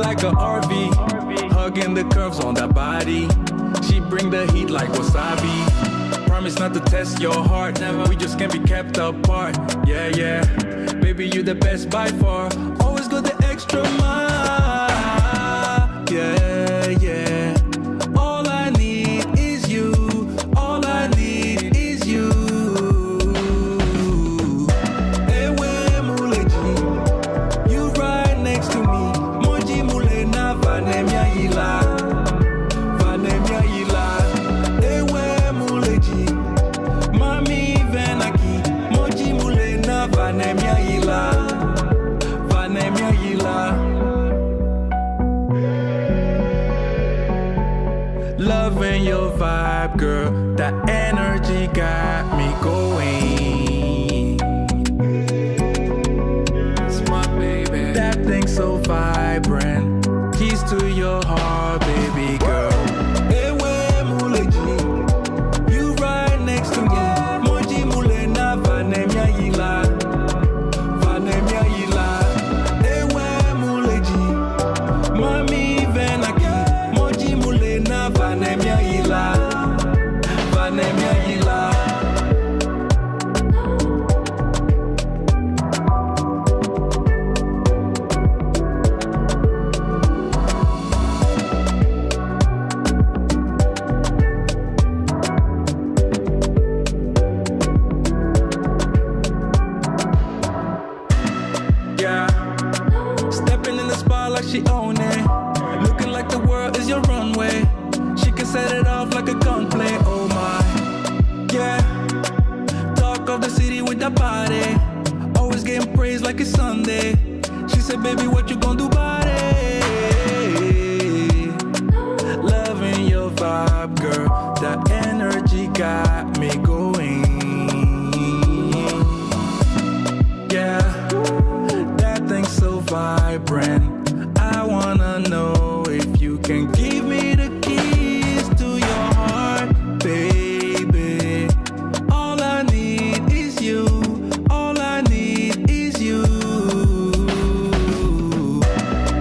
like a RV, hugging the curves on that body. She bring the heat like wasabi. Promise not to test your heart, we just can't be kept apart. Yeah, yeah, baby, you the best by far. Always go the extra mile. Yeah, yeah. All I need is you. All I need is you. Ewe muleji, you right next to me. Moji mule na vanemia ila. Vanemia ila. Ewe muleji, mami venaki. Moji mule na vanemia ila. Vanemia ila. Loving your vibe, girl. That energy got me going. It's my baby. That thing so vibrant. Keys to your heart, baby girl. Ewe muleji, you right next to me. Moji mule na vanemia ila. Vanemia ila. Ewe muleji, mami venaki. Moji mule na vanemia ila. Vanemia ila. Yeah, stepping in the spot like she own it. Looking like the world is your runway. She can set it off like a gunplay. Oh my, yeah. Talk of the city with that body. Always getting praised like it's Sunday. She said, baby, what you gonna do about it? Loving your vibe, girl. That energy got me going. Yeah, that thing's so vibrant. I wanna know if you can give me the keys to your heart, baby. All I need is you. All I need is you.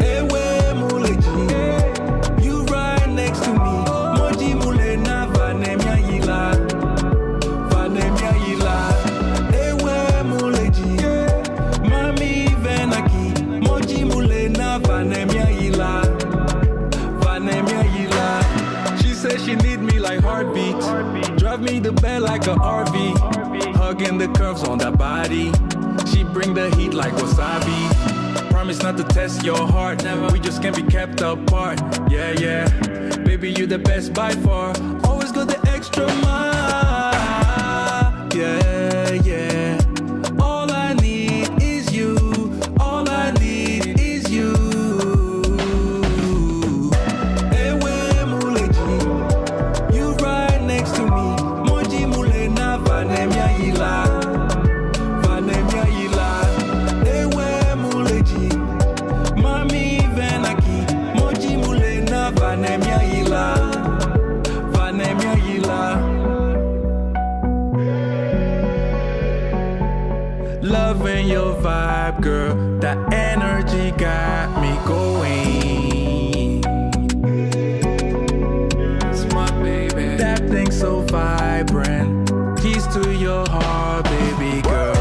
Ewe muleji, you right next to me. Moji mule na vanemia ila. Vanemia ila. Ewe muleji, mami venaki. Moji mule na vanemia ila. Vanemia ila. She said she need me like heartbeats. Drive me the bed like a RV. Hugging the curves on that body. She bring the heat like wasabi. Promise not to test your heart, we just can't be kept apart. Yeah, yeah, baby, you the best by far. Always go the extra mile. Yeah, yeah. All I need is you. All I need is you. Ewe muleji, you right next to me. Moji mule na vanemia ila. Vanemia ila. Ewe muleji, mami venaki. Moji mule na vanemia ila. Vanemia ila. Loving your vibe, girl. That energy got me going. It's my baby. That thing so vibrant. Keys to your heart, baby girl.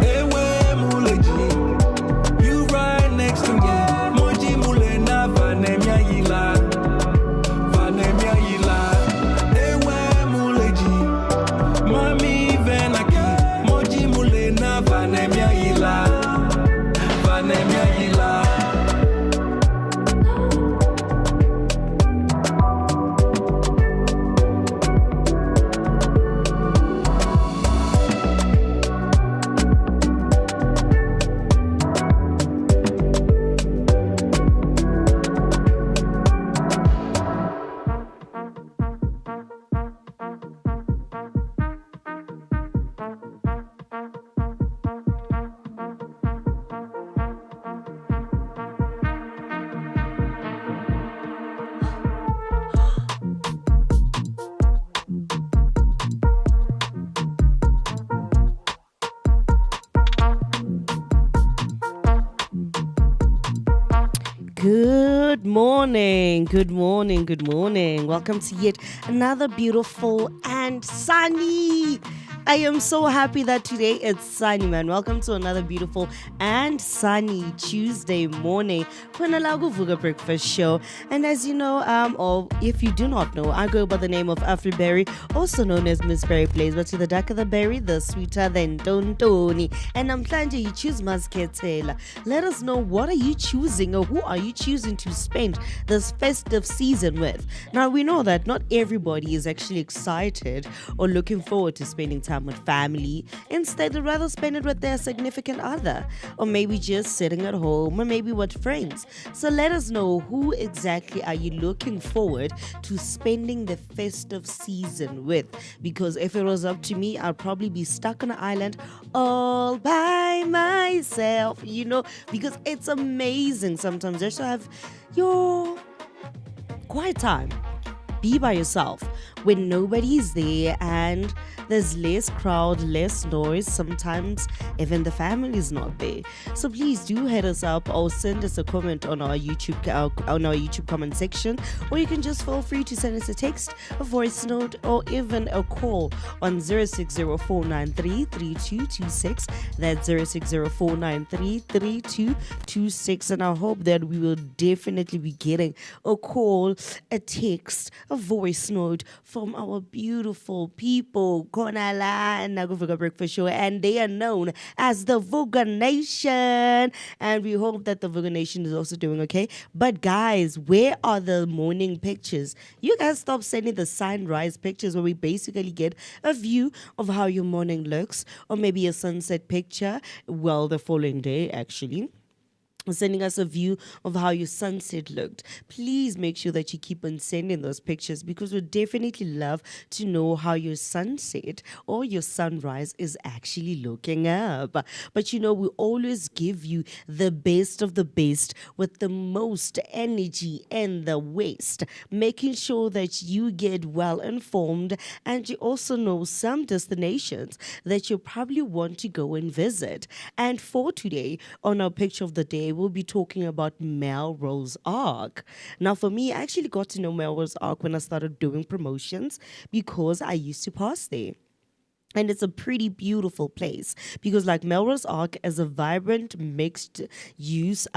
Ewe muleji, you right next to me. Moji mule na vanemia ila. Vanemia ila. Ewe muleji, mami venaki. Moji mule na vanemia ila. Vanemia ila. Good morning, good morning, good morning. Welcome to yet another beautiful and sunny. I am so happy that today it's sunny, man. Welcome to another beautiful and sunny Tuesday morning. Punalago Vooka Breakfast Show. And as you know, or if you do not know, I go by the name of Berry, also known as Miss Berry Plays. But to the darker the berry, the sweeter than Tontoni. And I'm planning you choose Moeketsi. Let us know, what are you choosing, or who are you choosing to spend this festive season with? Now, we know that not everybody is actually excited or looking forward to spending time with family. Instead, they'd rather spend it with their significant other, or maybe just sitting at home, or maybe with friends. So let us know, who exactly are you looking forward to spending the festive season with? Because if it was up to me, I'd probably be stuck on an island all by myself, because it's amazing sometimes just to have your quiet time. Be by yourself when nobody's there and there's less crowd, less noise. Sometimes even the family is not there. So please do hit us up or send us a comment on our YouTube comment section, or you can just feel free to send us a text, a voice note, or even a call on 0604933226. That's 0604933226. And I hope that we will definitely be getting a call, a text, a voice note from our beautiful people, Konala and Vooka Breakfast Show, and they are known as the Vooka Nation. And we hope that the Vooka Nation is also doing okay. But guys, where are the morning pictures? You guys stop sending the sunrise pictures where we basically get a view of how your morning looks, or maybe a sunset picture, well, the following day actually, sending us a view of how your sunset looked. Please make sure that you keep on sending those pictures, because we'd definitely love to know how your sunset or your sunrise is actually looking up. But we always give you the best of the best with the most energy in the West, making sure that you get well informed, and you also know some destinations that you probably want to go and visit. And for today, on our picture of the day, we'll be talking about Melrose Arc. Now, for me, I actually got to know Melrose Arc when I started doing promotions, because I used to pass there. And it's a pretty beautiful place, because like Melrose Arc is a vibrant mixed use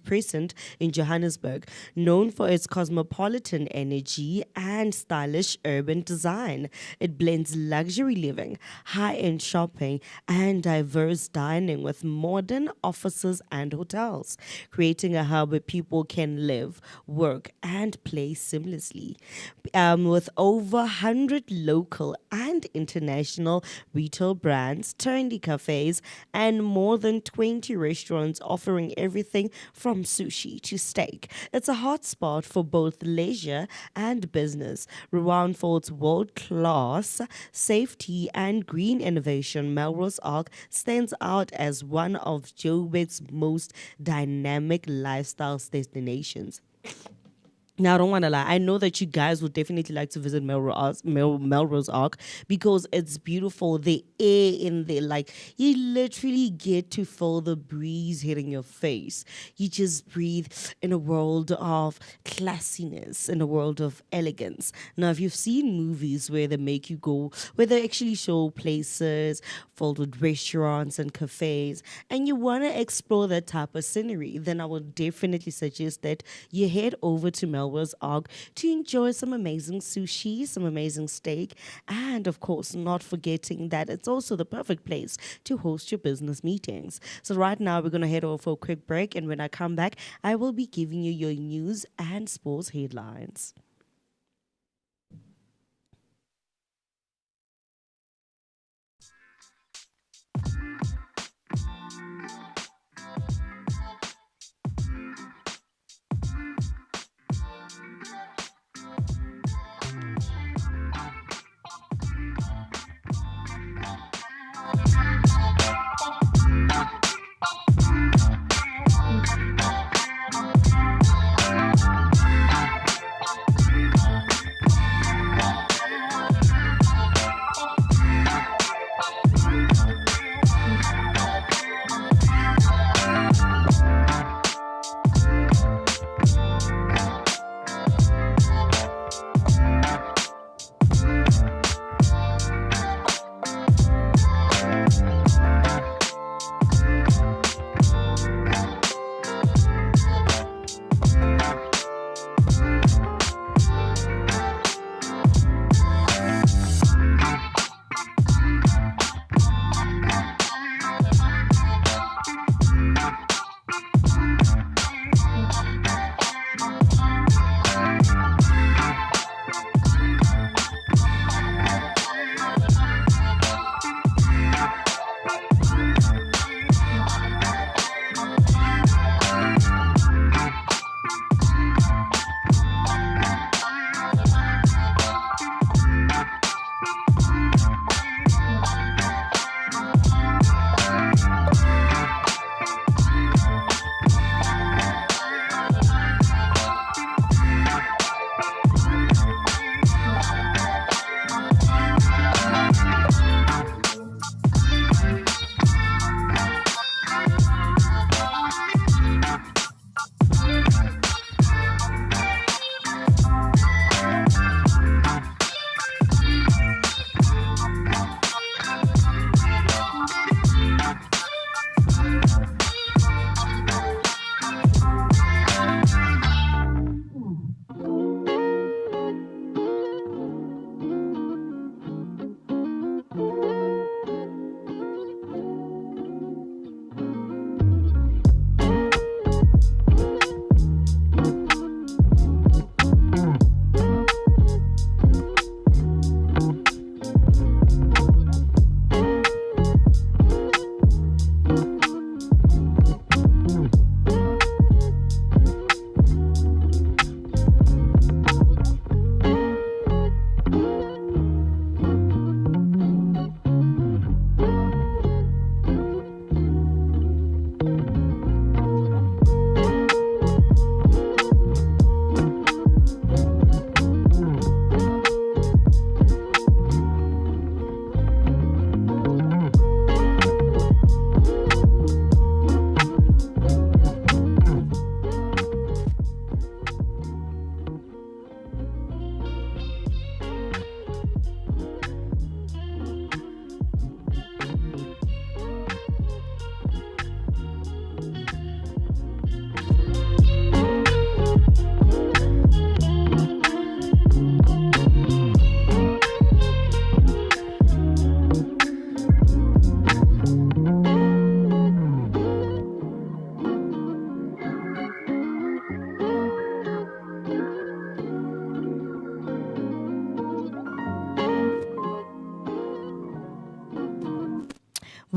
precinct in Johannesburg, known for its cosmopolitan energy and stylish urban design. It blends luxury living, high-end shopping, and diverse dining with modern offices and hotels, creating a hub where people can live, work, and play seamlessly. With over 100 local and international retail brands, trendy cafes, and more than 20 restaurants offering everything from sushi to steak. It's a hotspot for both leisure and business. Renowned for its world-class safety and green innovation, Melrose Arc stands out as one of Joburg's most dynamic lifestyle destinations. Now, I don't want to lie. I know that you guys would definitely like to visit Melrose Arc, because it's beautiful. The air in there, like, you literally get to feel the breeze hitting your face. You just breathe in a world of classiness, in a world of elegance. Now, if you've seen movies where they make you go, where they actually show places filled with restaurants and cafes, and you want to explore that type of scenery, then I would definitely suggest that you head over to Melrose Arc to enjoy some amazing sushi, some amazing steak, and of course, not forgetting that it's also the perfect place to host your business meetings. So right now, we're going to head over for a quick break, and when I come back, I will be giving you your news and sports headlines.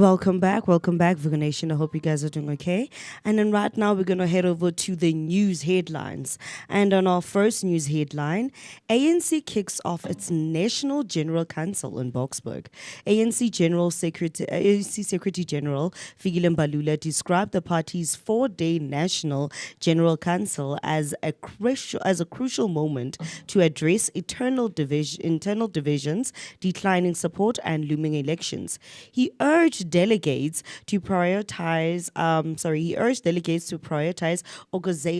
Welcome back, Vooka Nation. I hope you guys are doing okay. And then right now we're going to head over to the news headlines. And on our first news headline, ANC kicks off its National General Council in Boksburg. ANC Secretary General Fikile Mbalula described the party's 4-day National General Council as a crucial moment to address internal divisions, declining support, and looming elections. He urged delegates to prioritize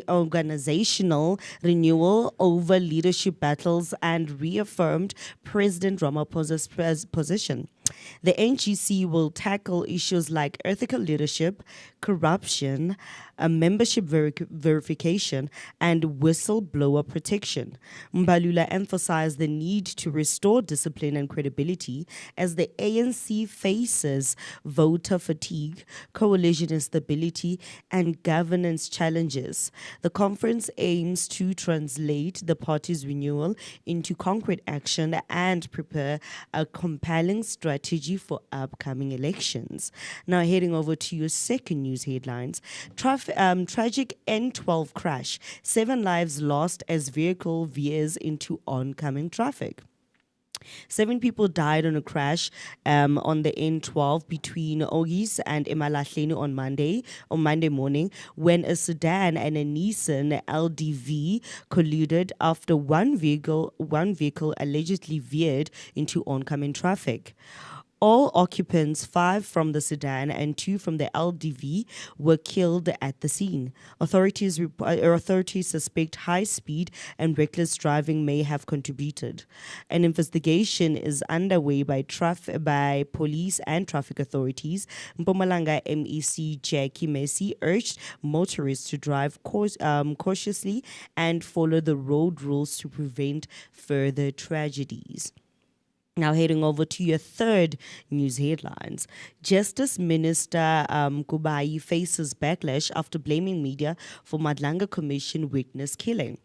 organizational renewal over leadership battles and reaffirmed President Ramaphosa's position. The NGC will tackle issues like ethical leadership, corruption, membership verification, and whistleblower protection. Mbalula emphasized the need to restore discipline and credibility as the ANC faces voter fatigue, coalition instability, and governance challenges. The conference aims to translate the party's renewal into concrete action and prepare a compelling strategy for upcoming elections. Now, heading over to your second news headlines. Tragic N12 crash. 7 lives lost as vehicle veers into oncoming traffic. 7 people died on a crash on the N12 between Ogis and Emalahleni on Monday morning, when a sedan and a Nissan LDV collided after one vehicle allegedly veered into oncoming traffic. All occupants, 5 from the sedan and 2 from the LDV, were killed at the scene. Authorities suspect high speed and reckless driving may have contributed. An investigation is underway by police and traffic authorities. Mpumalanga MEC Jackie Messi urged motorists to drive cautiously and follow the road rules to prevent further tragedies. Now, heading over to your third news headlines. Justice Minister Mkabayi faces backlash after blaming media for Madlanga Commission witness killing.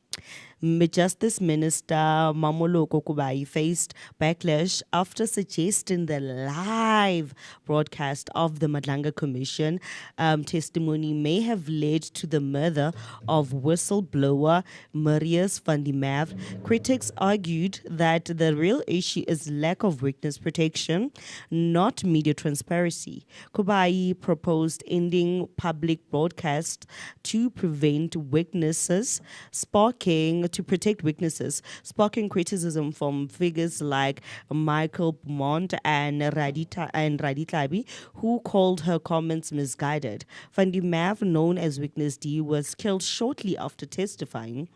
Justice Minister Mamoloko Mkabayi faced backlash after suggesting the live broadcast of the Madlanga Commission testimony may have led to the murder of whistleblower Marius van der Merwe. Critics argued that the real issue is lack of witness protection, not media transparency. Mkabayi proposed ending public broadcast to protect witnesses, sparking criticism from figures like Michael Beaumont and Raditlabi, who called her comments misguided. Van der Merwe, known as Witness D, was killed shortly after testifying.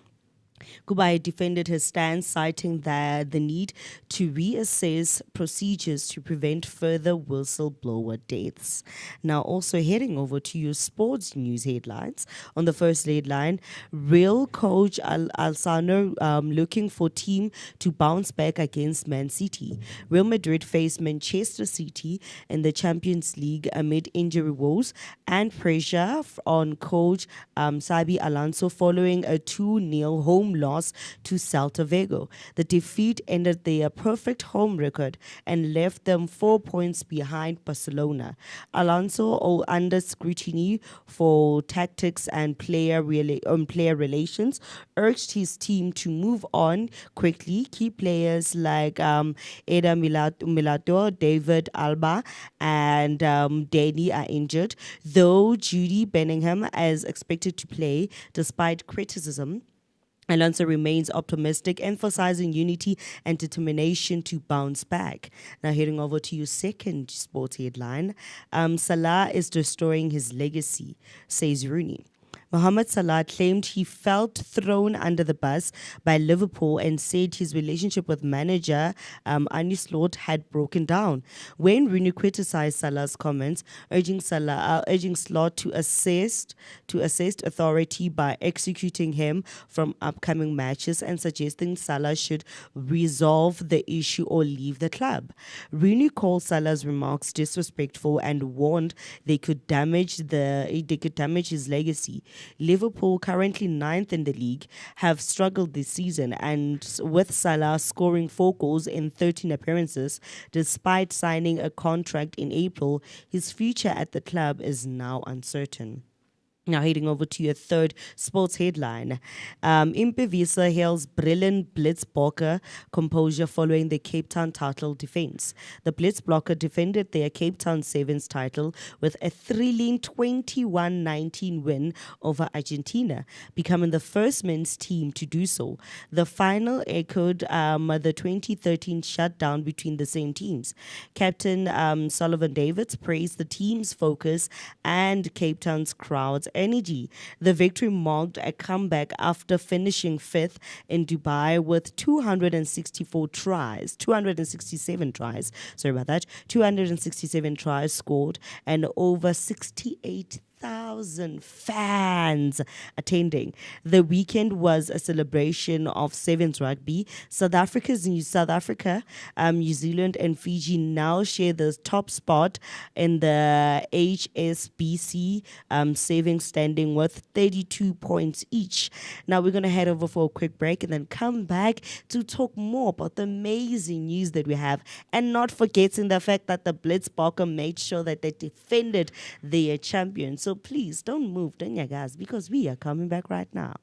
Mkabayi defended his stance, citing the need to reassess procedures to prevent further whistleblower deaths. Now, also heading over to your sports news headlines. On the first headline, Real coach Alessandro looking for team to bounce back against Man City. Real Madrid faced Manchester City in the Champions League amid injury woes and pressure on coach Xabi Alonso following a 2-0 home loss to Celta Vigo. The defeat ended their perfect home record and left them 4 points behind Barcelona. Alonso, under scrutiny for tactics and player relations, urged his team to move on quickly. Key players like Eder Milito, David Alba, and Danny are injured, though Jude Bellingham is expected to play despite criticism. Alonso remains optimistic, emphasizing unity and determination to bounce back. Now, heading over to your second sports headline. Salah is destroying his legacy, says Rooney. Mohamed Salah claimed he felt thrown under the bus by Liverpool and said his relationship with manager Arne Slot had broken down. Wayne Rooney criticized Salah's comments, urging Slot to assist authority by executing him from upcoming matches and suggesting Salah should resolve the issue or leave the club. Rooney called Salah's remarks disrespectful and warned they could damage his legacy. Liverpool, currently ninth in the league, have struggled this season, and with Salah scoring 4 goals in 13 appearances, despite signing a contract in April, his future at the club is now uncertain. Now, heading over to your third sports headline. Impevisa hails brilliant Blitzblocker composure following the Cape Town title defense. The Blitzblocker defended their Cape Town Sevens title with a thrilling 21-19 win over Argentina, becoming the first men's team to do so. The final echoed the 2013 shutdown between the same teams. Captain Sullivan Davids praised the team's focus and Cape Town's crowd's energy. The victory marked a comeback after finishing fifth in Dubai with 267 tries scored and over 68,000 fans attending. The weekend was a celebration of Sevens rugby. South Africa, New Zealand, and Fiji now share the top spot in the HSBC Sevens standing with 32 points each. Now we're going to head over for a quick break and then come back to talk more about the amazing news that we have, and not forgetting the fact that the Blitzblocker made sure that they defended their champion. So please don't move, don't you guys, because we are coming back right now.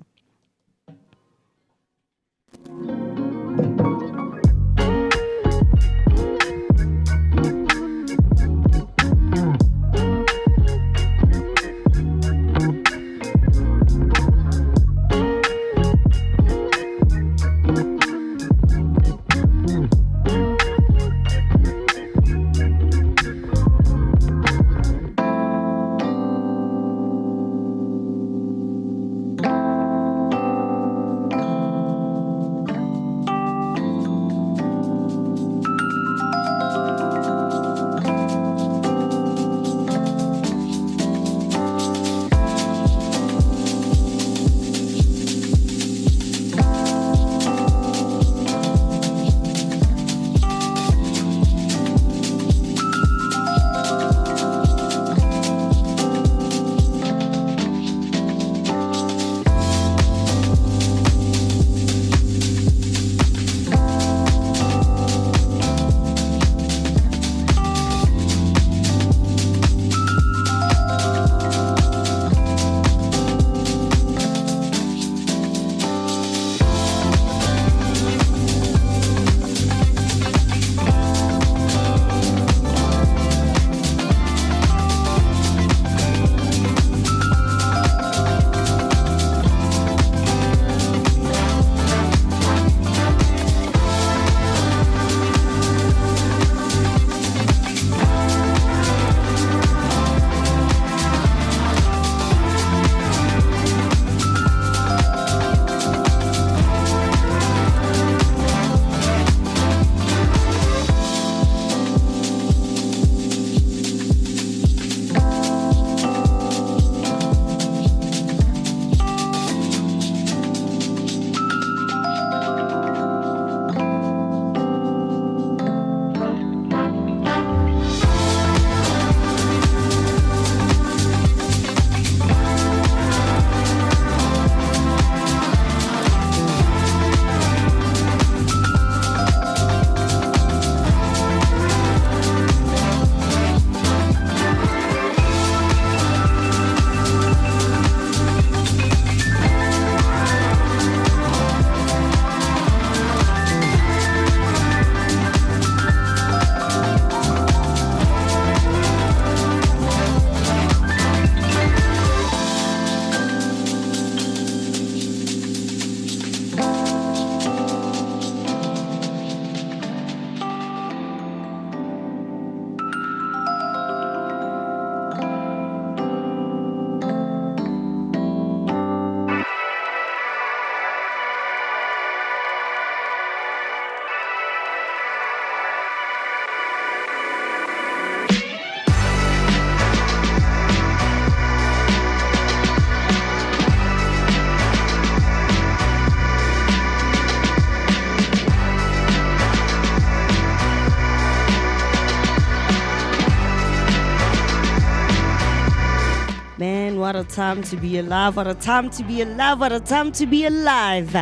time to be alive. What a time to be alive. What a time to be alive.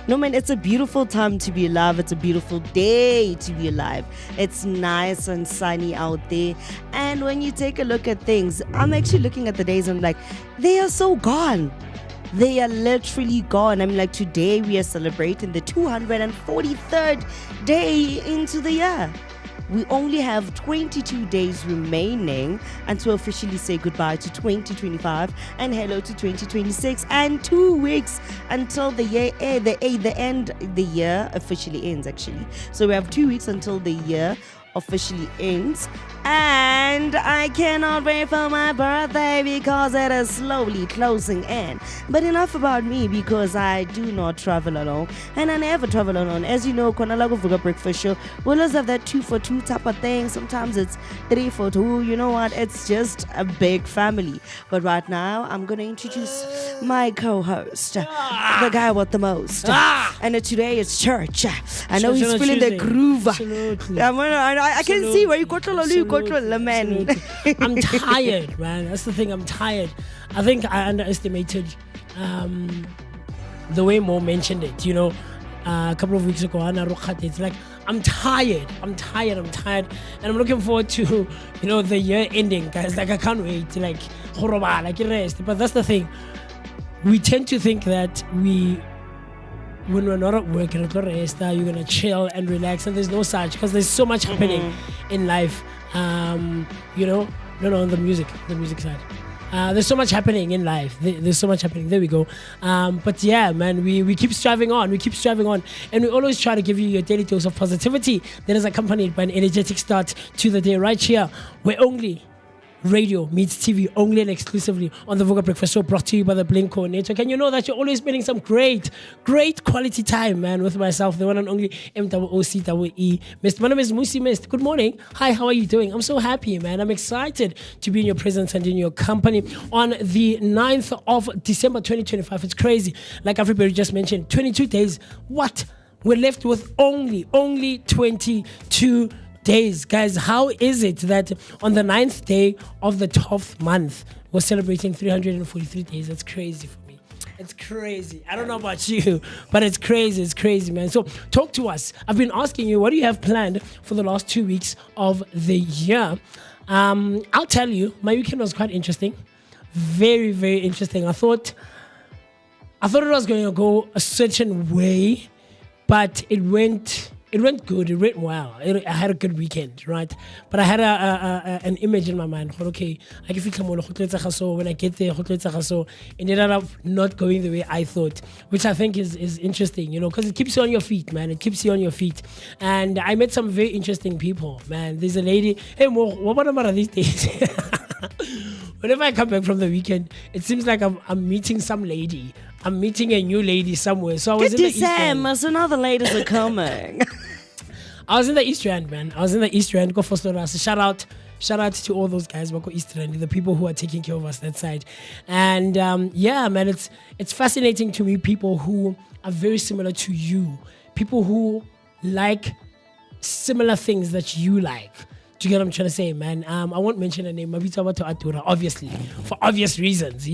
No, man, it's a beautiful time to be alive. It's a beautiful day to be alive. It's nice and sunny out there. And when you take a look at things, I'm actually looking at the days and I'm like, they are so gone. They are literally gone. I mean, like today we are celebrating the 243rd day into the year. We only have 22 days remaining until officially say goodbye to 2025 and hello to 2026, and 2 weeks until the year the year officially ends actually. So we have 2 weeks until the year officially ends, and I cannot wait for my birthday because it is slowly closing in. But enough about me, because I do not travel alone and I never travel alone. As you know, Konalago Vooka breakfast show, we always have that 2 for 2 type of thing. Sometimes it's 3 for 2. You know what? It's just a big family. But right now, I'm going to introduce my co-host, the guy with the most. And today it's church. I know he's feeling the groove. Absolutely. I can see where you control, man. I'm tired, man. That's the thing. I'm tired. I think I underestimated the way Mo mentioned it. You know, a couple of weeks ago, it's like I'm tired, and I'm looking forward to the year ending, guys. Like I can't wait to like rest. But that's the thing. We tend to think that when we're not at work and at rest, you're gonna chill and relax, and there's no such, because there's so much happening in life. On the music side. There's so much happening in life. There's so much happening. There we go. But yeah, man, we keep striving on. And we always try to give you your daily dose of positivity that is accompanied by an energetic start to the day right here, where only radio meets TV, only and exclusively on the Vooka Breakfast Show, brought to you by the Blinko Network. And you know that you're always spending some great quality time, man, with myself, the one and only MOOCee Mist. My name is MooCee Mist. Good morning. Hi, how are you doing? I'm so happy, man. I'm excited to be in your presence and in your company on the 9th of December 2025. It's crazy. Like everybody just mentioned, 22 days. What? We're left with only 22 days. Guys, how is it that on the 9th day of the 12th month we're celebrating 343 days? That's crazy for me. It's crazy. I don't know about you, but it's crazy, man. So talk to us. I've been asking you, what do you have planned for the last 2 weeks of the year? I'll tell you, my weekend was quite interesting. Very, very interesting. I thought it was going to go a certain way, but it went good. It went well. I had a good weekend, right? But I had an image in my mind. Okay, when I get there, it ended up not going the way I thought, which I think is interesting, because it keeps you on your feet, man. It keeps you on your feet. And I met some very interesting people, man. There's a lady. Hey, Mo, what about these days? Whenever I come back from the weekend, it seems like I'm meeting some lady. I'm meeting a new lady somewhere. So I was in the East Rand. So now the ladies are coming. I was in the East Rand, man. Go for us. Shout out to all those guys who go East Rand, the people who are taking care of us that side. And yeah, man, it's fascinating to meet people who are very similar to you. People who like similar things that you like. Do you get what I'm trying to say, man? I won't mention a name. Obviously, for obvious reasons,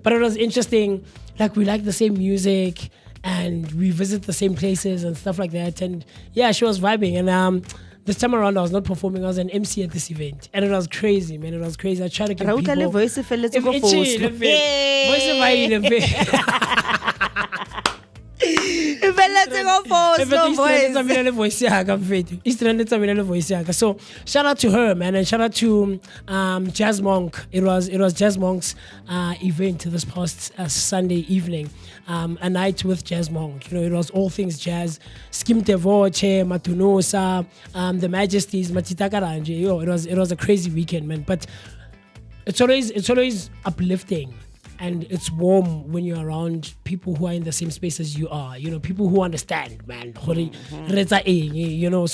But it was interesting. Like, we like the same music and we visit the same places and stuff like that. And yeah, she was vibing. And this time around, I was not performing. I was an MC at this event. And it was crazy, man. It was crazy. I tried to get people... Voice So shout out to her, man, and shout out to Jazz Monk. It was Jazz Monk's event this past Sunday evening, a night with Jazz Monk. It was all things jazz. Skimte Voce, Matunosa, the Majesties, Matitakaranje. It was a crazy weekend, man. But it's always uplifting. And it's warm when you're around people who are in the same space as you are, people who understand, man. So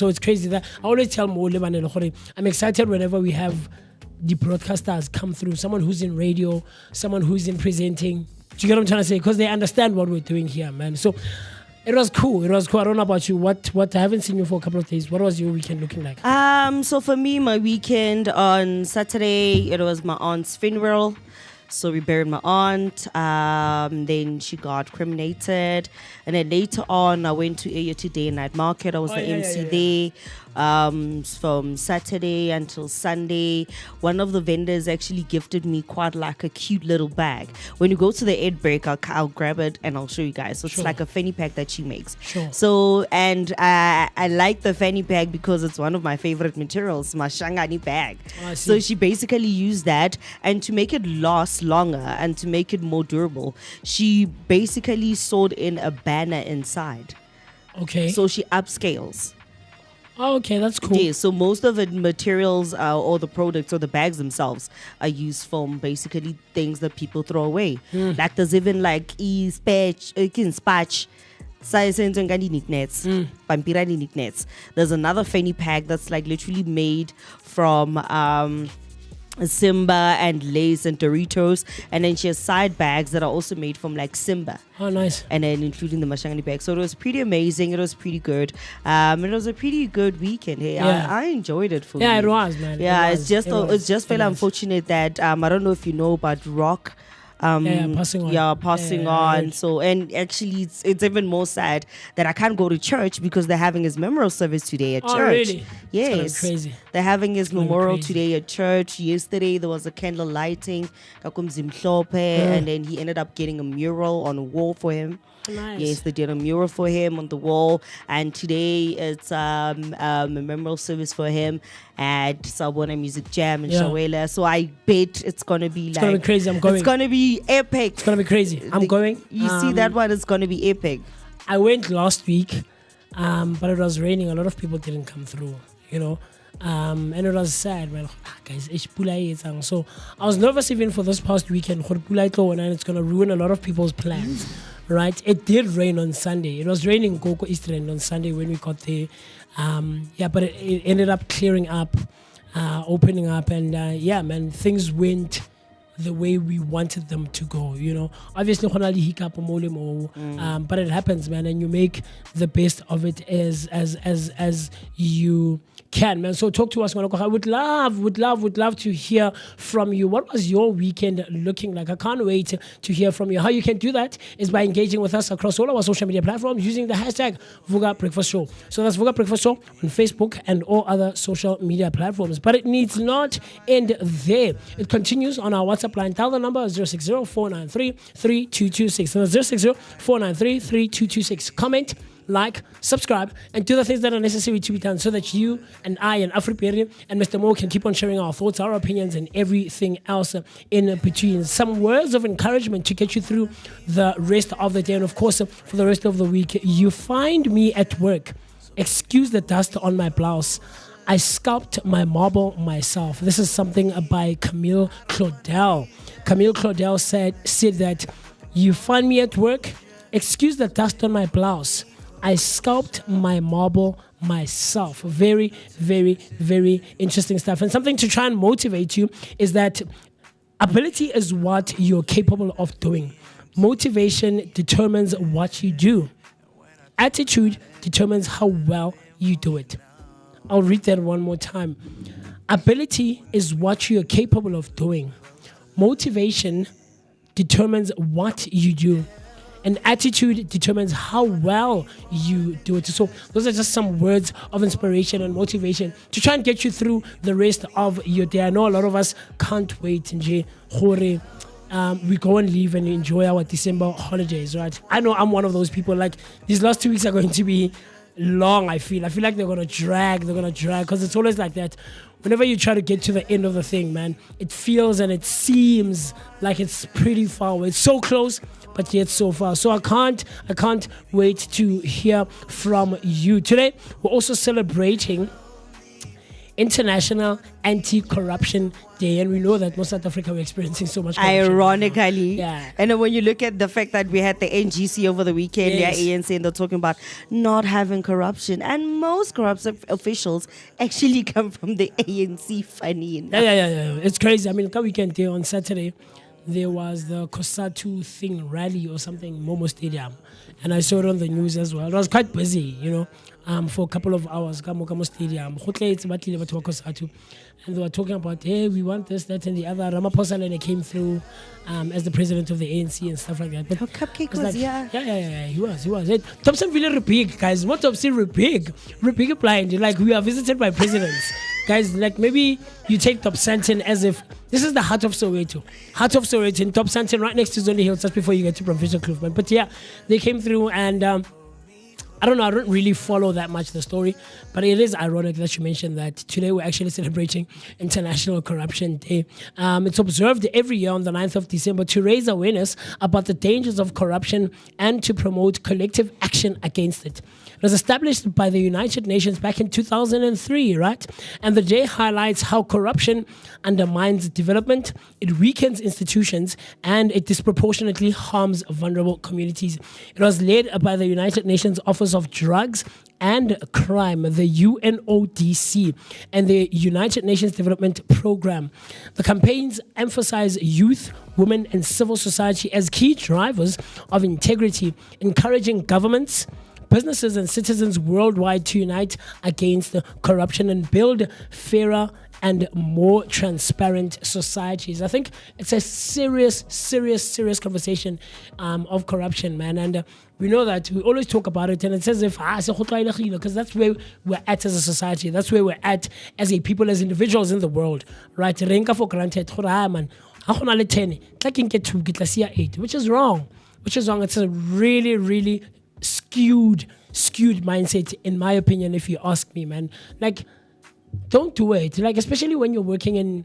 it's crazy that I always tell Mo, I'm excited whenever we have the broadcasters come through, someone who's in radio, someone who's in presenting. Do you get what I'm trying to say? Because they understand what we're doing here, man. So it was cool. I don't know about you. What I haven't seen you for a couple of days. What was your weekend looking like? So for me, my weekend on Saturday, it was my aunt's funeral. So we buried my aunt. Then she got cremated. And then later on, I went to Area Today Night Market. I was the MC there. From Saturday until Sunday. One of the vendors actually gifted me quite like a cute little bag. When you go to the Ed break, I'll grab it and I'll show you guys. So it's like a fanny pack that she makes. So, and I like the fanny pack because it's one of my favorite materials, my Shangani bag. So she basically used that, and to make it last longer and to make it more durable, she basically sewed in a banner inside. Okay. So she upscales. Oh, okay, that's cool. Yeah, so most of the materials or the products or the bags themselves are used from basically things that people throw away. Like there's even like spatch, there's another fanny pack that's like literally made from Simba and Lay's and Doritos, and then she has side bags that are also made from like Simba. Oh, nice. And then including the Mashangani bag. So it was pretty amazing. It was pretty good. It was a pretty good weekend. Hey, I enjoyed it for me. Yeah, it was, man. Yeah, it's just very unfortunate that I don't know if you know, but Rock passing on. So, and actually it's even more sad that I can't go to church because they're having his memorial service today at church. Really? Yes. It's crazy. They're having his memorial today at church. Yesterday there was a candle lighting, and then he ended up getting a mural on a wall for him. Nice. Yes, they did a mural for him on the wall, and today it's a memorial service for him at Sabona Music Jam in Shawela. So I bet it's gonna be it's gonna be crazy. I'm going. It's gonna be epic. It's gonna be crazy. I'm going. You see that one? It's gonna be epic. I went last week, but it was raining. A lot of people didn't come through. You know. And it was sad, man. Guys, so I was nervous even for this past weekend. And it's gonna ruin a lot of people's plans. Right, it did rain on Sunday. It was raining Koko East End on Sunday when we got there. But it ended up clearing up, opening up, and man, things went the way we wanted them to go. You know, obviously, but it happens, man, and you make the best of it as you can, man. So talk to us, man. I would love to hear from you. What was your weekend looking like? I can't wait to hear from you. How you can do that is by engaging with us across all our social media platforms using the hashtag Vooka Breakfast Show. So that's Vooka Breakfast Show on Facebook and all other social media platforms. But it needs not end there. It continues on our WhatsApp line. Dial the number 060-493-3226. So that's 060-493-3226. Comment, like, subscribe, and do the things that are necessary to be done so that you and I and AfriPeri and Mr. Mo can keep on sharing our thoughts, our opinions, and everything else in between. Some words of encouragement to get you through the rest of the day, and of course, for the rest of the week. You find me at work. Excuse the dust on my blouse. I sculpt my marble myself. This is something by Camille Claudel. Camille Claudel said that you find me at work. Excuse the dust on my blouse. I sculpt my marble myself. Very, very, very interesting stuff. And something to try and motivate you is that ability is what you're capable of doing. Motivation determines what you do. Attitude determines how well you do it. I'll read that one more time. Ability is what you're capable of doing. Motivation determines what you do. And attitude determines how well you do it. So those are just some words of inspiration and motivation to try and get you through the rest of your day. I know a lot of us can't wait. We go and leave and enjoy our December holidays, right? I know I'm one of those people. Like, these last 2 weeks are going to be long. I feel like they're going to drag because it's always like that. Whenever you try to get to the end of the thing, man, it feels and it seems like it's pretty far away. It's so close, but yet so far. So I can't wait to hear from you. Today, we're also celebrating International Anti-Corruption Day, and we know that most South Africa we're experiencing so much corruption. Ironically, and then when you look at the fact that we had the NGC over the weekend, ANC, and they're talking about not having corruption, and most corrupt officials actually come from the ANC. Funny enough. Yeah. It's crazy. I mean, look, weekend day on Saturday, there was the Kosatu thing rally or something, Momo Stadium, and I saw it on the news as well. I was quite busy, for a couple of hours. Kamo Stadium, and they were talking about, hey, we want this, that, and the other. Ramaphosa came through as the president of the ANC and stuff like that. But Cupcake was was, yeah, he was. Thompson really big, guys. What Thompson big blind. Like, we are visited by presidents. Guys, like, maybe you take Top Santon as if this is the heart of Soweto. Heart of Soweto in Top Santon, right next to Zondi Hill, just before you get to Provincial Kloof. But yeah, they came through and I don't know, I don't really follow that much the story, but it is ironic that you mentioned that today we're actually celebrating International Corruption Day. It's observed every year on the 9th of December to raise awareness about the dangers of corruption and to promote collective action against it. It was established by the United Nations back in 2003, right? And the day highlights how corruption undermines development, it weakens institutions, and it disproportionately harms vulnerable communities. It was led by the United Nations Office of Drugs and Crime, the UNODC, and the United Nations Development Programme. The campaigns emphasize youth, women, and civil society as key drivers of integrity, encouraging governments, businesses, and citizens worldwide to unite against corruption and build fairer and more transparent societies. I think it's a serious conversation of corruption, man. And we know that we always talk about it, and it's as if because that's where we're at as a society. That's where we're at as a people, as individuals in the world, right? Renka for granted, man. Which is wrong. It's a really skewed mindset, in my opinion, if you ask me, man. Like, don't do it. Like, especially when you're working in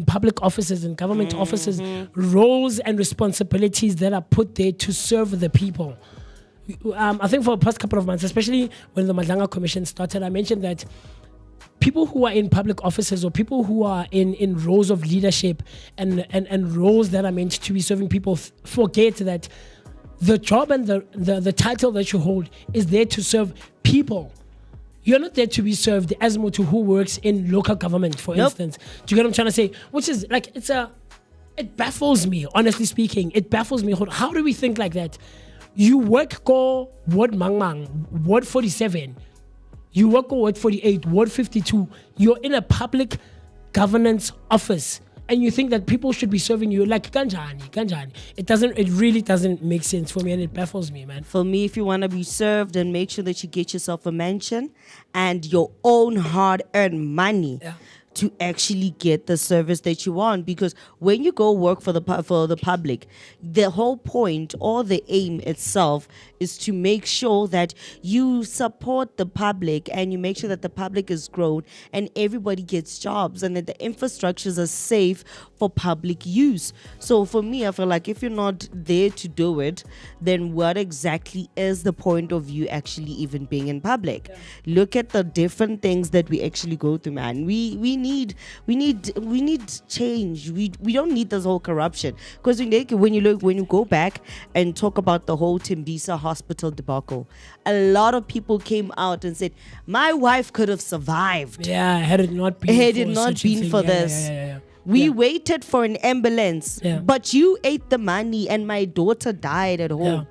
public offices and government offices, roles and responsibilities that are put there to serve the people. I think for the past couple of months, especially when the Madlanga Commission started, I mentioned that people who are in public offices or people who are in roles of leadership and roles that are meant to be serving people forget that the job and the title that you hold is there to serve people. You're not there to be served as much to who works in local government, for instance. Do you get what I'm trying to say? Which is like, it baffles me, honestly speaking. It baffles me. How do we think like that? You work go Ward Mangmang, Ward 47. You work go Ward 48, Ward 52. You're in a public governance office, and you think that people should be serving you like kanjani. It really doesn't make sense for me, and it baffles me, man. For me, if you want to be served, then make sure that you get yourself a mansion and your own hard-earned money. Yeah. To actually get the service that you want, because when you go work for the public, the whole point or the aim itself is to make sure that you support the public and you make sure that the public is grown and everybody gets jobs and that the infrastructures are safe for public use. So for me, I feel like if you're not there to do it, then what exactly is the point of you actually even being in public? Yeah. Look at the different things that we actually go through, man. We need change. We don't need this whole corruption, because when you go back and talk about the whole Tembisa hospital debacle, a lot of people came out and said my wife could have survived. Yeah, had it not been for this. Yeah. We waited for an ambulance, but you ate the money and my daughter died at home. Yeah.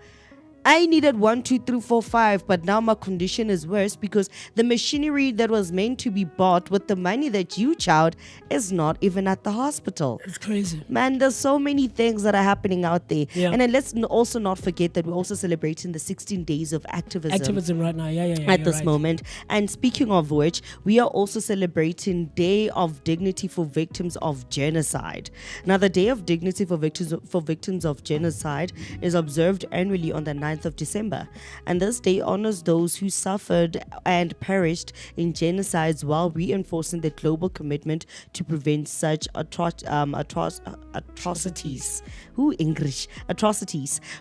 I needed 1, 2, 3, 4, 5, but now my condition is worse because the machinery that was meant to be bought with the money that you child is not even at the hospital. It's crazy. Man, there's so many things that are happening out there. Yeah. And then let's also not forget that we're also celebrating the 16 days of activism. Activism right now, at this moment. And speaking of which, we are also celebrating Day of Dignity for Victims of Genocide. Now, the Day of Dignity for Victims of Genocide is observed annually on the 9th of December, and this day honors those who suffered and perished in genocides while reinforcing the global commitment to prevent such atrocities.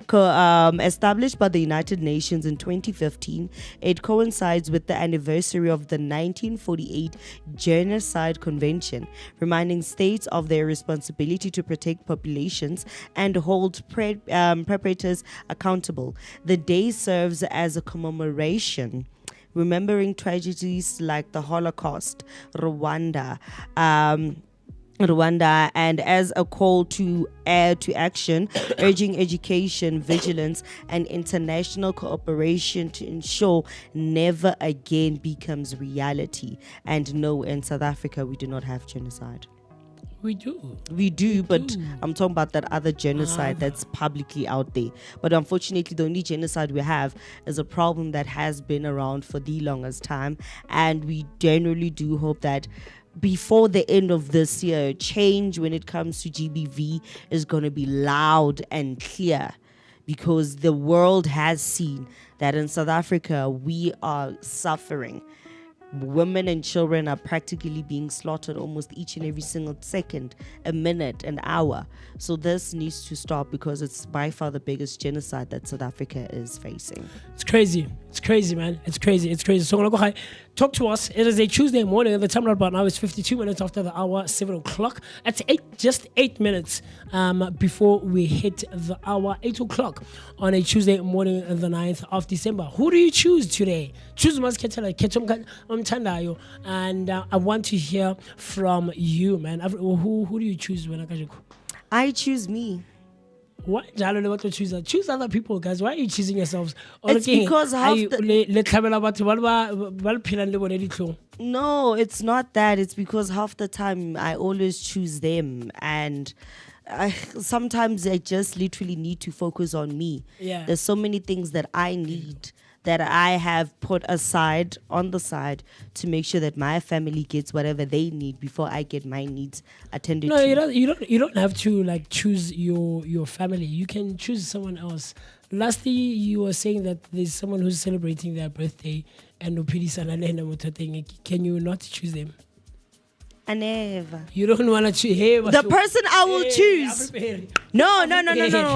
Established by the United Nations in 2015, it coincides with the anniversary of the 1948 Genocide Convention, reminding states of their responsibility to protect populations and hold perpetrators accountable. The day serves as a commemoration, remembering tragedies like the Holocaust, Rwanda, and Rwanda, and as a call to action, urging education, vigilance, and international cooperation to ensure never again becomes reality. And no, in South Africa, we do not have genocide. We do. But I'm talking about that other genocide that's publicly out there. But unfortunately, the only genocide we have is a problem that has been around for the longest time. And we generally do hope that before the end of this year, change when it comes to GBV is going to be loud and clear, because the world has seen that in South Africa, we are suffering. Women and children are practically being slaughtered almost each and every single second, a minute, an hour. So this needs to stop, because it's by far the biggest genocide that South Africa is facing. It's crazy. It's crazy, man. It's crazy. So talk to us. It is a Tuesday morning, and the time right about now is 52 minutes after the hour, 7 o'clock. That's just 8 minutes before we hit the hour, 8 o'clock on a Tuesday morning, the 9th of December. Who do you choose today? Choose Moeketsi, and I want to hear from you, man. Who do you choose? I choose me. Why choose other people, guys? Why are you choosing yourselves? It's because no, it's not that. It's because half the time I always choose them, and sometimes I just literally need to focus on me. Yeah. There's so many things that I need that I have put aside on the side to make sure that my family gets whatever they need before I get my needs attended to. No, you don't have to choose your family. You can choose someone else. Lastly, you were saying that there's someone who's celebrating their birthday and can you not choose them? I never. You don't want to choose the person I will choose. No.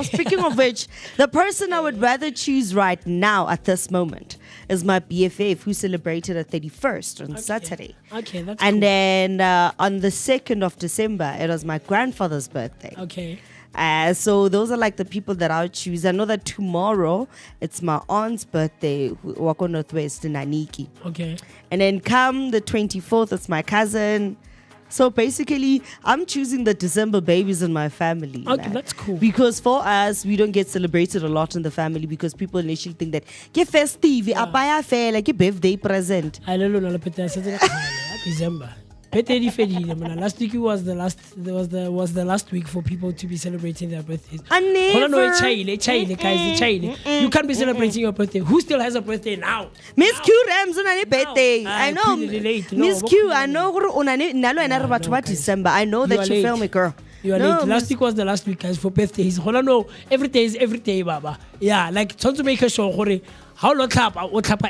Speaking of which, the person I would rather choose right now at this moment is my BFF, who celebrated her 31st on Saturday. Okay, that's and cool. then on the 2nd of December, it was my grandfather's birthday. Okay. So those are the people that I'll choose. I know that tomorrow it's my aunt's birthday, Wako Northwest in Aniki. Okay. And then come the 24th, it's my cousin. So basically, I'm choosing the December babies in my family. Okay, man. that's cool. Because for us, we don't get celebrated a lot in the family, because people initially think that get festive, apaya fair, like a birthday present. I don't know, December. Last week was the last week for people to be celebrating their birthdays. I never. You can't be celebrating your birthday. Who still has a birthday now? Miss Q Rams on a birthday. I know. Miss Q, I know. December. I know that you feel me, girl. You are late. Last week was the last week, guys, for birthdays. No, every day is every day, Baba. Yeah, trying to make sure how long clap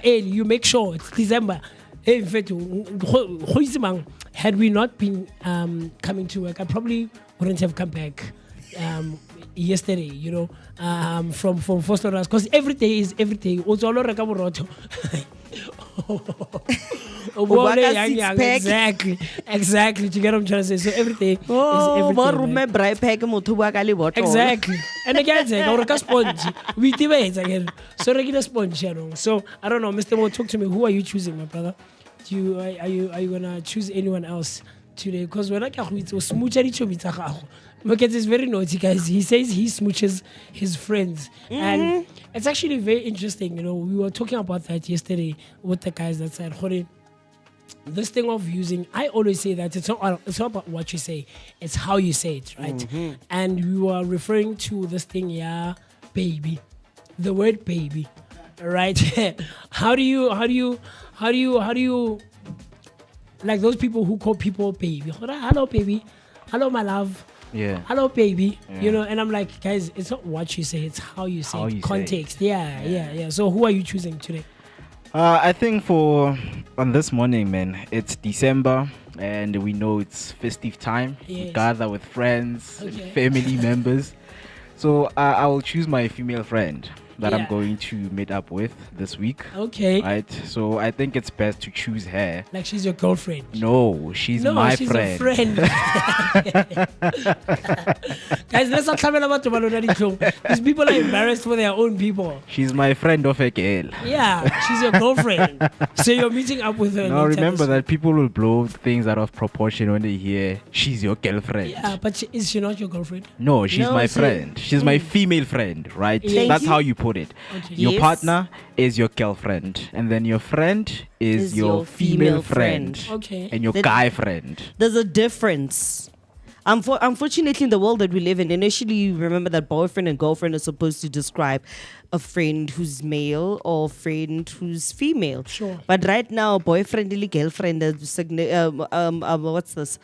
you make sure it's December. In fact, had we not been coming to work, I probably wouldn't have come back yesterday, from Foster House, because every day is every day. Also, exactly. To get what I'm trying to say. So every day is every day. Exactly. And again, sponge. We debate again. So regular sponge. So I don't know, Mr. Mo, talk to me. Who are you choosing, my brother? Are you gonna choose anyone else today? Because when Moeketsi is very naughty, guys. He says he smooches his friends, and it's actually very interesting. We were talking about that yesterday with the guys that said, this thing of using, I always say that it's not about what you say, it's how you say it, right? And we were referring to this thing, baby, the word baby, right? How do you like those people who call people baby? Hello, baby. Hello, my love. Yeah. Hello, baby. Yeah. And I'm like, guys, it's not what you say, it's how you say it. Context. Yeah. So who are you choosing today? I think on this morning, man, it's December and we know it's festive time. Yes. We gather with friends and family members. So I will choose my female friend. that I'm Yeah. going to meet up with this week. Okay. Right? So I think it's best to choose her. Like she's your girlfriend. No, she's No, my she's friend. a friend. Guys, let's not comment about Tobalona. These people are embarrassed for their own people. She's my friend of a girl. Yeah, she's your girlfriend. So you're meeting up with her. Now later remember this that people will blow things out of proportion when they hear she's your girlfriend. Yeah, but is she not your girlfriend? No, she's No, my she- friend. She's my female friend, right? Thank That's you. how you put it. Okay. Your Yes. partner is your girlfriend, and then your friend is your female friend. Okay. And your Then- guy friend. There's a difference. Unfortunately, in the world that we live in, initially you remember that boyfriend and girlfriend are supposed to describe a friend who's male or friend who's female. Sure. But right now, boyfriend and girlfriend, what's this?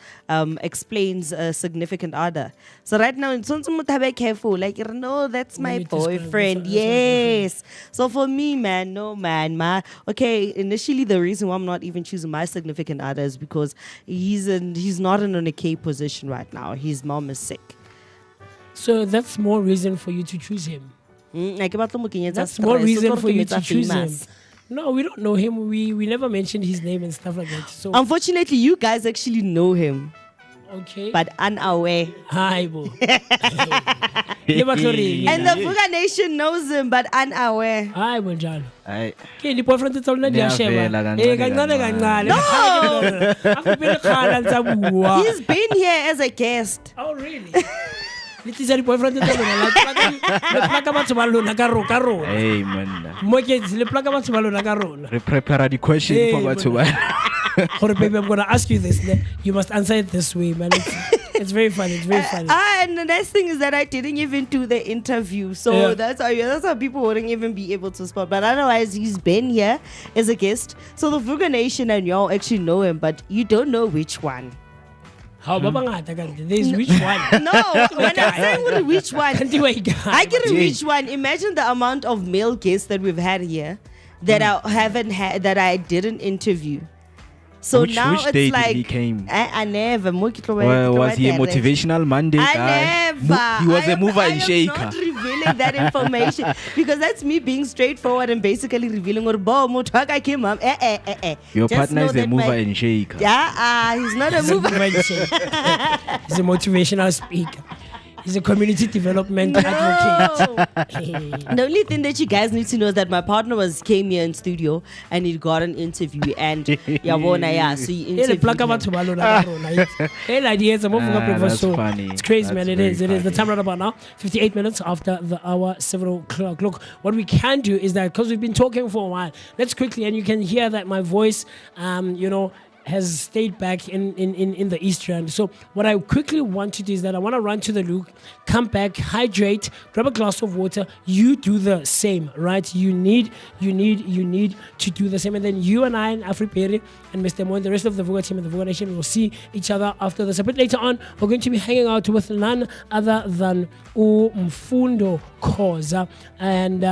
Explains a significant other. So right now, it's something to be careful. Like, no, that's my Let me describe boyfriend. this, that's my boyfriend. Yes. So for me, man, no, man, okay. Initially, the reason why I'm not even choosing my significant other is because he's not in an okay position right now. His mom is sick. So that's more reason for you to choose him. That's more reason for you to choose him. No, we don't know him. We never mentioned his name and stuff like that. So Unfortunately, you guys actually know him, okay. but unaware. Hi, bo. And the Vooka Nation knows him, but unaware. Hi, bo njalo. Aye. Ke di boyfriend tsa lona di a sheba. Ngiyavela Kancane kancane. kancane. Akupele khala ntsa bua. He's been here as a guest. Oh really? Litisa di boyfriend tsa lona. Le plaka batho ba lona ka rona. Hey, man. Moeketsi le plaka batho ba lona ka rona. Re prepare the question Hey, for man. what Gore baby, I'm gonna ask you this. You must answer it this way, man. It's very funny. It's very funny. And the next thing is that I didn't even do the interview, so Yeah. that's how people wouldn't even be able to spot. But otherwise, he's been here as a guest. So the Vooka Nation and y'all actually know him, but you don't know which one. How ba bangata kanti? There's which one? No, when I'm saying which one, Kanti wa ikaha. I get which one. Imagine the amount of male guests that we've had here that I haven't had, that I didn't interview. So Which now day it's did like he came? I never. Well, was he a motivational Monday guy? I never. He was a mover I and am shaker. not revealing that information because that's me being straightforward and basically revealing what came up. Your Just partner know is a that mover my- and shaker. Yeah, he's not a mover. He's a motivational speaker. He's a community development advocate. The only thing that you guys need to know is that my partner came here in studio and he got an interview and so he Yeah, le interviewed plaka him. batho ba lona ka rona. Hey, idea it's a Vooka breakfast that's show. funny. It's crazy, That's man. It very is the funny. time right about now. 58 minutes after the hour, 7 o'clock. Look, what we can do is that because we've been talking for a while, let's quickly, and you can hear that my voice, has stayed back in the East Rand. So what I quickly want to do is that I want to run to the loo, come back, hydrate, grab a glass of water. You do the same, right? You need to do the same. And then you and I and Afriperi and Mr. Mo and the rest of the Vooka team and the Vooka Nation will see each other after this. A bit later on, we're going to be hanging out with none other than Mfundo Khoza. And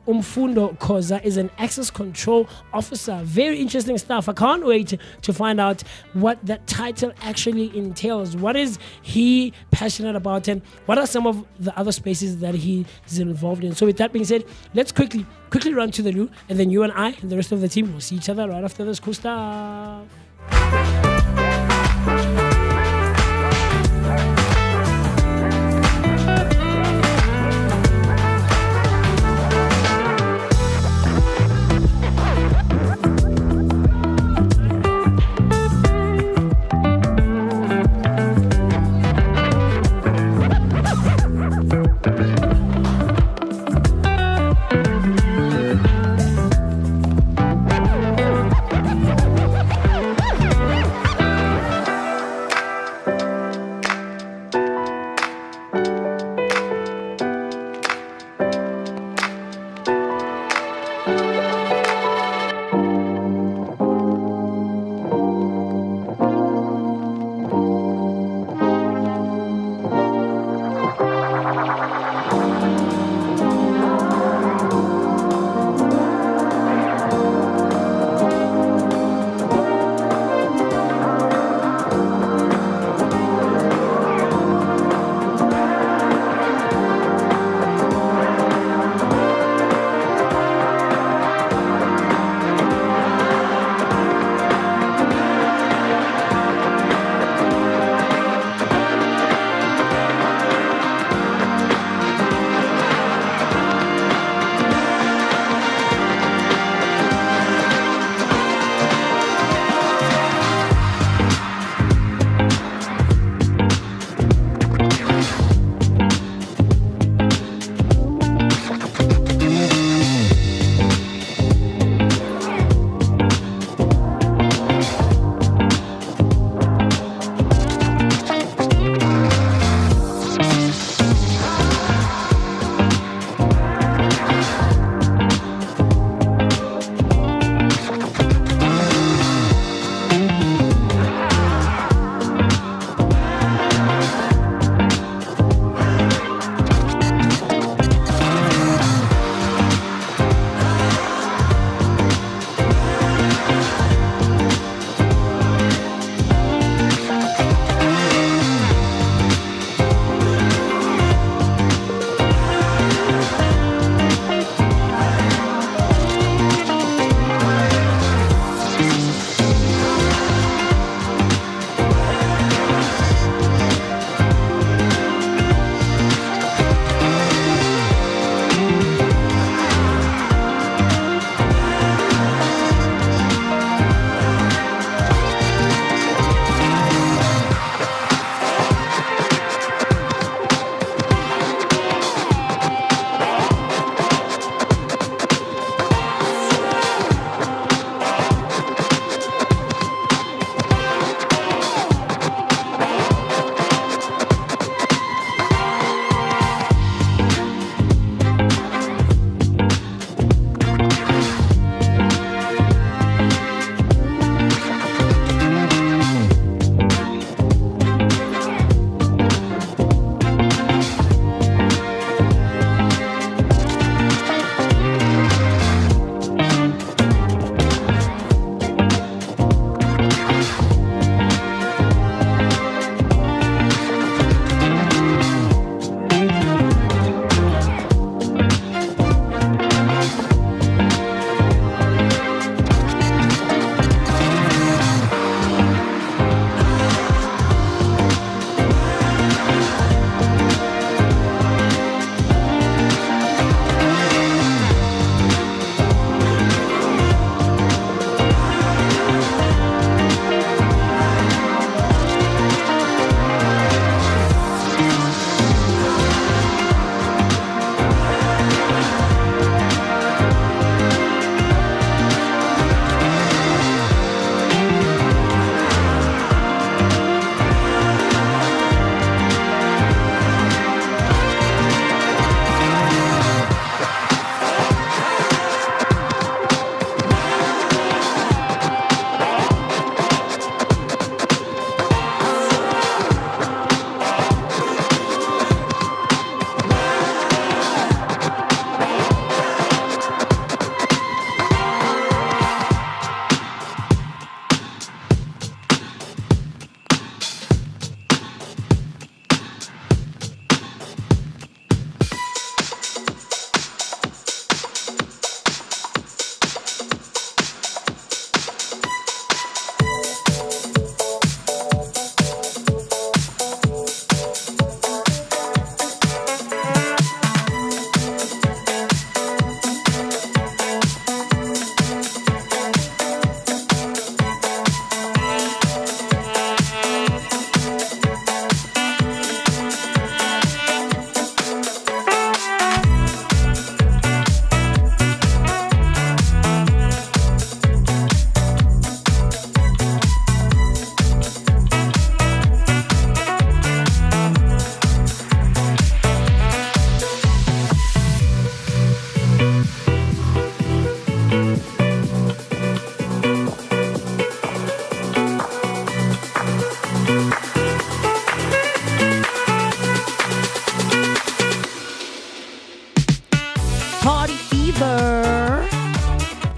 Mfundo Khoza is an access control officer. Very interesting stuff. I can't wait to find out what that title actually entails. What is he passionate about and what are some of the other spaces that he is involved in? So with that being said, let's quickly run to the loo, and then you and I and the rest of the team will see each other right after this cool stuff.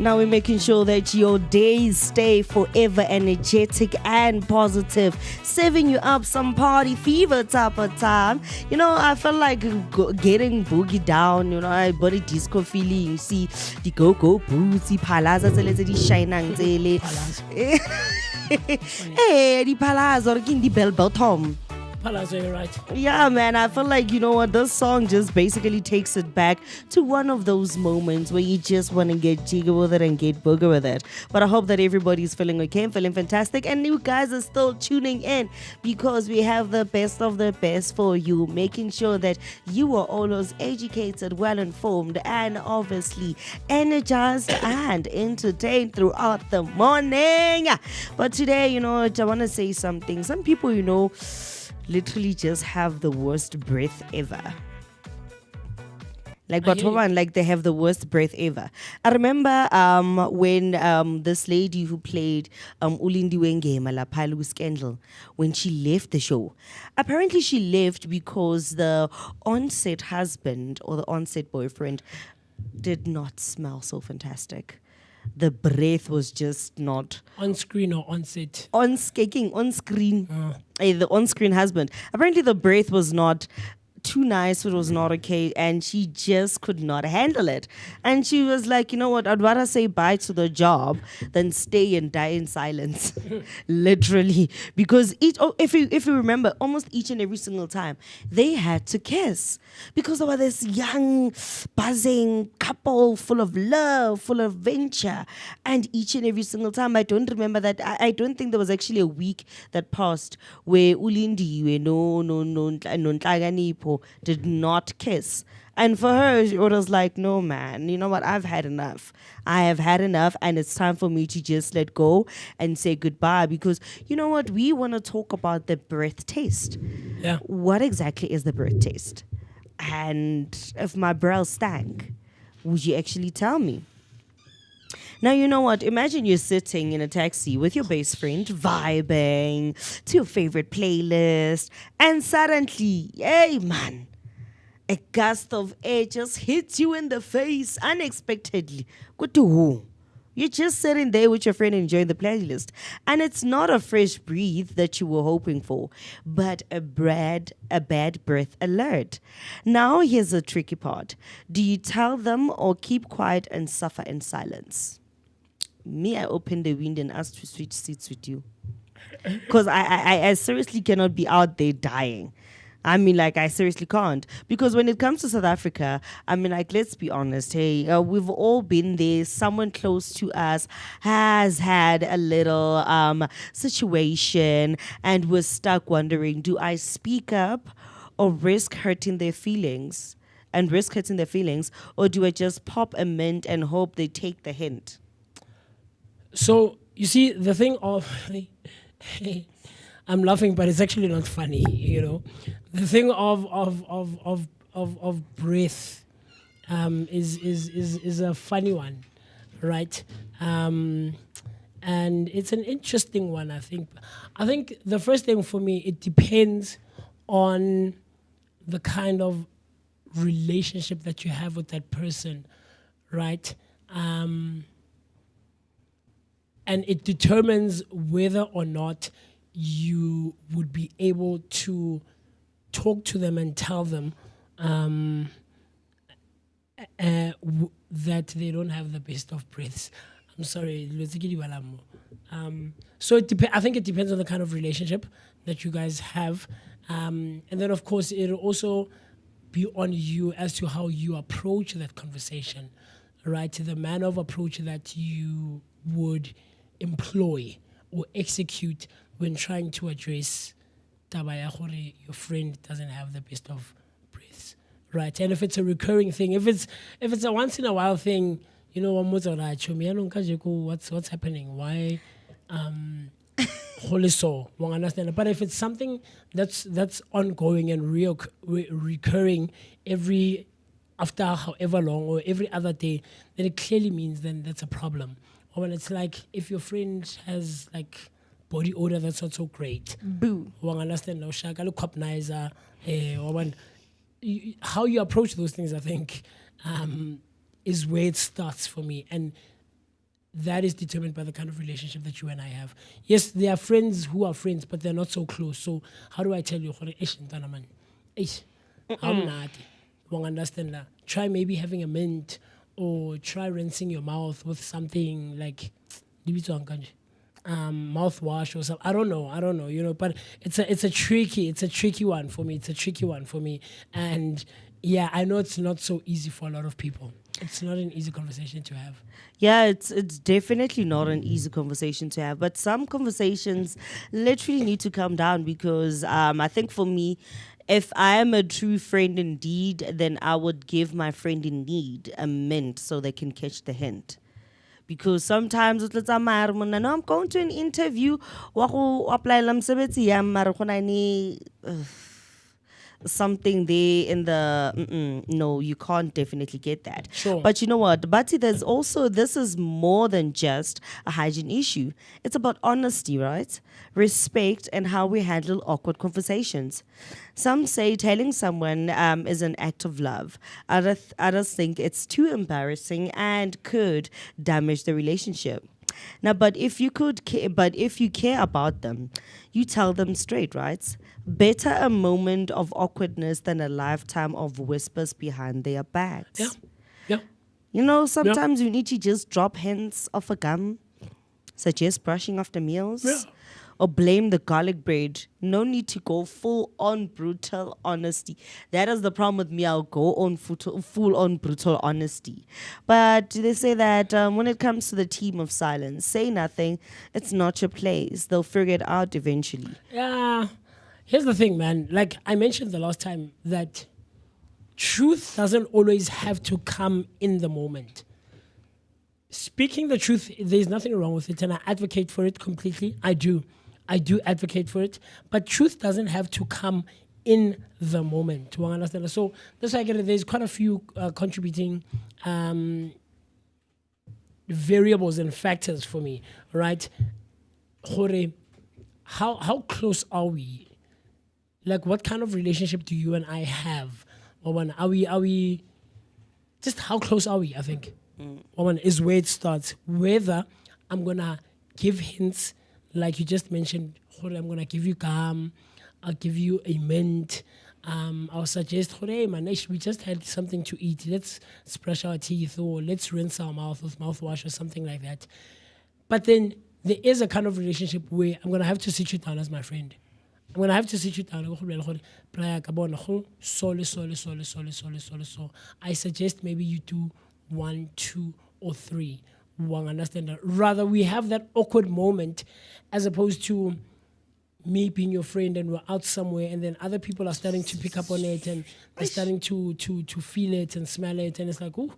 Now we're making sure that your days stay forever energetic and positive, serving you up some party fever type of time. You know, I feel like getting boogie down, you know, I body disco feeling. You see the go-go boots, the palazzo, the shinang, hey, the palazzo, the bell bottom. Palazzo, you're right. Yeah, man, I feel like, you know what, this song just basically takes it back to one of those moments where you just want to get jiggy with it and get booger with it. But I hope that everybody's feeling okay and feeling fantastic, and you guys are still tuning in because we have the best of the best for you, making sure that you are always educated, well informed, and obviously energized and entertained throughout the morning. But today, you know, I want to say something. Some people, you know, literally just have the worst breath ever. Like, but like they have the worst breath ever. I remember when this lady who played Ulindi Wengema La Palu Scandal, when she left the show. Apparently she left because the on-set husband or the on-set boyfriend did not smell so fantastic. The breath was just not on screen or on set. On screen. The on-screen husband. Apparently the breath was not too nice, it was not okay, and she just could not handle it. And she was like, you know what, I'd rather say bye to the job than stay and die in silence. Literally. Because if you remember, almost each and every single time they had to kiss because they were this young buzzing couple full of love, full of venture. And each and every single time, I don't remember that, I don't think there was actually a week that passed where Ulindi did not kiss. And for her, it was like, no, man, you know what? I've had enough. I have had enough, and it's time for me to just let go and say goodbye. Because you know what? We want to talk about the breath taste. Yeah. What exactly is the breath taste? And if my breath stank, would you actually tell me? Now, you know what? Imagine you're sitting in a taxi with your best friend, vibing to your favorite playlist, and suddenly, hey, man, a gust of air just hits you in the face unexpectedly. Good to who? You're just sitting there with your friend enjoying the playlist, and it's not a fresh breath that you were hoping for, but a bad breath alert. Now, here's the tricky part. Do you tell them or keep quiet and suffer in silence? Me, I open the window and ask to switch seats with you. Because I seriously cannot be out there dying. I mean, like, I seriously can't. Because when it comes to South Africa, I mean, like, let's be honest. Hey, we've all been there. Someone close to us has had a little situation and was stuck wondering, do I speak up or risk hurting their feelings? Or do I just pop a mint and hope they take the hint? So, you see, the thing of... I'm laughing, but it's actually not funny, you know. The thing of breath is a funny one, right? And it's an interesting one, I think. I think the first thing for me, it depends on the kind of relationship that you have with that person, right? And it determines whether or not you would be able to talk to them and tell them that they don't have the best of breaths. I'm sorry. So I think it depends on the kind of relationship that you guys have. And then, of course, it'll also be on you as to how you approach that conversation, right? The manner of approach that you would employ or execute when trying to address taba ya gore your friend doesn't have the best of breaths, right? And if it's a recurring thing, if it's a once in a while thing, you know, what's happening? Why so? Understand? But if it's something that's ongoing and recurring every after however long or every other day, then it clearly means then that's a problem. Or when it's like if your friend has like body odor that's not so great. Boo. Understand? How you approach those things, I think, is where it starts for me. And that is determined by the kind of relationship that you and I have. Yes, there are friends who are friends, but they're not so close. So how do I tell you? How not? Won't understand that. Try maybe having a mint, or try rinsing your mouth with something like mouthwash or something. I don't know, you know, but it's a tricky one for me. And yeah, I know it's not so easy for a lot of people. It's not an easy conversation to have. Yeah, it's definitely not an easy conversation to have. But some conversations literally need to come down because I think for me, if I am a true friend indeed, then I would give my friend in need a mint so they can catch the hint. Because sometimes I'm going to an interview, something there in the no, you can't definitely get that. Sure. But you know what, Bati, there's also, this is more than just a hygiene issue. It's about honesty, right? Respect and how we handle awkward conversations. Some say telling someone is an act of love. Others think it's too embarrassing and could damage the relationship. Now, but if you care about them, you tell them straight, right? Better a moment of awkwardness than a lifetime of whispers behind their backs. Yeah. You know, sometimes you need to just drop hints of a gum, suggest brushing after meals, or blame the garlic bread. No need to go full on brutal honesty. That is the problem with me. I'll go on full on brutal honesty. But they say that when it comes to the team of silence, say nothing. It's not your place. They'll figure it out eventually. Yeah. Here's the thing, man. Like I mentioned the last time, that truth doesn't always have to come in the moment. Speaking the truth, there's nothing wrong with it, and I advocate for it completely. I do advocate for it, but truth doesn't have to come in the moment. Do I understand? So that's why I get it. There's quite a few contributing variables and factors for me, right? How close are we? Like, what kind of relationship do you and I have? Are we just how close are we? I think is where it starts. Whether I'm gonna give hints, like you just mentioned, I'm gonna give you gum, I'll give you a mint. I'll suggest, hey man, we just had something to eat. Let's brush our teeth, or let's rinse our mouth with mouthwash or something like that. But then there is a kind of relationship where I'm gonna have to sit you down as my friend. I'm gonna have to sit you down. So I suggest maybe you do 1, 2, or 3. Understand that? Rather, we have that awkward moment, as opposed to me being your friend and we're out somewhere, and then other people are starting to pick up on it, and they're starting to feel it and smell it, and it's like, oh,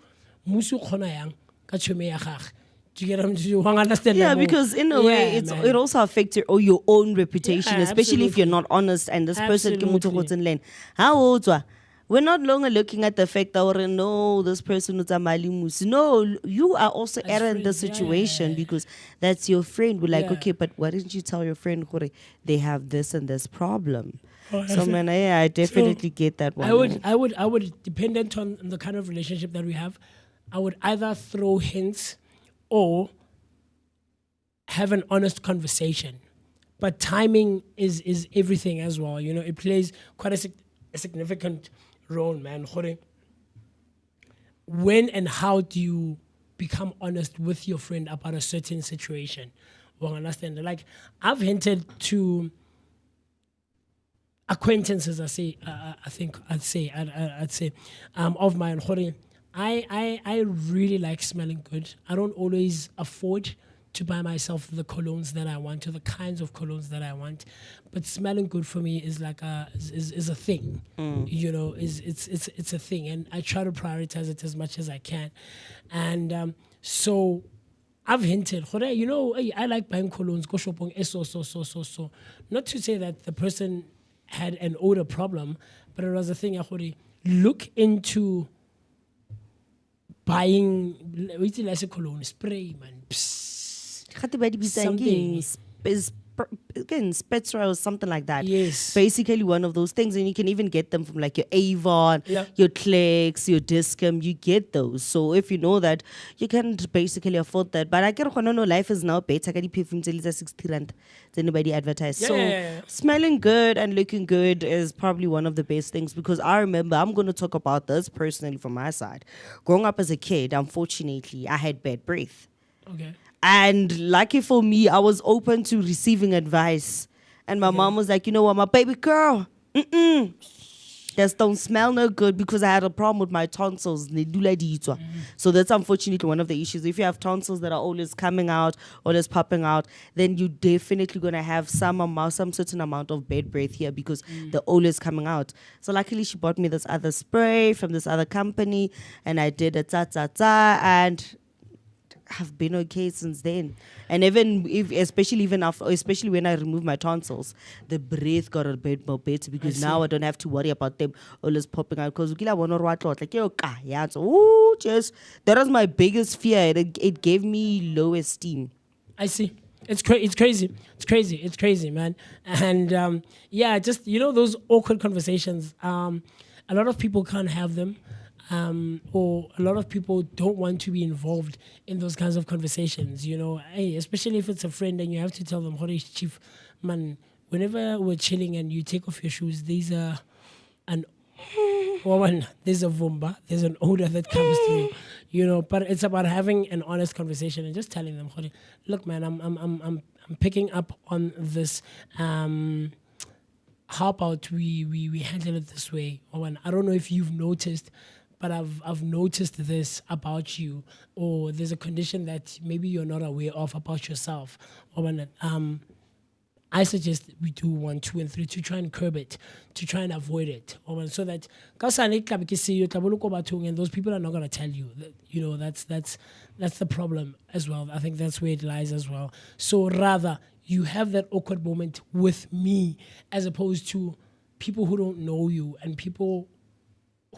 musu khona yang ka tshome ya gagwe. Do you get what I'm understand? Yeah, because in a way, it also affects your own reputation, especially if you're not honest and this person can how old we're not longer looking at the fact that no, this person is a malimus. No, you are also error in the situation because that's your friend. We're like, okay, but why didn't you tell your friend they have this and this problem? So man, I definitely get that one. I would, dependent on the kind of relationship that we have, I would either throw hints or have an honest conversation. But timing is everything as well. You know, it plays quite a significant role, man. When and how do you become honest with your friend about a certain situation? Well, understand. Like, I've hinted to acquaintances, I'd say, of mine. I really like smelling good. I don't always afford to buy myself the colognes that I want, or the kinds of colognes that I want, but smelling good for me is like is a thing. You know, it's a thing, and I try to prioritize it as much as I can. And so I've hinted, you know, I like buying colognes, go shopping, so. Not to say that the person had an odor problem, but it was a thing. Look into buying cologne spray, man. Something again, Spectra or something like that. Yes. Basically one of those things, and you can even get them from like your Avon, Yeah. your Clicks, your Discom. You get those. So if you know that, you can basically afford that. But I get no life is now better. I get perfume till 60 rand. Anybody advertise? Yeah, So yeah. smelling good and looking good is probably one of the best things, because I remember, I'm going to talk about this personally from my side. Growing up as a kid, unfortunately, I had bad breath. Okay. And lucky for me, I was open to receiving advice. And my mom was like, you know what, my baby girl, just don't smell no good, because I had a problem with my tonsils. So that's unfortunately one of the issues. If you have tonsils that are always coming out, always popping out, then you're definitely going to have some certain amount of bad breath here, because they're always coming out. So luckily she bought me this other spray from this other company, and I did a and have been okay since then. And especially when I remove my tonsils, the breath got a bit more better, because now I don't have to worry about them always popping out. Because that was my biggest fear. It gave me low esteem. I see. It's crazy, man. And just those awkward conversations. A lot of people can't have them. Or a lot of people don't want to be involved in those kinds of conversations, especially if it's a friend and you have to tell them, "Holy chief, man, whenever we're chilling and you take off your shoes, there's a vumba, there's an odor that comes through, but it's about having an honest conversation and just telling them, "Holy, look, man, I'm picking up on this, how about we handle it this way?" I don't know if you've noticed, but I've noticed this about you, or there's a condition that maybe you're not aware of about yourself. I suggest we do 1, 2, and 3 to try and curb it, to try and avoid it. So that and those people are not gonna tell you. That's the problem as well. I think that's where it lies as well. So rather you have that awkward moment with me, as opposed to people who don't know you and people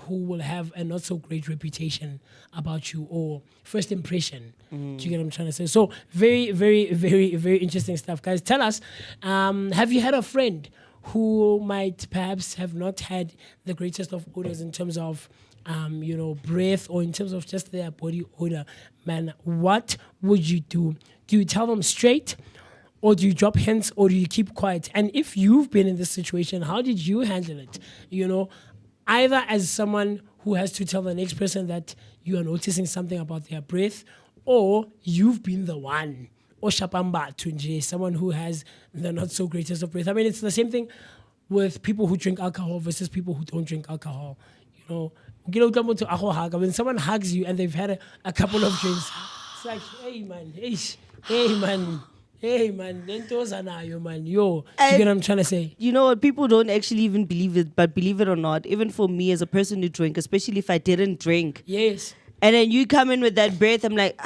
who will have a not so great reputation about you, or first impression. Do you get what I'm trying to say? So very, very, very, very interesting stuff. Guys, tell us, have you had a friend who might perhaps have not had the greatest of odors in terms of breath, or in terms of just their body odor? Man, what would you do? Do you tell them straight? Or do you drop hints, or do you keep quiet? And if you've been in this situation, how did you handle it? Either as someone who has to tell the next person that you are noticing something about their breath, or you've been the one, or shapamba tunje, someone who has the not so greatest of breath. I mean, it's the same thing with people who drink alcohol versus people who don't drink alcohol. When someone hugs you and they've had a couple of drinks, it's like, hey man, man, yo. You get what I'm trying to say? You know what? People don't actually even believe it, but believe it or not, even for me as a person who drink, especially if I didn't drink. Yes. And then you come in with that breath, I'm like,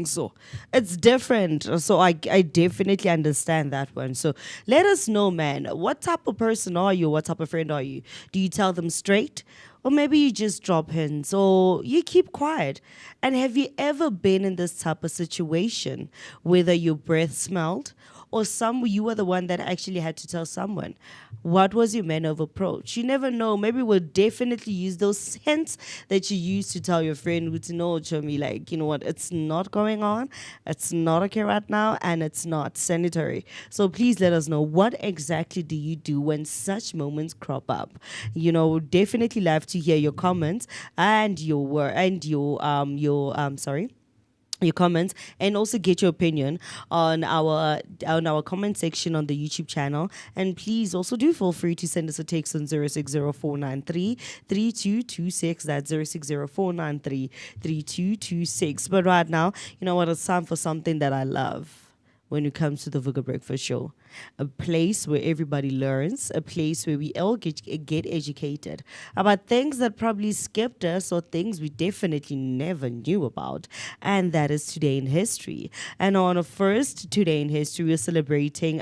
so. It's different. So I definitely understand that one. So let us know, man. What type of person are you? What type of friend are you? Do you tell them straight? Or maybe you just drop hints, or you keep quiet. And have you ever been in this type of situation, whether your breath smelled, or you were the one that actually had to tell someone? What was your manner of approach? You never know. Maybe we'll definitely use those hints that you used to tell your friend who to know, me, like, you know what, it's not going on, it's not okay right now, and it's not sanitary. So please let us know, what exactly do you do when such moments crop up? Definitely love to hear your comments and your comments, and also get your opinion on our comment section on the YouTube channel. And please also do feel free to send us a text on 0604933226. That's 0604933226. But right now, you know what, it's time for something that I love when it comes to the Vooka Breakfast Show. a place where everybody learns, a place where we all get educated about things that probably skipped us or things we definitely never knew about. And that is Today in History. And on a first Today in History, we're celebrating,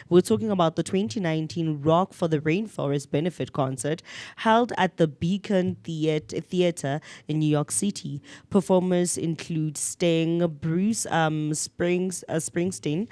we're talking about the 2019 Rock for the Rainforest benefit concert held at the Beacon Theater in New York City. Performers include Sting, Bruce Springsteen,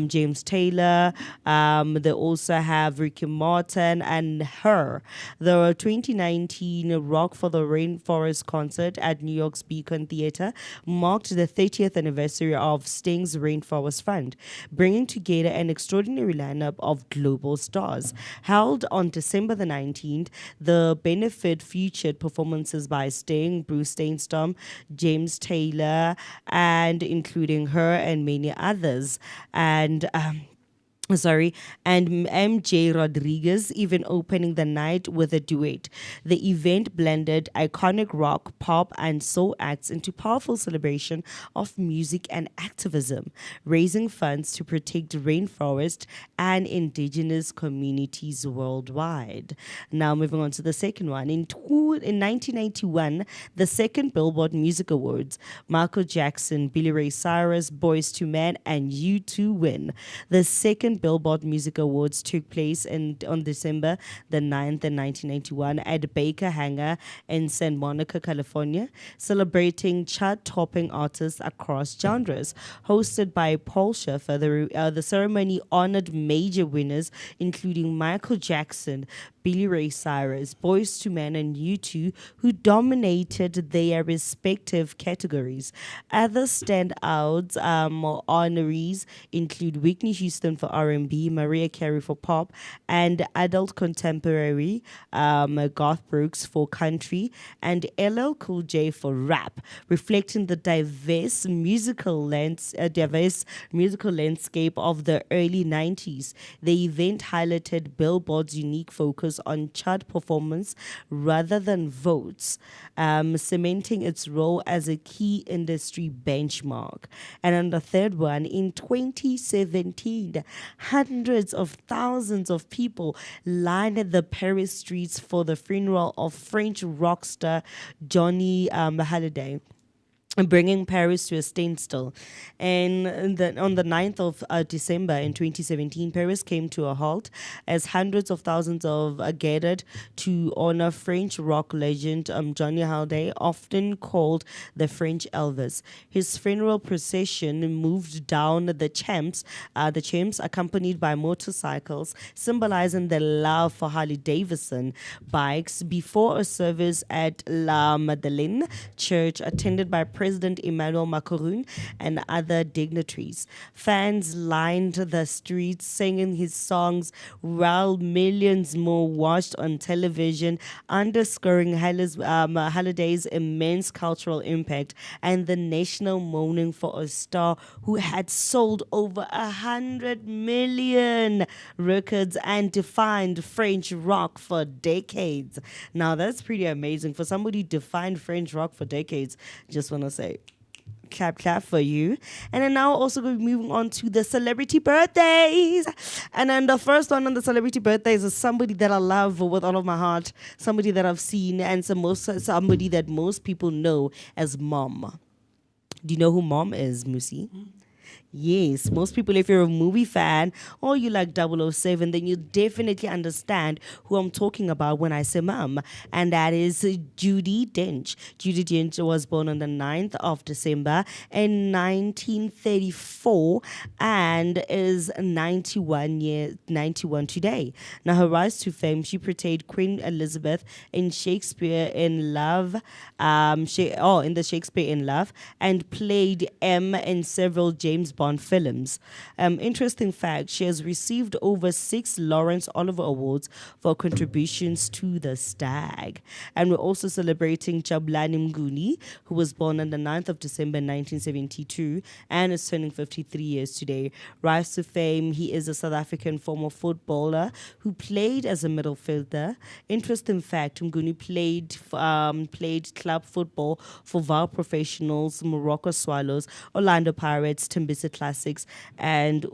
James Taylor. They also have Ricky Martin and Her. The 2019 Rock for the Rainforest concert at New York's Beacon Theater marked the 30th anniversary of Sting's Rainforest Fund, bringing together an extraordinary lineup of global stars. Held on December the 19th, the benefit featured performances by Sting, Bruce Springsteen, James Taylor, and including Her and many others. And MJ Rodriguez even opening the night with a duet. The event blended iconic rock, pop, and soul acts into powerful celebration of music and activism, raising funds to protect rainforest and indigenous communities worldwide. Now moving on to the second one. In 1991, the second Billboard Music Awards, Michael Jackson, Billy Ray Cyrus, Boyz II Men, and U2 win. The second Billboard Music Awards took place on December the 9th in 1991 at Baker Hangar in Santa Monica, California, celebrating chart-topping artists across genres. Hosted by Paul Schaffer, the ceremony honored major winners including Michael Jackson, Billy Ray Cyrus, Boyz II Men, and U2, who dominated their respective categories. Other standouts honorees include Whitney Houston for R&B, Mariah Carey for pop, and adult contemporary, Garth Brooks for country, and LL Cool J for rap, reflecting the diverse musical landscape of the early 90s. The event highlighted Billboard's unique focus on chart performance rather than votes, cementing its role as a key industry benchmark. And on the third one, in 2017, hundreds of thousands of people lined the Paris streets for the funeral of French rock star Johnny Hallyday, bringing Paris to a standstill. And on the 9th of December in 2017, Paris came to a halt as hundreds of thousands gathered to honor French rock legend Johnny Hallyday, often called the French Elvis. His funeral procession moved down the Champs, accompanied by motorcycles, symbolizing the love for Harley-Davidson bikes, before a service at La Madeleine Church attended by President Emmanuel Macron and other dignitaries. Fans lined the streets singing his songs, while millions more watched on television, underscoring Halliday's immense cultural impact and the national mourning for a star who had sold over 100 million records and defined French rock for decades. Now that's pretty amazing. For somebody who defined French rock for decades, just want to say clap for you. And then now also going to be moving on to the celebrity birthdays. And then the first one on the celebrity birthdays is somebody that I love with all of my heart, somebody that I've seen, and somebody that most people know as Mom. Do you know who Mom is, MooCee? Yes, most people, if you're a movie fan or you like 007, then you definitely understand who I'm talking about when I say Mom. And that is Judi Dench. Judi Dench was born on the 9th of December in 1934 and is 91 today. Now, her rise to fame, she portrayed Queen Elizabeth in Shakespeare in Love, in the Shakespeare in Love, and played M in several James Bond films. Interesting fact, she has received over 6 Lawrence Oliver Awards for contributions to The Stag. And we're also celebrating Jabulani Mnguni, who was born on the 9th of December 1972 and is turning 53 years today. Rise to fame, he is a South African former footballer who played as a midfielder. Interesting fact, Mnguni played club football for Val Professionals, Morocco Swallows, Orlando Pirates, Tembisa Classics, and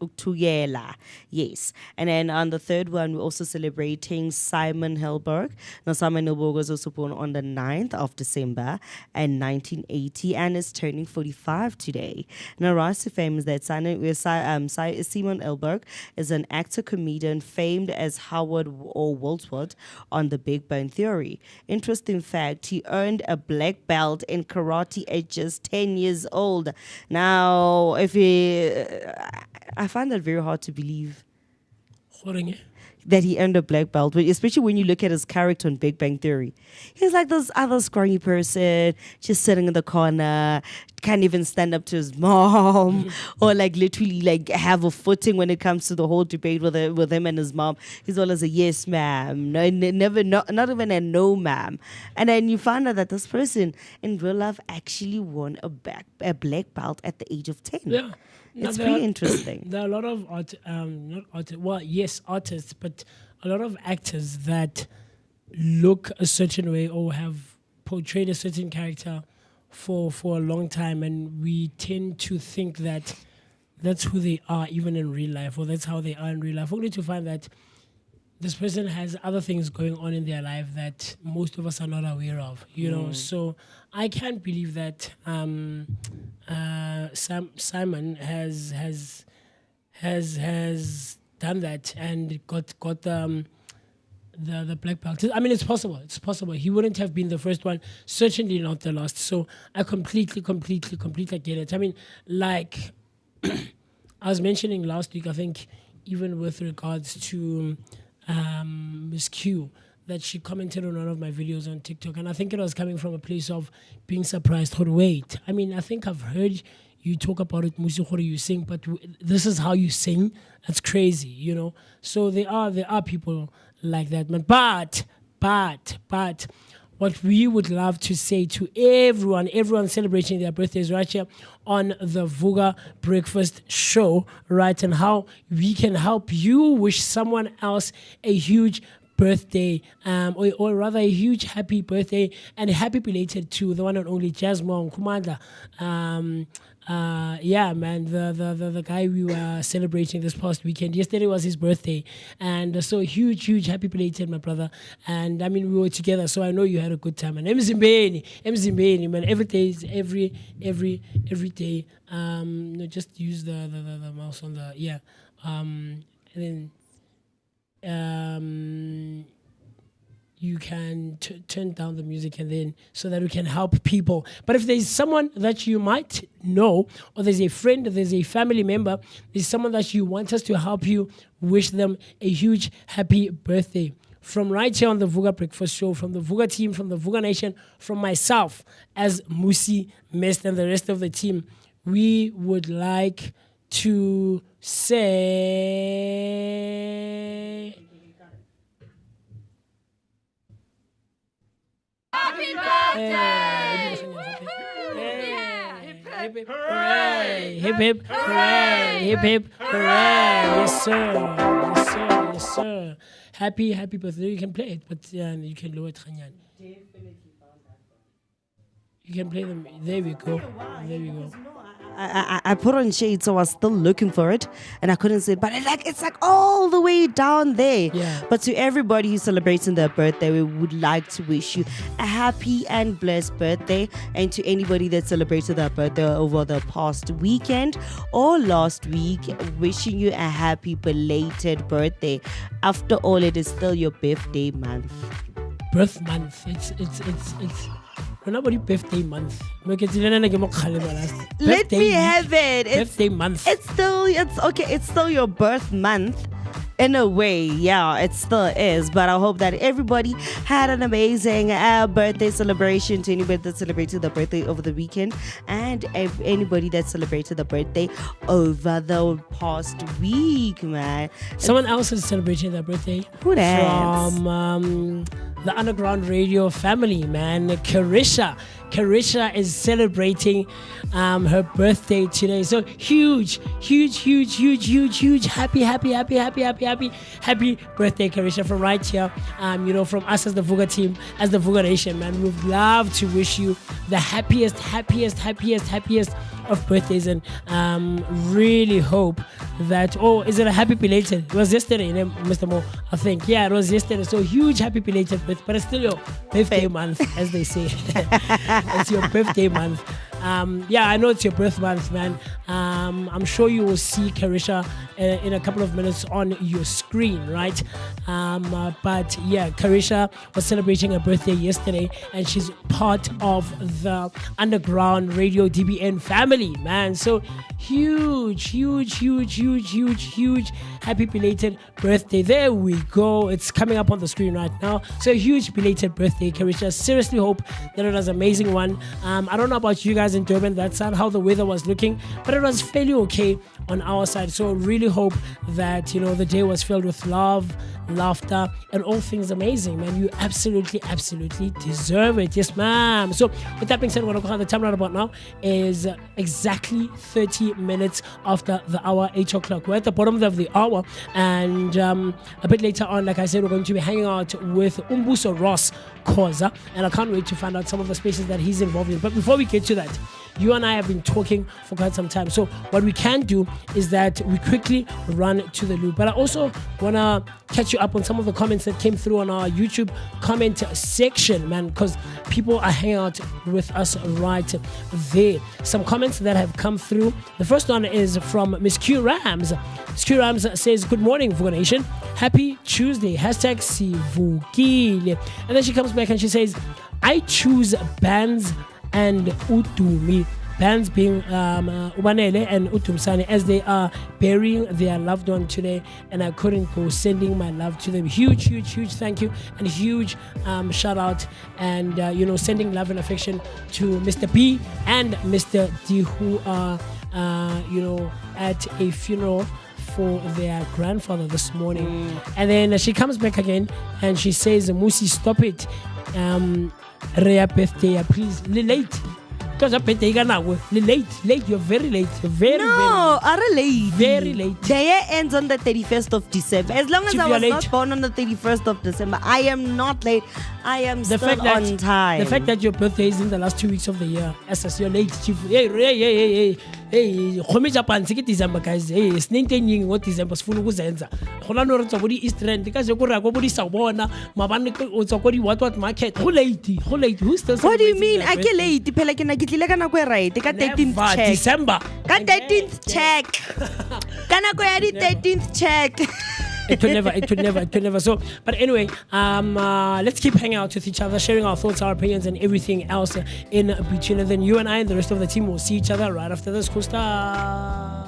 Ukthugela, yes. And then on the third one, we're also celebrating Simon Helberg. Now, Simon Helberg was also born on the 9th of December in 1980 and is turning 45 today. Now, rise to fame is that Simon Helberg is an actor, comedian, famed as Howard or Waltwood on The Big Bang Theory. Interesting fact, he earned a black belt in karate at just 10 years old. Now, I find that very hard to believe that he earned a black belt, especially when you look at his character on Big Bang Theory. He's like this other scrawny person, just sitting in the corner, can't even stand up to his mom, or like literally like have a footing when it comes to the whole debate with him and his mom. He's always a yes, ma'am, not even a no, ma'am. And then you find out that this person in real life actually won a black belt at the age of 10. Yeah. It's pretty interesting. There are a lot of artists, but a lot of actors that look a certain way or have portrayed a certain character for a long time, and we tend to think that that's who they are even in real life, or that's how they are in real life, only to find that this person has other things going on in their life that most of us are not aware of, you know. So I can't believe that Simon has done that and got the black belt. I mean, it's possible. It's possible. He wouldn't have been the first one, certainly not the last. So I completely get it. I mean, like I was mentioning last week, I think even with regards to Miss Q, that she commented on one of my videos on TikTok, and I think it was coming from a place of being surprised. Wait, I mean, I think I've heard you talk about it, MooCee, you sing, but this is how you sing. That's crazy, you know. So there are people like that, man. But what we would love to say to everyone celebrating their birthdays right here on the Vooka Breakfast Show, right, and how we can help you wish someone else a huge birthday, or rather a huge happy birthday, and happy belated to the one and only Jasmine Kumanda. Yeah, man, the guy we were celebrating this past weekend. Yesterday was his birthday, and so huge happy belated, my brother. And I mean, we were together, so I know you had a good time. And Mzimbeni, man, every day. No, just use the mouse on the and then you can turn down the music, and then so that we can help people. But if there's someone that you might know, or there's a friend, or there's a family member, there's someone that you want us to help you, wish them a huge happy birthday. From right here on the Vooka Breakfast Show, from the Vooka team, from the Vooka Nation, from myself as MooCee Mist and the rest of the team, we would like to say happy birthday! Hip hip hooray! Hip hip hooray! Hip hip hooray! Yes sir. Happy birthday! You can play it, but you can lower it. You can play them. There we go. I put on shade, so I was still looking for it, and I couldn't see it. But it's like all the way down there. Yeah. But to everybody who's celebrating their birthday, we would like to wish you a happy and blessed birthday. And to anybody that celebrated their birthday over the past weekend or last week, wishing you a happy belated birthday. After all, it is still your birthday month. Birth month. It's nobody birthday month. Let me have it. Birthday month. It's still your birth month. In a way, yeah, it still is. But I hope that everybody had an amazing birthday celebration. To anybody that celebrated their birthday over the weekend, and anybody that celebrated their birthday over the past week, man. Someone else is celebrating their birthday. Who that? From the Underground Radio family, man. Carisha is celebrating her birthday today. So huge happy birthday, Carisha, from right here. From us as the Vooka team, as the Vooka Nation, man. We'd love to wish you the happiest of birthdays, and really hope that, oh, is it a happy belated? It was yesterday, Mr. Mo, I think. Yeah, it was yesterday. So huge happy belated birthday, but it's still your birthday month, as they say. It's your birthday month. Yeah, I know it's your birth month, man. I'm sure you will see Carisha in a couple of minutes on your screen, right? But yeah, Carisha was celebrating her birthday yesterday, and she's part of the underground radio DBN family, man. So huge happy belated birthday. There we go. It's coming up on the screen right now. So huge belated birthday, Carisha. Seriously hope that it was an amazing one. I don't know about you guys in Durban, that side, how the weather was looking, but it was fairly okay on our side. So really hope that, you know, the day was filled with love, laughter, and all things amazing, man. You absolutely deserve it. Yes, ma'am. So with that being said, what the time right about now is exactly 30 minutes after the hour, 8 o'clock. We're at the bottom of the hour, and a bit later on, like I said, we're going to be hanging out with Umbuso Ross Khoza, and I can't wait to find out some of the spaces that he's involved in. But before we get to that, you and I have been talking for quite some time. So what we can do is that we quickly run to the loop. But I also want to catch you up on some of the comments that came through on our YouTube comment section, man, because people are hanging out with us right there. Some comments that have come through. The first one is from Miss Q Rams. Miss Q Rams says, good morning, Vooka Nation. Happy Tuesday. Hashtag Sivukile. And then she comes back and she says, I choose bands and Utumi, bands being Banele and Utumsani, as they are burying their loved one today, and I couldn't go sending my love to them. Huge thank you, and huge shout out, and you know, sending love and affection to Mr. B and Mr. D, who are you know, at a funeral for their grandfather this morning. And then she comes back again and she says, MooCee, stop it. Rare birthday, please. Late. Because birthday late. You're very late. Very late. Very late. The year ends on the 31st of December. As long as I was not born on the 31st of December, I am not late. I am still on time. The fact that your birthday is in the last 2 weeks of the year, as you're late, chief. Hey, khomeja pantsi ke December, guys. Hey, snenteng what December sifuna ukuzenza. Khona no re tswa bodi East Rand ka se go ra go bodi sa bona mabane o tswa go di what market. Go late. Who still? What do you mean? I get late. Phela ke na ke tlile ka nako e right. Ka 13th check. December. Ka 13th check. Ka nako ya di 13th check. It could never. So, but anyway, let's keep hanging out with each other, sharing our thoughts, our opinions, and everything else in between. And then you and I and the rest of the team will see each other right after this cool stuff.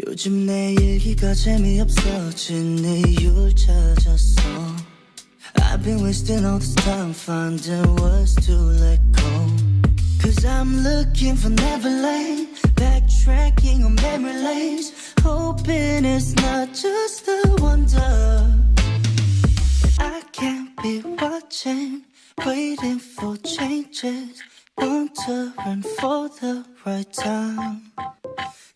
요즘 내 일기가 재미없어진 이유를 찾았어. I've been wasting all this time finding words to let go. Cause I'm looking for Neverland, backtracking on memory lanes, hoping it's not just a wonder. I can't be watching, waiting for changes, wondering for the right time.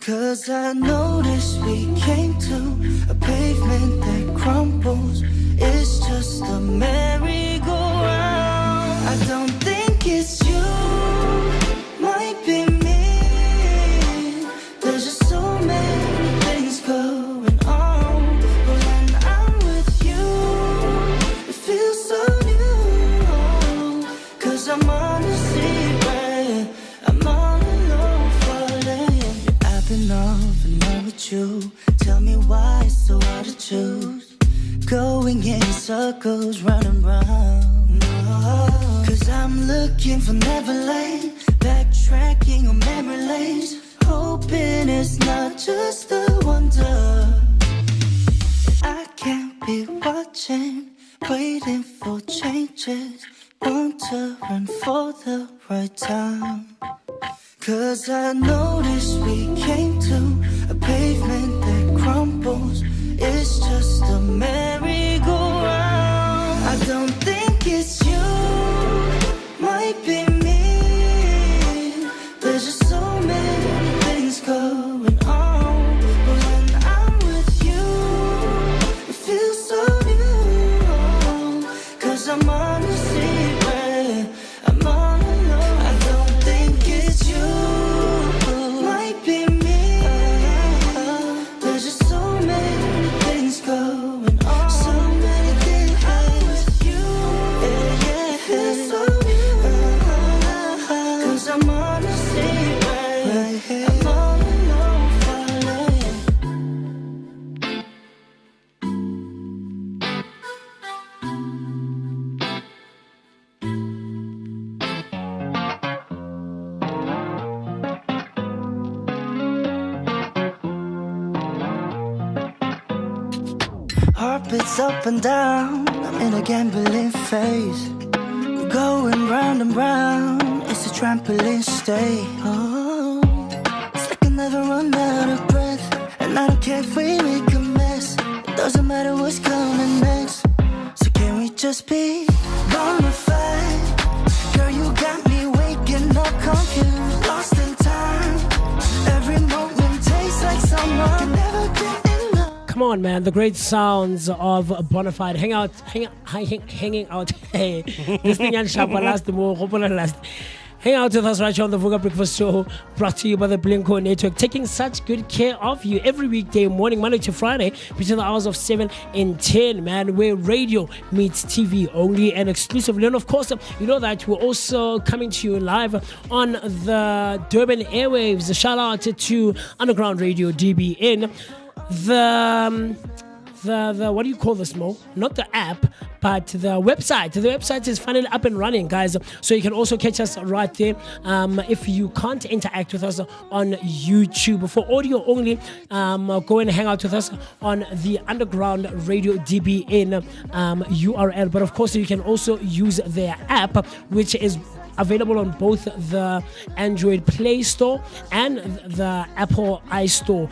Cause I noticed we came to a pavement that crumbles. It's just a merry-go-round. I don't think it's you, might be me. There's just so many things going on. But when I'm with you, it feels so new. Cause I'm on a secret, I'm all alone falling. I've been off and on with you. Tell me why it's so hard to choose. Going in circles, running round. No. Cause I'm looking for Neverland, backtracking on memory lanes, hoping it's not just a wonder. I can't be watching, waiting for changes, wondering for the right time. Cause I noticed we came to a pavement that crumbles. It's just a merry-go-round. I don't think it's you, might be me. There's just so many things going on. But when I'm with you, it feels so new. Cause I'm on a secret, I'm all alone. I don't think it's you, might be me. There's just so many things going on. So many things with you. Yeah, yeah. It feels so new. Cause I'm on a secret, I'm all alone falling. Heartbeats up and down, I'm in a gambling phase. Going round and round, it's a trampoline stay. Oh, it's like I never run out of breath. And I don't care if we make a mess, it doesn't matter what's coming next. So can we just be bonafide? Girl, you got me waking up confused, lost in time. Every moment tastes like someone can never get enough. Come on, man. The great sounds of Bonafide. Hanging out. Hey, this thing and sharp last more. Last. Hang out with us right here on the Vooka Breakfast Show, brought to you by the Blinko Network, taking such good care of you every weekday morning, Monday to Friday, between the hours of 7 and 10, man, where radio meets TV only and exclusively. And of course, you know that we're also coming to you live on the Durban airwaves. A shout out to Underground Radio DBN. The what do you call this, Mo? Not the app, but the website. The website is finally up and running, guys. So you can also catch us right there. If you can't interact with us on YouTube for audio only, go and hang out with us on the Underground Radio DBN URL. But of course, you can also use their app, which is available on both the Android Play Store and the Apple iStore.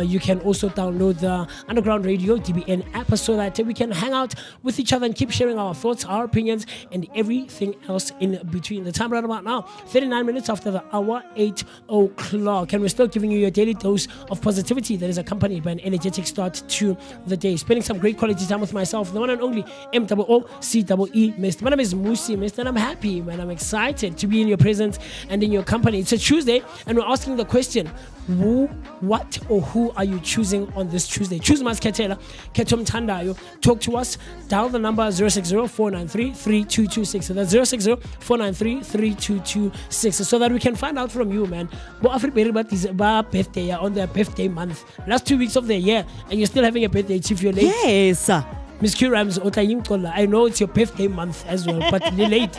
You can also download the Underground Radio DBN app so that we can hang out with each other and keep sharing our thoughts, our opinions, and everything else in between. The time right about now, 39 minutes after the hour, 8 o'clock. And we're still giving you your daily dose of positivity that is accompanied by an energetic start to the day. Spending some great quality time with myself, the one and only MOOCee Mist. My name is MooCee Mist, and I'm happy, man. I'm excited to be in your presence and in your company. It's a Tuesday, and we're asking the question: what or who are you choosing on this Tuesday? Choose Masketela, Ketom Tandayo. Talk to us. Dial the number 060-493-3226. So that's 060-493-3226, so that we can find out from you, man. But everybody is about birthday on their birthday month. Last 2 weeks of the year, and you're still having a birthday if you're late. Yes. Miss Q Rams, I know it's your birthday month as well, but late,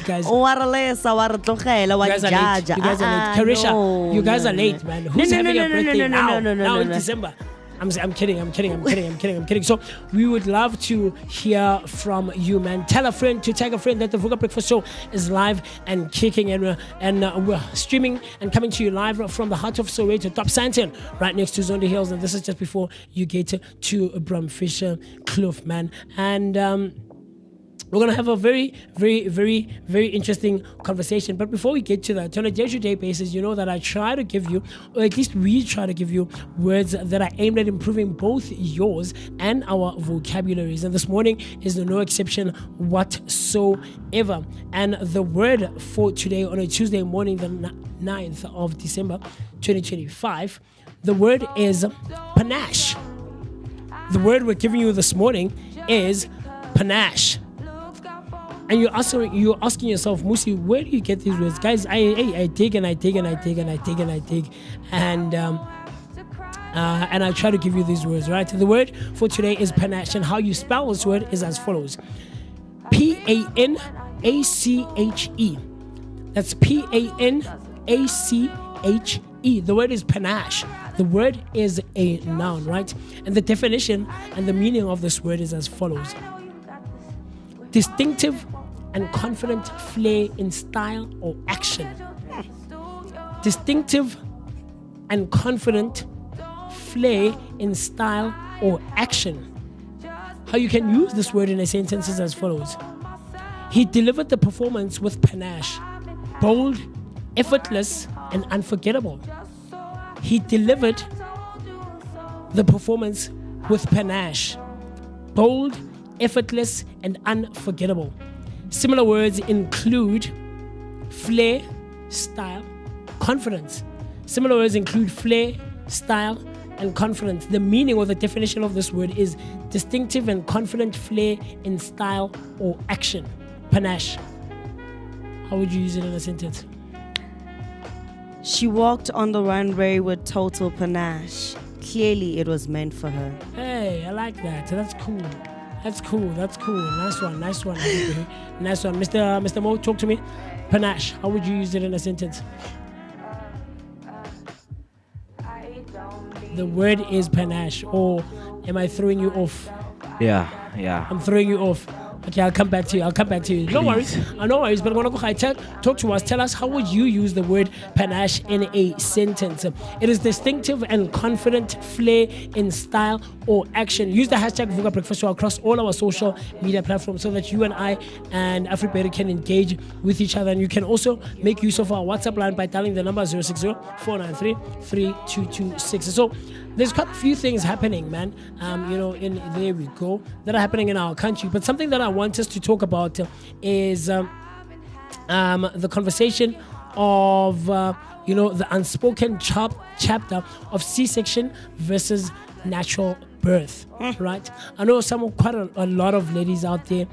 guys. O wa re lesa, wa re tlogela, wa You guys are late. jaja. You guys are late. Karisha, No, you guys no, are late, no. man. No, Who's no, having no, a no, birthday no, now? no, no, Now no, in no. December. I'm kidding. So we would love to hear from you, man. Tell a friend to tag a friend that the Vooka Breakfast Show is live and kicking, and we're streaming and coming to you live from the heart of Soweto, Top Santon, right next to Zondi Hills, and this is just before you get to Brumfisher Kloof, man. And we're going to have a very, very, very, very interesting conversation. But before we get to that, on a day-to-day basis, you know that I try to give you, or at least we try to give you, words that are aimed at improving both yours and our vocabularies. And this morning is no exception whatsoever. And the word for today, on a Tuesday morning, the 9th of December, 2025, the word is panache. The word we're giving you this morning is panache. And you're asking yourself, MooCee, where do you get these words? Guys, I dig and I dig and I dig and I dig and I dig. And I try to give you these words, right? The word for today is panache. And how you spell this word is as follows. Panache. That's Panache. The word is panache. The word is a noun, right? And the definition and the meaning of this word is as follows. Distinctive and confident flair in style or action. Distinctive and confident flair in style or action. How you can use this word in a sentence is as follows. He delivered the performance with panache, bold, effortless, and unforgettable. He delivered the performance with panache, bold, effortless, and unforgettable. Similar words include flair, style, confidence. Similar words include flair, style, and confidence. The meaning or the definition of this word is distinctive and confident flair in style or action. Panache. How would you use it in a sentence? She walked on the runway with total panache. Clearly, it was meant for her. Hey, I like that. That's cool. That's cool. Nice one. Nice one. Mr. Mo, talk to me. Panache. How would you use it in a sentence? The word is panache. Or am I throwing you off? Yeah. I'm throwing you off. Okay, I'll come back to you. No worries. No worries. But talk to us. Tell us, how would you use the word panache in a sentence? It is distinctive and confident flair in style or action. Use the hashtag Vooka Breakfast Show across all our social media platforms so that you and I and Afribetter can engage with each other. And you can also make use of our WhatsApp line by dialing the number 060-493-3226. So there's quite a few things happening, man. There we go, that are happening in our country. But something that I want us to talk about is the conversation of the unspoken chapter of C-section versus natural birth, right? I know quite a lot of ladies out there,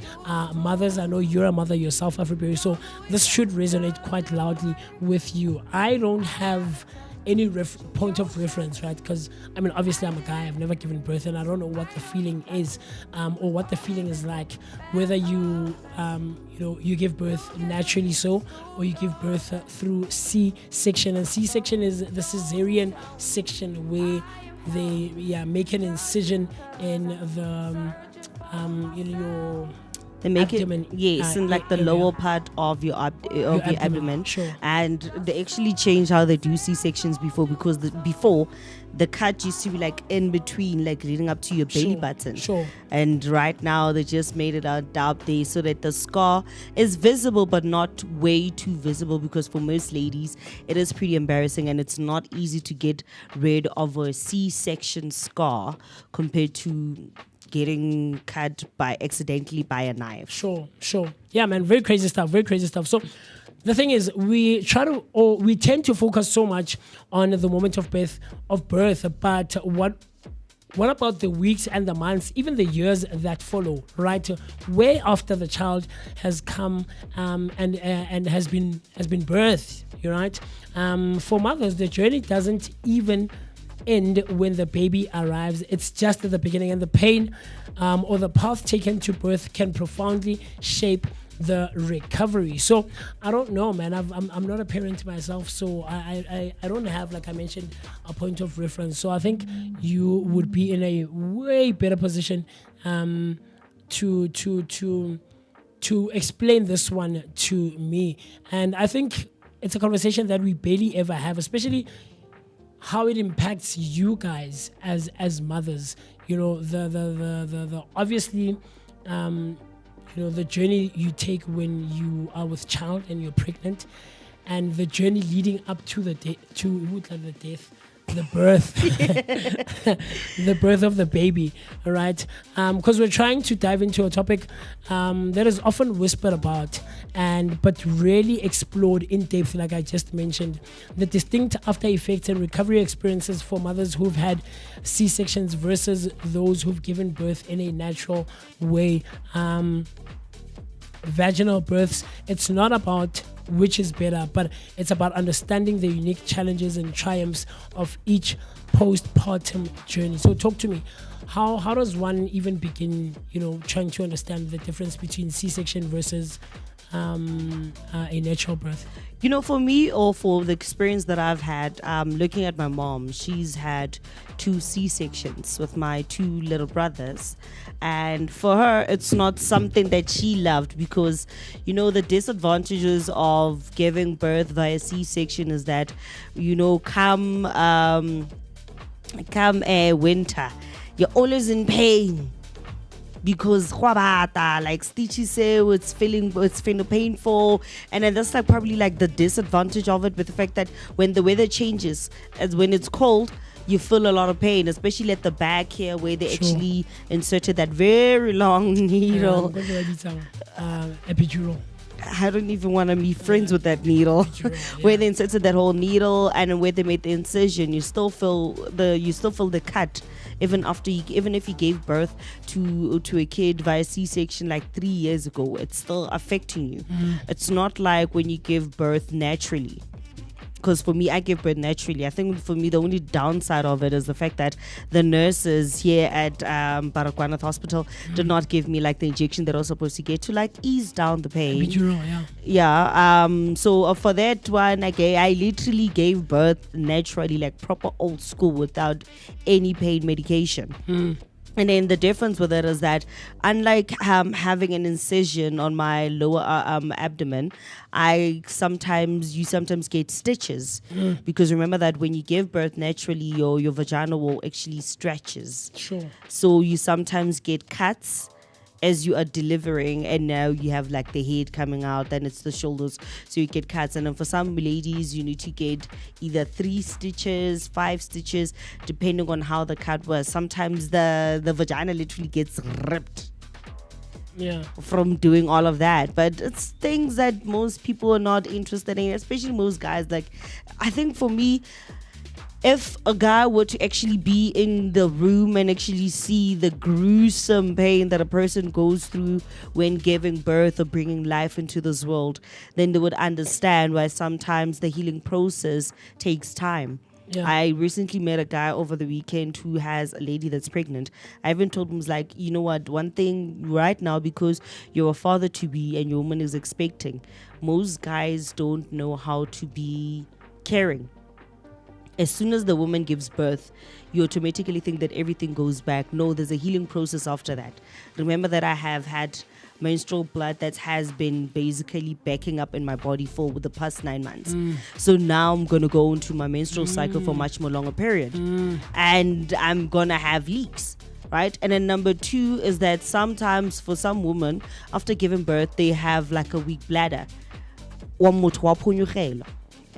mothers. I know you're a mother yourself, Afribetter, so this should resonate quite loudly with you. I don't have any point of reference, right? Because obviously I'm a guy, I've never given birth, and I don't know what the feeling is, or what the feeling is like, whether you you give birth naturally or you give birth through C-section. And C-section is the cesarean section where they make an incision in the your They make abdomen, it, in like the area. lower part of your abdomen. Sure. And they actually changed how they do C-sections before, because before the cut used to be like in between, like leading up to your belly button. Sure. And right now they just made it out there so that the scar is visible, but not way too visible, because for most ladies it is pretty embarrassing, and it's not easy to get rid of a C-section scar compared to getting cut accidentally by a knife. Sure. Yeah, man, very crazy stuff. So the thing is, we tend to focus so much on the moment of birth, but what about the weeks and the months, even the years that follow, right? Where after the child has come and has been birthed, right? For mothers, the journey doesn't even end when the baby arrives. It's just at the beginning, and the pain or the path taken to birth can profoundly shape the recovery. So I don't know, man. I'm not a parent myself, so I don't have, like I mentioned, a point of reference. So I think you would be in a way better position to explain this one to me. And I think it's a conversation that we barely ever have, especially how it impacts you guys as mothers. You know, the obviously the journey you take when you are with child and you're pregnant, and the journey leading up to the birth, the birth of the baby. All right, because we're trying to dive into a topic that is often whispered about but rarely explored in depth. Like I just mentioned, the distinct after effects and recovery experiences for mothers who've had C-sections versus those who've given birth in a natural way. Vaginal births, it's not about which is better, but it's about understanding the unique challenges and triumphs of each postpartum journey. So talk to me, how does one even begin, trying to understand the difference between C-section versus a natural birth? For me, or for the experience that I've had, looking at my mom, she's had 2 C-sections with my 2 little brothers. And for her, it's not something that she loved because, the disadvantages of giving birth via C-section is that, come winter, you're always in pain. Because like stitches say it's feeling painful, and then that's like probably like the disadvantage of it, with the fact that when the weather changes, as when it's cold, you feel a lot of pain, especially at the back here where they actually inserted that very long needle. Epidural. I don't even want to be friends with that needle. Where they inserted that whole needle, and where they made the incision, you still feel the cut. Even if you gave birth to a kid via C-section like 3 years ago, it's still affecting you. It's not like when you give birth naturally. Because for me, I give birth naturally. I think for me, the only downside of it is the fact that the nurses here at Baragwanath Hospital did not give me like the injection that I was supposed to get to like ease down the pain. Epidural, yeah. So for that one, I literally gave birth naturally, like proper old school, without any pain medication. And then the difference with it is that, unlike having an incision on my lower abdomen, you sometimes get stitches. Because remember that when you give birth naturally, your vagina will actually stretches. Sure. So you sometimes get cuts as you are delivering, and now you have like the head coming out, then it's the shoulders, so you get cuts. And then for some ladies, you need to get either 3 stitches, 5 stitches, depending on how the cut was. Sometimes the vagina literally gets ripped from doing all of that. But it's things that most people are not interested in, especially most guys. Like, I think for me, if a guy were to actually be in the room and actually see the gruesome pain that a person goes through when giving birth or bringing life into this world, then they would understand why sometimes the healing process takes time. I recently met a guy over the weekend who has a lady that's pregnant. I even told him, like, you know what, one thing right now, because you're a father-to-be and your woman is expecting, most guys don't know how to be caring. As soon as the woman gives birth, you automatically think that everything goes back. No, there's a healing process after that. Remember that I have had menstrual blood that has been basically backing up in my body for the past 9 months. So now I'm going to go into my menstrual cycle for a much more longer period. And I'm going to have leaks. Right? And then number 2 is that sometimes for some women, after giving birth, they have like a weak bladder.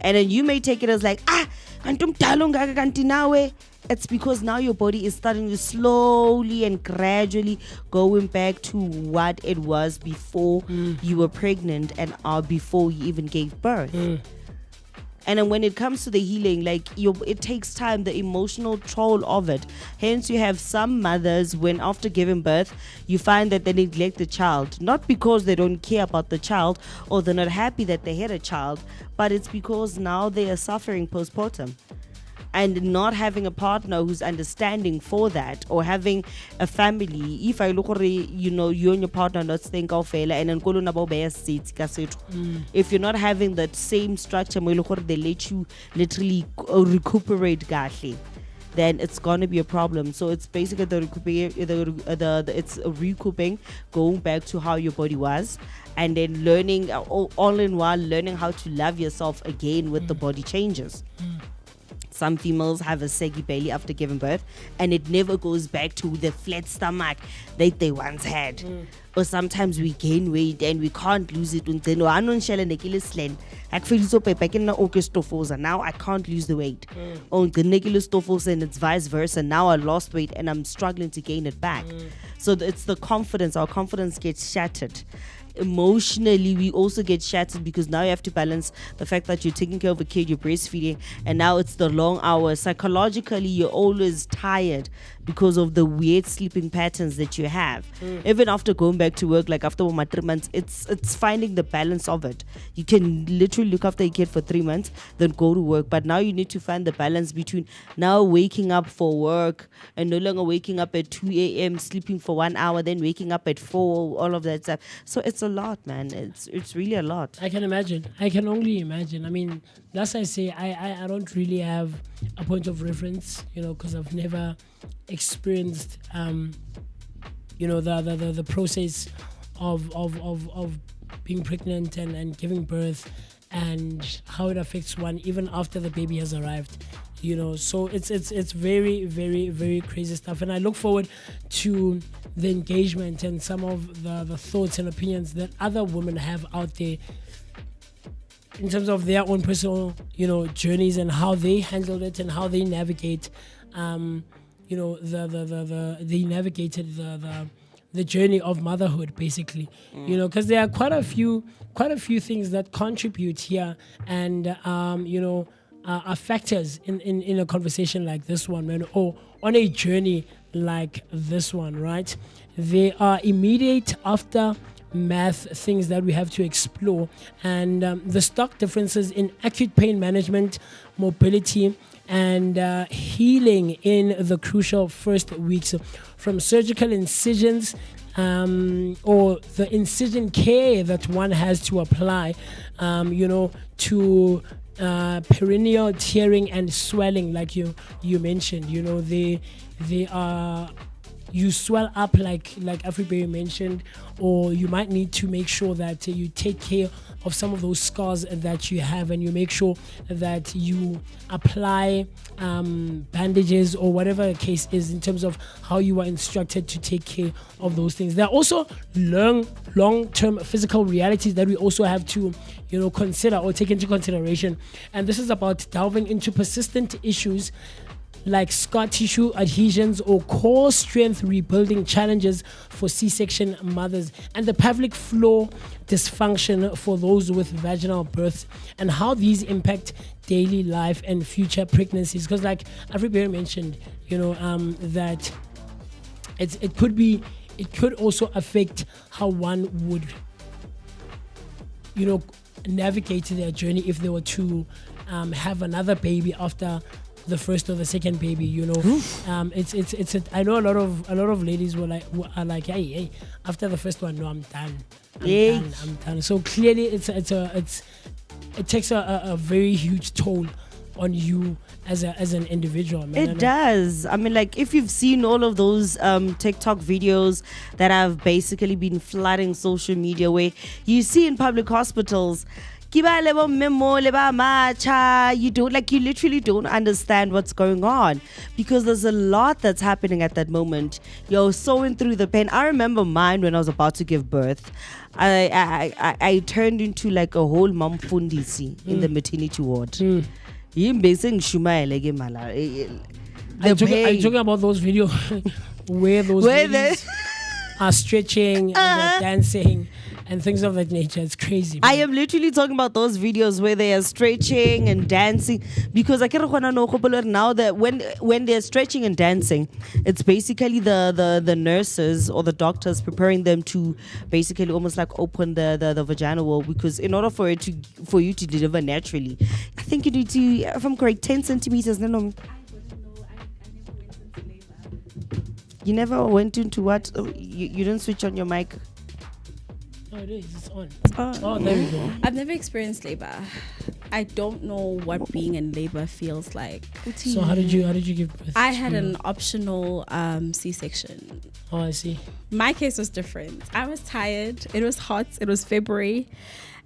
And then you may take it as like, it's because now your body is starting to slowly and gradually going back to what it was before you were pregnant and before you even gave birth. And then when it comes to the healing, like it takes time, the emotional toll of it. Hence, you have some mothers, when after giving birth, you find that they neglect the child. Not because they don't care about the child or they're not happy that they had a child, but it's because now they are suffering postpartum. and not having a partner who's understanding for that, or having a family. If I look at you and your partner not staying kaofela and then kolona ba beya seats ka setho. If you're not having that same structure, they let you literally recuperate kahle, then it's gonna be a problem. So it's basically it's recouping, going back to how your body was, and then learning all in while learning how to love yourself again with the body changes. Some females have a saggy belly after giving birth, and it never goes back to the flat stomach that they once had. Or sometimes we gain weight and we can't lose it. Now I can't lose the weight. And it's vice versa. Now I lost weight and I'm struggling to gain it back. So it's the confidence. Our confidence gets shattered. Emotionally, we also get shattered because now you have to balance the fact that you're taking care of a kid, you're breastfeeding, and now it's the long hours. Psychologically, you're always tired because of the weird sleeping patterns that you have. Even after going back to work, like after 3 months, it's finding the balance of it. You can literally look after a kid for 3 months, then go to work. But now you need to find the balance between now waking up for work and no longer waking up at 2 a.m., sleeping for 1 hour, then waking up at 4, all of that stuff. So it's a lot, man. It's really a lot. I can imagine. I can only imagine. I mean, that's I say I don't really have a point of reference, because I've never experienced the process of being pregnant and giving birth, and how it affects one even after the baby has arrived. So it's very, very, very crazy stuff, and I look forward to the engagement and some of the thoughts and opinions that other women have out there in terms of their own personal journeys and how they handled it and how they navigate they navigated the journey of motherhood, basically. Because there are quite a few things that contribute here and are factors in a conversation like this one, man, or on a journey like this one, right? There are immediate aftermath things that we have to explore, and the stark differences in acute pain management, mobility, and healing in the crucial first weeks, from surgical incisions or the incision care that one has to apply, to perineal tearing and swelling, like you mentioned. They are, you swell up like Africa mentioned, or you might need to make sure that you take care of some of those scars that you have, and you make sure that you apply bandages or whatever the case is in terms of how you are instructed to take care of those things. There are also long-term physical realities that we also have to consider or take into consideration, and this is about delving into persistent issues like scar tissue adhesions or core strength rebuilding challenges for C-section mothers, and the pelvic floor dysfunction for those with vaginal births, and how these impact daily life and future pregnancies. Because like Africa mentioned, that it could also affect how one would navigate their journey if they were to have another baby after the first or the second baby. It's I know a lot of ladies are like, hey, after the first one, no, I'm done. I'm done. So clearly it takes a very huge toll on you as an individual, man. It does. I mean, like, if you've seen all of those TikTok videos that have basically been flooding social media, where you see in public hospitals, you literally don't understand what's going on, because there's a lot that's happening at that moment. You're sewing through the pain. I remember mine when I was about to give birth. I turned into like a whole Mfundo in the maternity ward. Are you talking about those videos where those ladies are stretching and they're dancing and things of that nature? It's crazy, man. I am literally talking about those videos where they are stretching and dancing, because I can't know now that when they're stretching and dancing, it's basically the nurses or the doctors preparing them to basically almost like open the vaginal wall, because in order for you to deliver naturally, think you need to, if I'm correct, 10 centimeters. No. You never went into what? Oh, you didn't switch on your mic. Oh, it is. It's on. Oh. Oh, there we go. I've never experienced labor. I don't know what being in labor feels like. So how did you give birth? I had an optional C-section. Oh, I see. My case was different. I was tired. It was hot. It was February.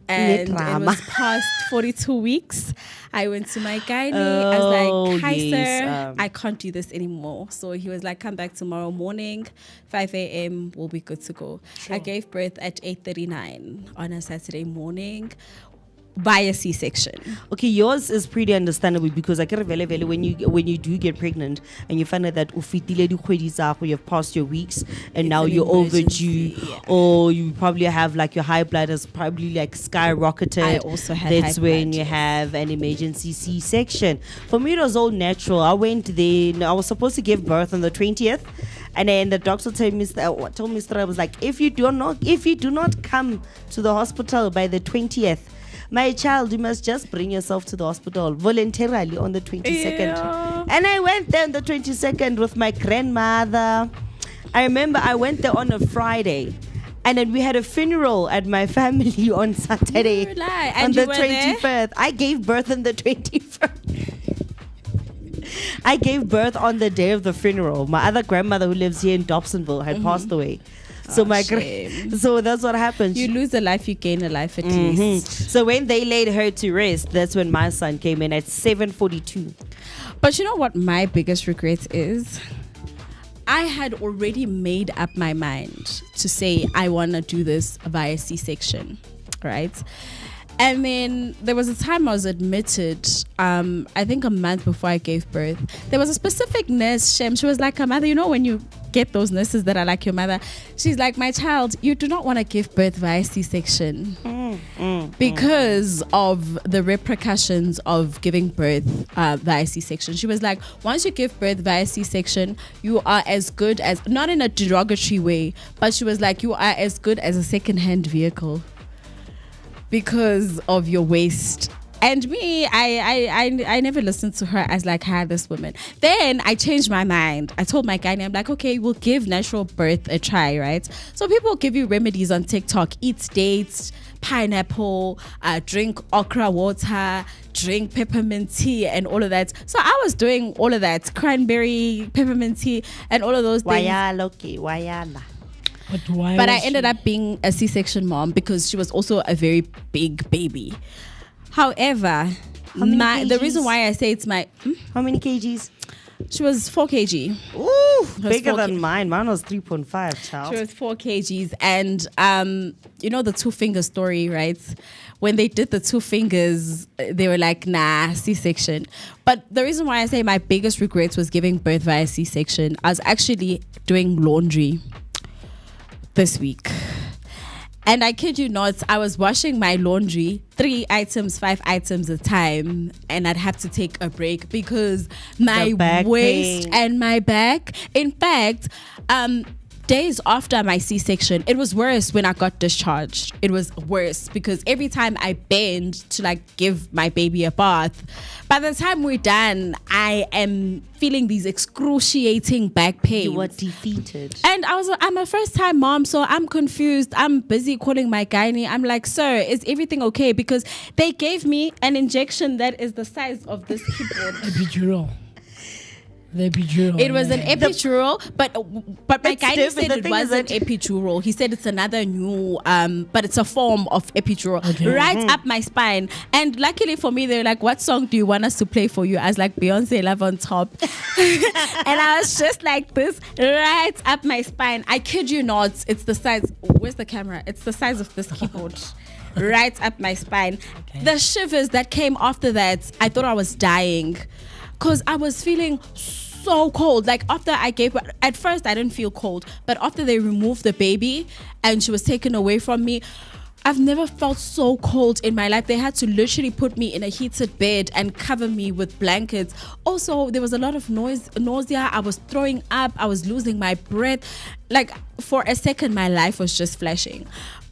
And it was past 42 weeks. I went to my gynae. I was like, hi, sir. I can't do this anymore. So he was like, come back tomorrow morning, 5 a.m. We'll be good to go. Sure. I gave birth at 8:39 on a Saturday morning by a C-section. Okay, yours is pretty understandable because I can vele when you do get pregnant and you find out that ufitile dikgwedi tsago, you've passed your weeks and now an you're emergency, overdue, yeah. or you probably have like your high blood has probably like skyrocketed. I also had That's high when blood, you yes. have an emergency C-section. For me, it was all natural. I went there. I was supposed to give birth on the 20th. And then the doctor told me, I was like, if you do not come to the hospital by the 20th, my child, you must just bring yourself to the hospital voluntarily on the 22nd. Yeah. And I went there on the 22nd with my grandmother. I remember I went there on a Friday. And then we had a funeral at my family on Saturday. You lie. On And the you were there? 21st. I gave birth on the 21st. I gave birth on the day of the funeral. My other grandmother who lives here in Dobsonville had passed away. So so that's what happened. You lose a life, you gain a life at least. So when they laid her to rest, that's when my son came in at 7:42. But you know what my biggest regret is? I had already made up my mind to say I want to do this via C-section, right? And then there was a time I was admitted, I think a month before I gave birth. There was a specific nurse, Shem. She was like, mother, you know when you get those nurses that are like your mother? She's like, my child, you do not want to give birth via C-section because of the repercussions of giving birth via C-section. She was like, once you give birth via C-section, you are as good as, not in a derogatory way, but she was like, you are as good as a second-hand vehicle because of your waist. And me, I never listened to her as like, hi, this woman. Then I changed my mind. I told my guy, I'm like, okay, we'll give natural birth a try, right? So people give you remedies on TikTok. Eat dates, pineapple, drink okra water, drink peppermint tea and all of that. So I was doing all of that. Cranberry, peppermint tea and all of those things. Wayala. But I ended up being a C-section mom because she was also a very big baby. However, the reason why I say it's my... How many kgs? She was 4 kg. Ooh, bigger 4 than mine. Mine was 3.5, child. She was 4 kgs. And you know the 2 finger story, right? When they did the 2 fingers, they were like, nah, C-section. But the reason why I say my biggest regret was giving birth via C-section, I was actually doing laundry this week. And I kid you not, I was washing my laundry 3 items, 5 items a time, and I'd have to take a break because my waist and my back. In fact, days after my C-section, it was worse when I got discharged. It was worse because every time I bend to like give my baby a bath, by the time we're done, I am feeling these excruciating back pains. You were defeated. And I'm a first-time mom, so I'm confused. I'm busy calling my gynae. I'm like, sir, is everything okay? Because they gave me an injection that is the size of this keyboard. Epidural. The epidural. It was an epidural, but my It's gynae different. said The it thing wasn't is epidural. He said it's another new, but it's a form of epidural. Okay. Right up my spine. And luckily for me, they were like, what song do you want us to play for you? I was like, Beyonce, Love on Top. And I was just like this, right up my spine. I kid you not, it's the size, where's the camera? It's the size of this keyboard. Right up my spine. Okay. The shivers that came after that, I thought I was dying. Because I was feeling so cold. Like after I gave birth, at first I didn't feel cold, but after they removed the baby and she was taken away from me, I've never felt so cold in my life. They had to literally put me in a heated bed and cover me with blankets. Also, there was a lot of nausea. I was throwing up. I was losing my breath. Like for a second, my life was just flashing.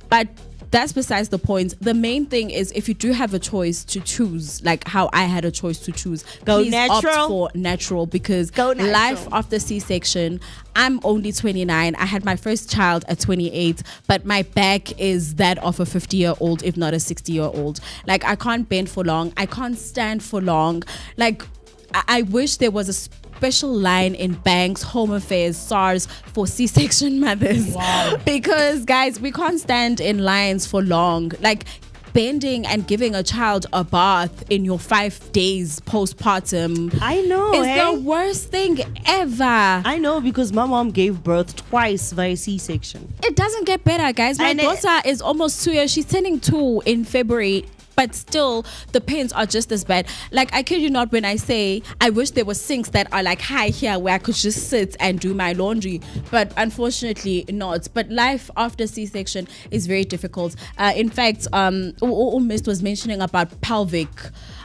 But that's besides the point. The main thing is, if you do have a choice to choose, like how I had a choice to choose, Go please natural. opt for natural, because Go natural. life after C-section, I'm only 29. I had my first child at 28, but my back is that of a 50-year-old, if not a 60-year-old. Like, I can't bend for long. I can't stand for long. Like, I wish there was a special line in banks, home affairs, SARS for C-section mothers. Wow. Because, guys, we can't stand in lines for long. Like, bending and giving a child a bath in your 5 days postpartum I know, is eh? the worst thing ever. I know, because my mom gave birth twice via C-section. It doesn't get better, guys. My And daughter is almost 2 years. She's turning 2 in February. But still, the pains are just as bad. Like, I kid you not when I say I wish there were sinks that are like high here where I could just sit and do my laundry. But unfortunately not. But life after C-section is very difficult. In fact, Mist was mentioning about pelvic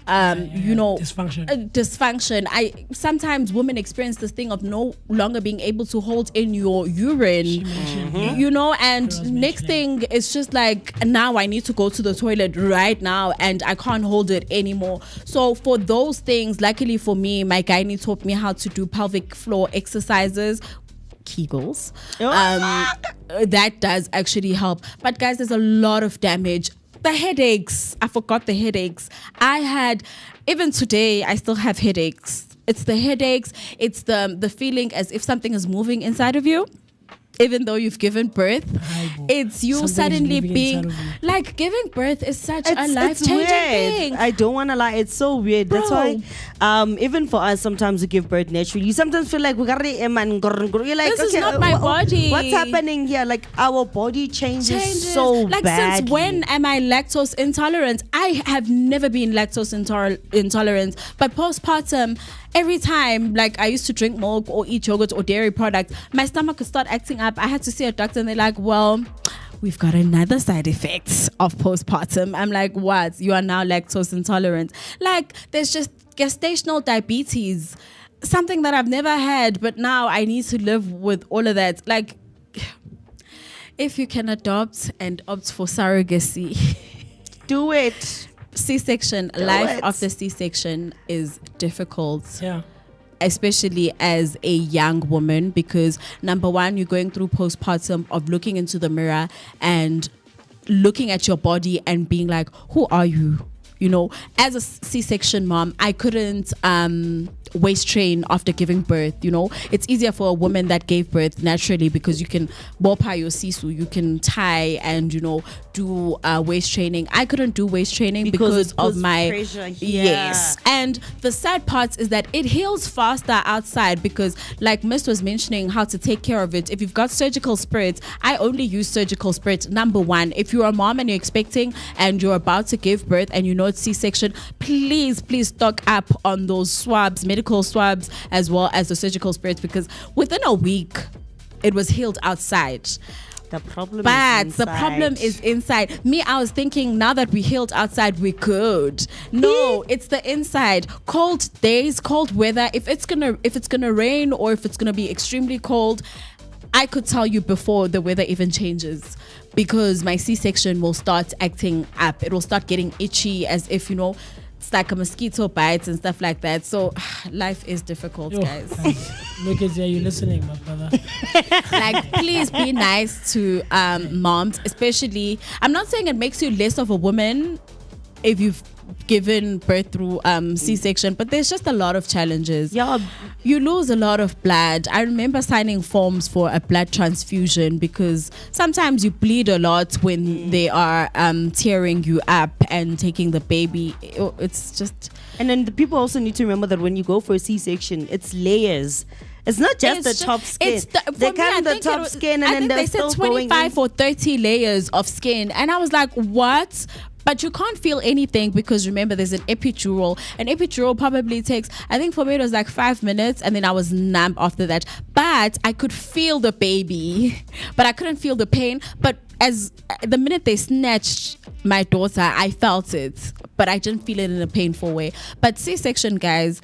dysfunction. Sometimes women experience this thing of no longer being able to hold in your urine, and next thing it's just like, now I need to go to the toilet right now and I can't hold it anymore. So for those things, luckily for me, my gynae taught me how to do pelvic floor exercises, Kegels. That does actually help. But guys, there's a lot of damage. The headaches. I forgot the headaches. Even today, I still have headaches. It's the headaches. It's the feeling as if something is moving inside of you, even though you've given birth. It's you Something is suddenly moving being inside of you. like, giving birth is such a It's life-changing weird. thing. I don't want to lie. It's so weird. That's Bro. why, even for us, sometimes we give birth naturally. You sometimes feel like we got you're like, This is not my body. What's happening here? Like, our body changes so like badly. Since when am I lactose intolerant? I have never been lactose intolerant, but postpartum, every time, like, I used to drink milk or eat yogurt or dairy products, my stomach would start acting up. I had to see a doctor and they're like, well, we've got another side effect of postpartum. I'm like, what? You are now lactose intolerant. Like, there's just gestational diabetes, something that I've never had, but now I need to live with all of that. Like, if you can adopt and opt for surrogacy, Do it. C-section, Do life it. after C-section is difficult. Yeah. Especially as a young woman, because number one, you're going through postpartum of looking into the mirror and looking at your body and being like, who are you? You know, as a C-section mom, I couldn't waist train after giving birth. You know, it's easier for a woman that gave birth naturally because you can bopa your sisu, you can tie and, you know, do waist training. I couldn't do waist training because it of puts my pressure here. Yes. And the sad part is that it heals faster outside, because like Mist was mentioning how to take care of it. If you've got surgical spirits, I only use surgical spirits. Number one, if you're a mom and you're expecting and you're about to give birth and you know it's C-section, please stock up on those swabs, medical swabs, as well as the surgical spirits, because within a week it was healed outside. The problem is inside. Me, I was thinking now that we healed outside, we could. No, it's the inside. Cold days, cold weather. If it's gonna rain or if it's gonna be extremely cold, I could tell you before the weather even changes, because my C-section will start acting up. It will start getting itchy, as if, you know, it's like a mosquito bites and stuff like that. So life is difficult, guys. Moeketsi, are you listening, my brother? Like, please be nice to moms, especially. I'm not saying it makes you less of a woman if you've given birth through C-section, but there's just a lot of challenges. Yeah. You lose a lot of blood. I remember signing forms for a blood transfusion because sometimes you bleed a lot when they are tearing you up and taking the baby. It's just... And then the people also need to remember that when you go for a C-section, it's layers. It's not just the top skin. They come the top skin and then they said 25 or 30 layers of skin. And I was like, what? But you can't feel anything because remember, there's an epidural. An epidural probably takes, I think for me it was like 5 minutes, and then I was numb after that. But I could feel the baby, but I couldn't feel the pain. But as the minute they snatched my daughter, I felt it, but I didn't feel it in a painful way. But C-section, guys,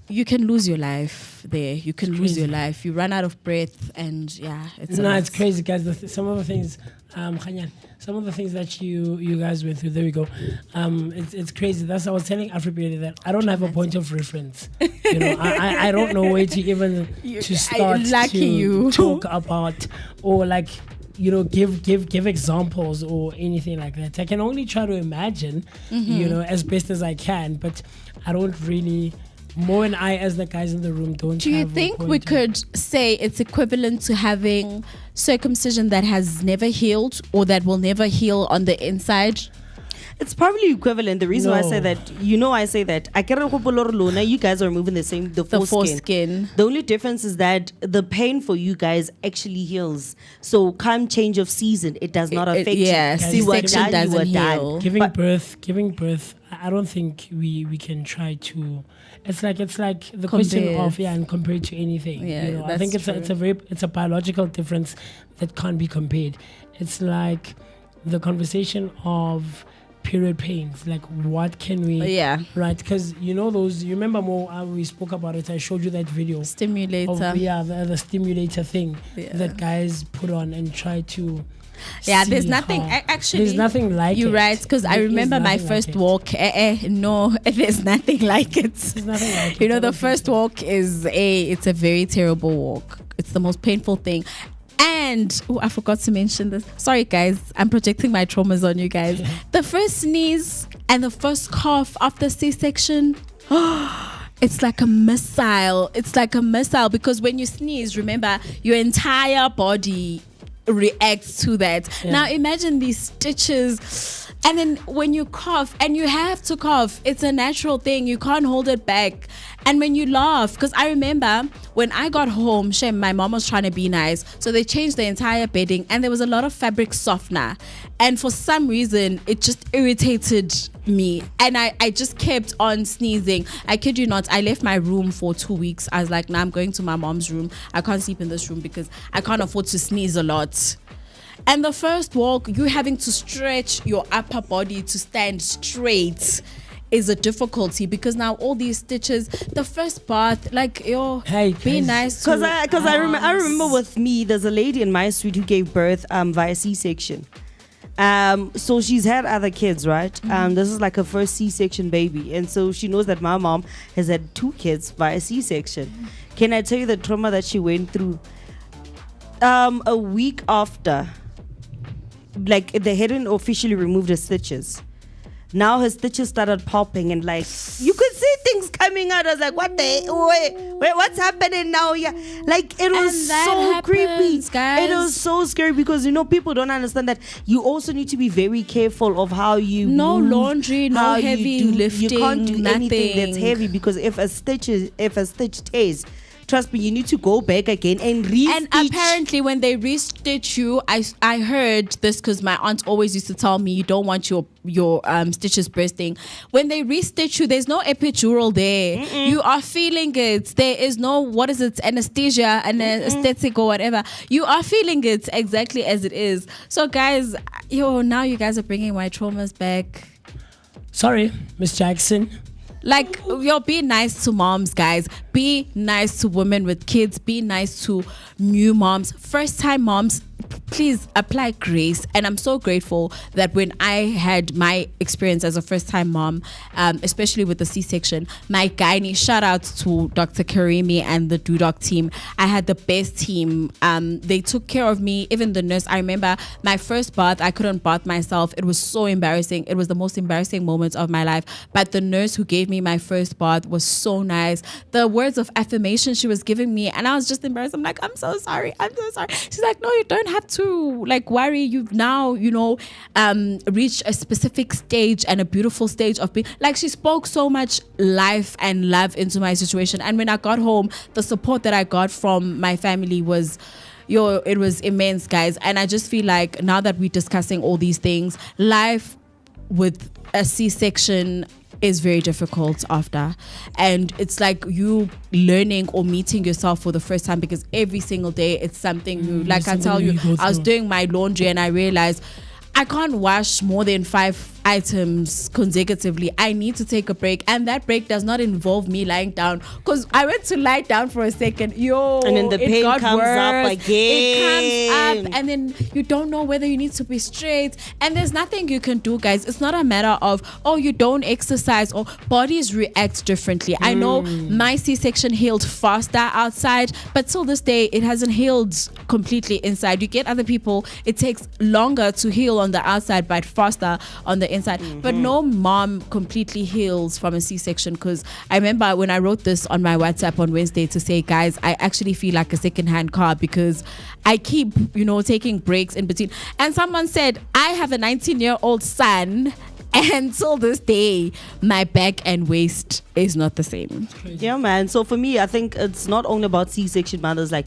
you can lose your life there. You can lose your life. You run out of breath, and it's crazy, guys. Some of the things, Khanyan, some of the things that you guys went through. There we go. It's crazy. That's I was telling Africa that I don't have a point of reference. You know, I don't know where to even to start to talk about or like. You know, give examples or anything like that. I can only try to imagine, you know, as best as I can, but I don't really. Mo and I, as the guys in the room, don't. Do you think we could say it's equivalent to having circumcision that has never healed or that will never heal on the inside? It's probably equivalent. The reason why I say that, you guys are removing the foreskin. The only difference is that the pain for you guys actually heals. So come change of season, it does not affect you. C-section doesn't heal. Giving birth. I don't think we can try to. It's like the question of and compared to anything. Yeah, you know, I think it's a biological difference that can't be compared. It's like the conversation of period pains, like what can we right, because you know those, you remember more we spoke about it, I showed you that video stimulator the stimulator thing that guys put on and try to there's nothing actually there's nothing like you're it. right, because I remember my first walk no there's nothing like it. There's nothing like you know, the first walk is it's a very terrible walk. It's the most painful thing. And I forgot to mention this. Sorry, guys. I'm projecting my traumas on you guys. The first sneeze and the first cough after C-section. It's like a missile. It's like a missile because when you sneeze, remember, your entire body reacts to that. Now imagine these stitches. And then when you cough, and you have to cough, it's a natural thing. You can't hold it back. And when you laugh, because I remember when I got home, my mom was trying to be nice. So they changed the entire bedding and there was a lot of fabric softener. And for some reason, it just irritated me. And I just kept on sneezing. I kid you not, I left my room for 2 weeks. I was like, nah, I'm going to my mom's room. I can't sleep in this room because I can't afford to sneeze a lot. And the first walk, you having to stretch your upper body to stand straight is a difficulty because now all these stitches, the first bath, like, be nice. Because I remember with me, there's a lady in my street who gave birth via C-section. So she's had other kids, right? This is like her first C-section baby. And so she knows that my mom has had 2 kids via C-section. Can I tell you the trauma that she went through? A week after, like, they hadn't officially removed her stitches. Now her stitches started popping and like you could see things coming out. I was like, what the wait, what's happening now? Yeah, like it was so creepy, guys. It was so scary because you know people don't understand that you also need to be very careful of how you move, laundry, no heavy lifting. You can't do nothing. anything that's heavy because if a stitch tears, trust me, you need to go back again and re-stitch. And apparently when they re-stitch you, I heard this because my aunt always used to tell me you don't want your stitches bursting. When they re-stitch you, there's no epidural there. You are feeling it. There is no, anesthesia, anesthetic or whatever. You are feeling it exactly as it is. So guys, now you guys are bringing my traumas back. Sorry, Miss Jackson. Like, be nice to moms, guys. Be nice to women with kids. Be nice to new moms. First-time moms, please apply grace. And I'm so grateful that when I had my experience as a first-time mom, especially with the C-section, my gynae, shout out to Dr. Karimi and the DoDoc team. I had the best team. They took care of me. Even the nurse, I remember my first bath, I couldn't bath myself. It was so embarrassing. It was the most embarrassing moment of my life. But the nurse who gave me my first bath was so nice. The words of affirmation she was giving me, and I was just embarrassed. I'm like, I'm so sorry. She's like, no, you don't have to like worry. You've now, reached a specific stage and a beautiful stage of being like, she spoke so much life and love into my situation. And when I got home, the support that I got from my family was it was immense, guys. And I just feel like now that we're discussing all these things, life with a C-section is very difficult after, and it's like you learning or meeting yourself for the first time because every single day it's something new. Like I tell you, I was doing my laundry and I realized I can't wash more than 5 items consecutively, I need to take a break, and that break does not involve me lying down, because I went to lie down for a second, and then the pain got comes worse. up again. It comes up, and then you don't know whether you need to be straight, and there's nothing you can do, guys. It's not a matter of, oh, you don't exercise, or bodies react differently. I know my C-section healed faster outside, but till this day it hasn't healed completely inside. You get other people, it takes longer to heal on the outside but faster on the inside. But no mom completely heals from a C-section, because I remember when I wrote this on my WhatsApp on Wednesday to say, guys, I actually feel like a second-hand car because I keep, taking breaks in between. And someone said, I have a 19-year-old son, and till this day, my back and waist is not the same. Yeah, man. So for me, I think it's not only about C-section mothers. Like,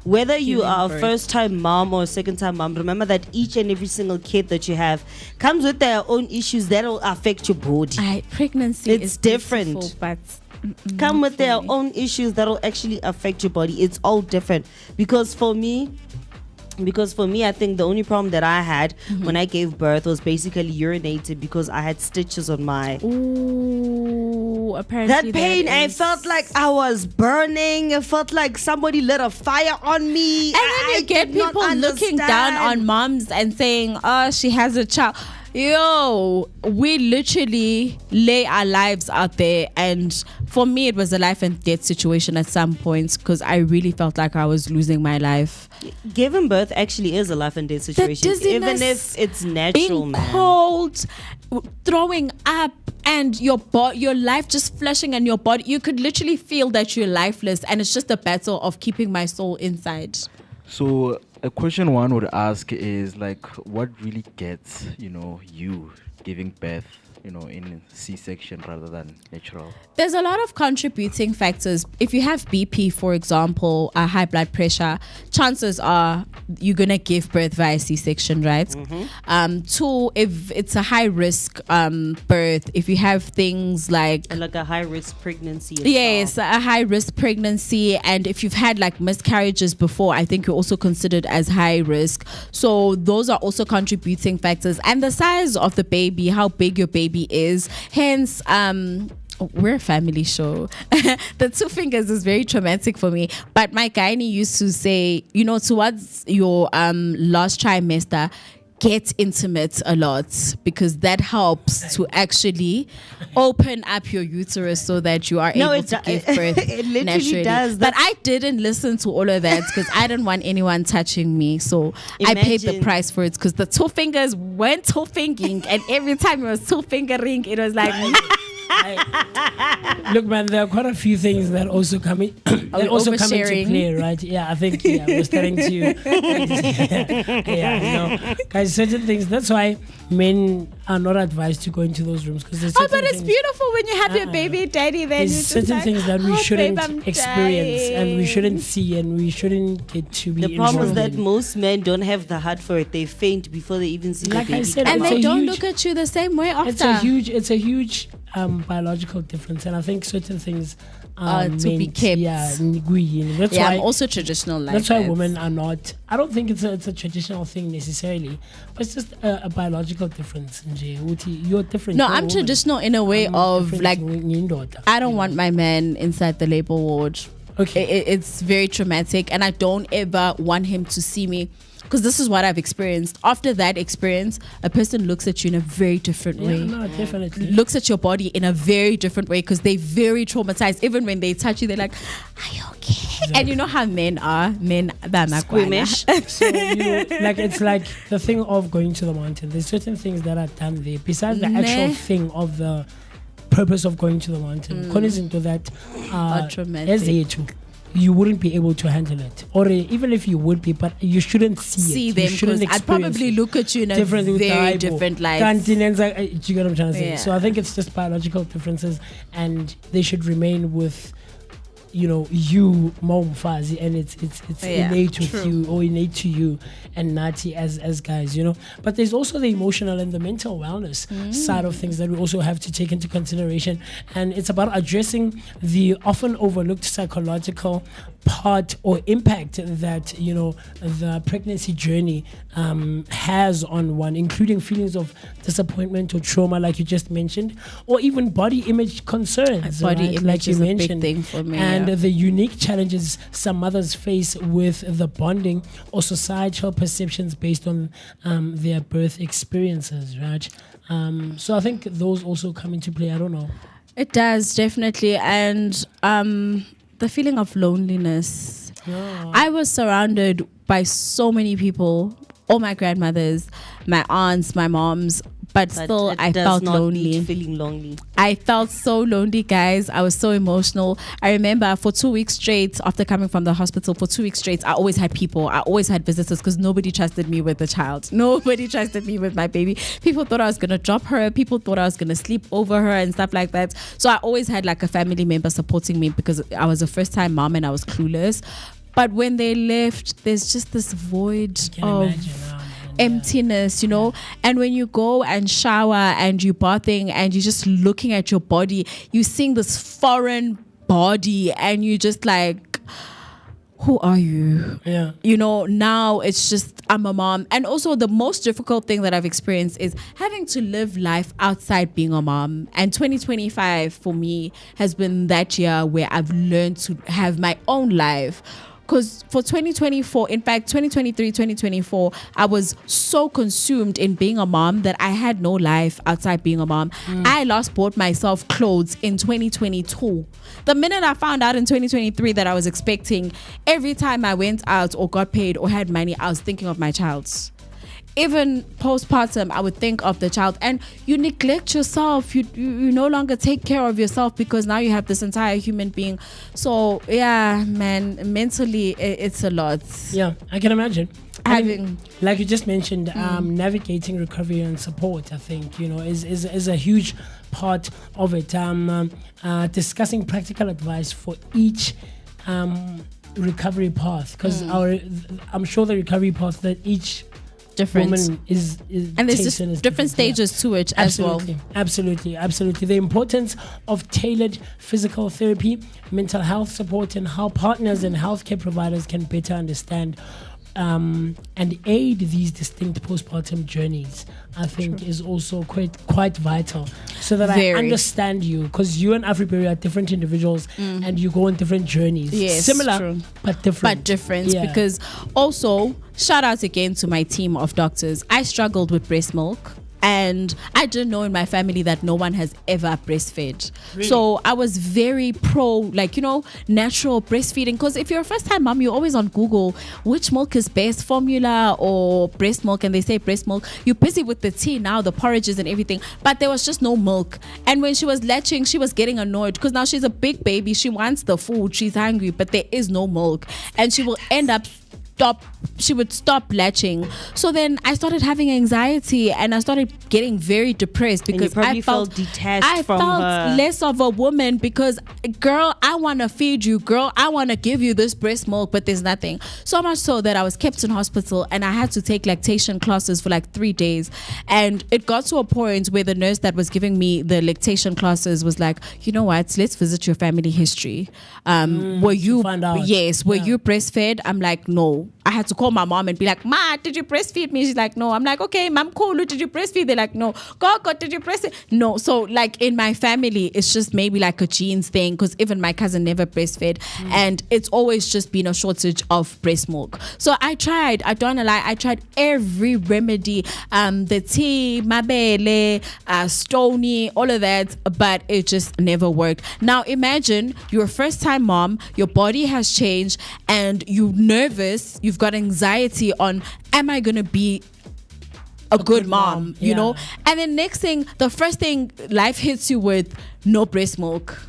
whether you are a first-time mom or a second-time mom, remember that each and every single kid that you have comes with their own issues that will affect your body. Pregnancy It's is different. beautiful, but Come with their own issues that will actually affect your body. It's all different. Because for me, I think the only problem that I had when I gave birth was basically urinating, because I had stitches on my... Ooh, apparently that pain, I felt like I was burning. It felt like somebody lit a fire on me. And then you get people looking down on moms and saying, oh, she has a child. Yo, we literally lay our lives out there, and for me it was a life and death situation at some points, because I really felt like I was losing my life. Giving birth actually is a life and death situation, even if it's natural, being man. cold, throwing up, and your life just flushing, and your body, you could literally feel that you're lifeless, and it's just a battle of keeping my soul inside. So a question one would ask is like, what really gets, you giving birth, in C-section rather than natural? There's a lot of contributing factors. If you have BP, for example, high blood pressure, chances are you're gonna give birth via C-section, right? Two, if it's a high risk birth, if you have things like a high risk pregnancy. Yes, a high risk pregnancy, and if you've had like miscarriages before, I think you're also considered as high risk. So those are also contributing factors, and the size of the baby, how big your baby is. Hence, we're a family show. The 2 fingers is very traumatic for me. But my gynae used to say, towards your last trimester, get intimate a lot, because that helps to actually open up your uterus so that you are able to give birth it literally naturally. does. But I didn't listen to all of that because I didn't want anyone touching me. So I paid the price for it, because the 2 fingers went 2 fingering, and every time it was 2 fingering, it was like... Look, man, there are quite a few things that also come into play, right? Yeah, I think we're starting to guys, certain things. That's why men are not advised to go into those rooms, because there's but it's beautiful when you have your baby daddy. Then there's certain things that we shouldn't experience and we shouldn't see and we shouldn't get to be. The problem is that most men don't have the heart for it. They faint before they even see the baby. I said, and they don't look at you the same way after. It's a huge biological difference, and I think certain things are to be kept. Yeah, that's why I'm also traditional like that's why women are not. I don't think it's a traditional thing necessarily, but it's just a biological difference. You're different. No, I'm traditional in a way of like, I don't want my man inside the labor ward. Okay, it's very traumatic, and I don't ever want him to see me. Because this is what I've experienced. After that experience, a person looks at you in a very different way. No, definitely. Looks at your body in a very different way, because they're very traumatized. Even when they touch you, they're like, are you okay? Exactly. And you know how men are. Men are squeamish. So it's like the thing of going to the mountain. There's certain things that are done there. Besides the actual thing of the purpose of going to the mountain. Into that as a too. You wouldn't be able to handle it, or even if you would be, but you shouldn't see them, because I'd probably look at you in a very different light. Do you get what I'm trying to say? So I think it's just biological differences, and they should remain with you Momfazi, and it's Yeah, innate with true. you, or innate to you and Nati as guys, but there's also the emotional and the mental wellness side of things that we also have to take into consideration, and it's about addressing the often overlooked psychological part or impact that the pregnancy journey has on one, including feelings of disappointment or trauma, like you just mentioned, or even body image concerns. Body right? image like you is a big mentioned, thing for me, and yeah. the unique challenges some mothers face with the bonding or societal perceptions based on their birth experiences, right? So I think those also come into play. I don't know. It does, definitely. And the feeling of loneliness. I was surrounded by so many people, all my grandmothers, my aunts, my moms, but still I felt lonely. Feeling lonely. I felt so lonely, guys. I was so emotional. I remember for 2 weeks straight, after coming from the hospital, for 2 weeks straight, I always had people. I always had visitors because nobody trusted me with the child. Nobody trusted me with my baby. People thought I was going to drop her. People thought I was going to sleep over her and stuff like that. So I always had like a family member supporting me because I was a first-time mom and I was clueless. But when they left, there's just this void of emptiness, and when you go and shower and you're bathing and you're just looking at your body, you're seeing this foreign body and you're just like, who are you? Yeah. Now it's just, I'm a mom. And also the most difficult thing that I've experienced is having to live life outside being a mom. And 2025 for me has been that year where I've learned to have my own life. Because for 2024, in fact, 2023, 2024, I was so consumed in being a mom that I had no life outside being a mom. I last bought myself clothes in 2022. The minute I found out in 2023 that I was expecting, every time I went out or got paid or had money, I was thinking of my child. Even postpartum, I would think of the child, and you neglect yourself. You no longer take care of yourself because now you have this entire human being. So yeah, man, mentally it's a lot. Yeah, I can imagine. Having, like you just mentioned, navigating recovery and support, I think is a huge part of it. Discussing practical advice for each recovery path, because I'm sure the recovery path that each different woman is and there's just different stages to it as well. Absolutely. The importance of tailored physical therapy, mental health support, and how partners and healthcare providers can better understand and aid these distinct postpartum journeys, I think is also quite vital, so that I understand you, because you and Afriberry are different individuals and you go on different journeys. Yes, similar true. but different. Yeah. Because also, shout out again to my team of doctors. I struggled with breast milk. And I didn't know in my family that no one has ever breastfed. Really? So I was very pro, natural breastfeeding. Because if you're a first-time mom, you're always on Google, which milk is best, formula or breast milk? And they say breast milk. You're busy with the tea now, the porridges and everything. But there was just no milk. And when she was latching, she was getting annoyed because now she's a big baby. She wants the food. She's hungry, but there is no milk. And she will end up she would stop latching. So then I started having anxiety and I started getting very depressed because I felt detached from her. I felt less of a woman because, girl, I want to feed you, girl, I want to give you this breast milk, but there's nothing. So much so that I was kept in hospital and I had to take lactation classes for like 3 days. And it got to a point where the nurse that was giving me the lactation classes was like, you know what, let's visit your family history. Were you breastfed? I'm like, no. I had to call my mom and be like, Ma, did you breastfeed me? She's like, no. I'm like, okay, Mom, cool. Did you breastfeed? They're like, no. God, did you breastfeed? No. So like in my family, it's just maybe like a genes thing because even my cousin never breastfed. And it's always just been a shortage of breast milk. So I tried, I don't lie, I tried every remedy, the tea, mabele, stony, all of that, but it just never worked. Now imagine you're a first time mom, your body has changed and you're nervous, you've got anxiety on, am I going to be a good mom, you know? And then next thing, the first thing life hits you with, no breast milk.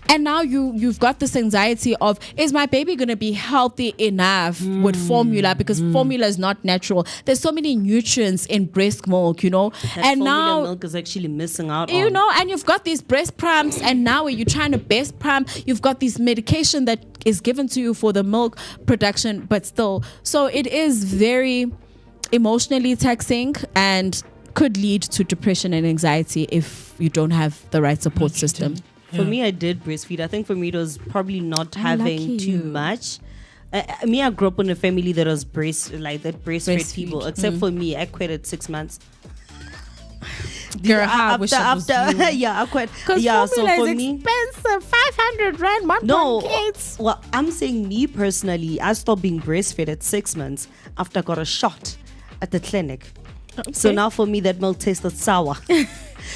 And now you've got this anxiety of, is my baby going to be healthy enough with formula? Because formula is not natural. There's so many nutrients in breast milk, you know. That and formula now milk is actually missing out you on. know, and you've got these breast pumps, and now when you're trying to breast pump, you've got this medication that is given to you for the milk production, but still. So it is very emotionally taxing and could lead to depression and anxiety if you don't have the right support system. For me, I did breastfeed. I think for me, it was probably not having lucky too you. much. I grew up in a family that was breastfed Breastfeed. people. Except for me, I quit at 6 months. Girl, I wish I was you. Yeah, I quit. Because Yeah, so formula for is me, expensive, 500 rand, one no. kids. Well, I'm saying me personally, I stopped being breastfed at 6 months after I got a shot at the clinic. So now for me, that milk tasted sour.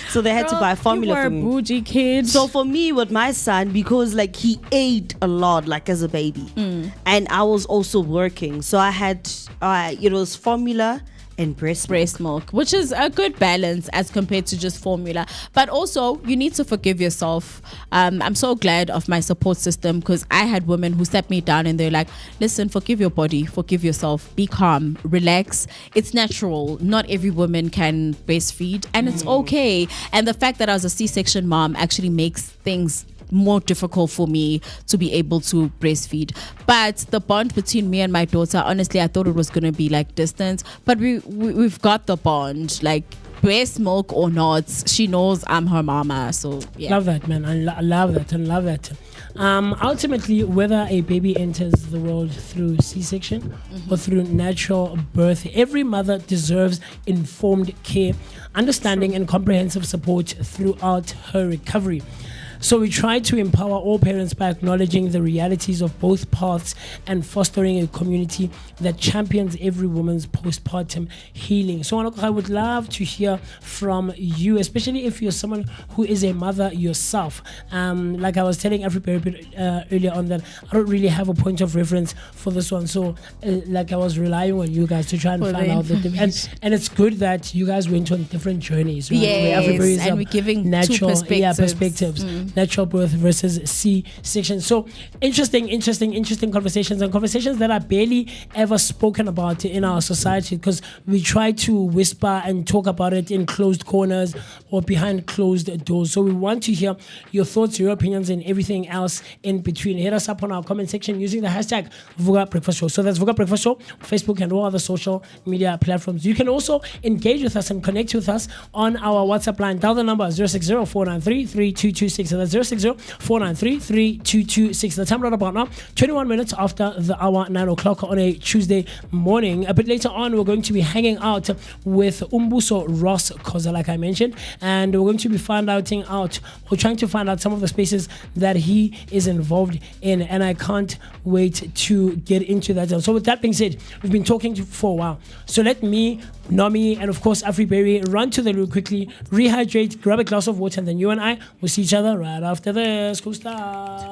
So they had to buy formula you were for a me. bougie kid. So for me, with my son, because like he ate a lot, like as a baby, and I was also working, so I had, it was formula and breast milk, which is a good balance as compared to just formula. But also, you need to forgive yourself. I'm so glad of my support system, because I had women who sat me down and they're like, listen, forgive your body, forgive yourself, be calm, relax. It's natural. Not every woman can breastfeed, and it's okay. And the fact that I was a C-section mom actually makes things more difficult for me to be able to breastfeed. But the bond between me and my daughter, honestly, I thought it was going to be like distance, but we've got the bond, like breast milk or not, she knows I'm her mama. So yeah, Love that, man. I love that and love that. Ultimately, whether a baby enters the world through C-section or through natural birth, every mother deserves informed care, understanding, and comprehensive support throughout her recovery. So we try to empower all parents by acknowledging the realities of both paths and fostering a community that champions every woman's postpartum healing. So I would love to hear from you, especially if you're someone who is a mother yourself. Like I was telling everybody earlier on, that I don't really have a point of reference for this one. So like I was relying on you guys to try and find out and it's good that you guys went on different journeys, right? Yes, and we're giving natural two perspectives. Perspectives. Natural birth versus C-section. So interesting conversations, and conversations that are barely ever spoken about in our society, because we try to whisper and talk about it in closed corners or behind closed doors. So we want to hear your thoughts, your opinions, and everything else in between. Hit us up on our comment section using the hashtag Vooka Breakfast Show. So that's Vooka Breakfast Show, Facebook and all other social media platforms. You can also engage with us and connect with us on our WhatsApp line. Dial the number 060-493-3226. That's 060-493-3226. The time right about now, 21 minutes after the hour, 9 o'clock on a Tuesday morning. A bit later on, we're going to be hanging out with Umbuso Ross Koza, like I mentioned, and we're going to be trying to find out some of the spaces that he is involved in, and I can't wait to get into that. So with that being said, we've been talking for a while. So let me, Nommyp, and of course Afriberry run to the loo quickly, rehydrate, grab a glass of water, and then you and I will see each other right after this. Cool stuff.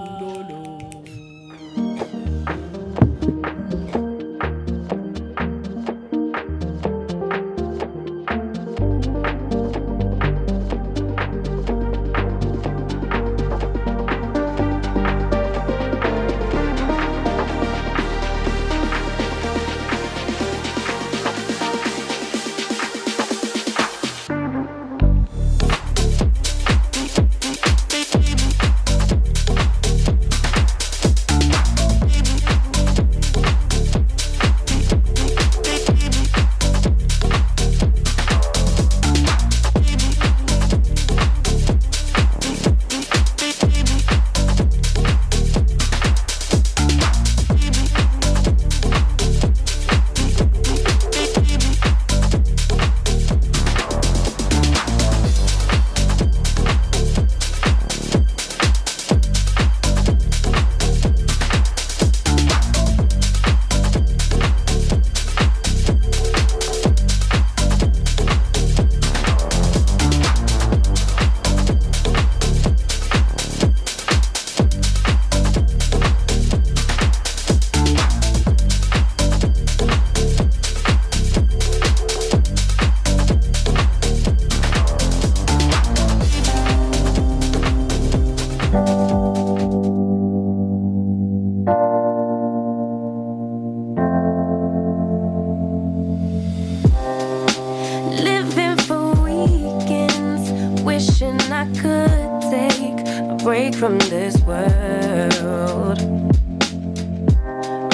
break from this world.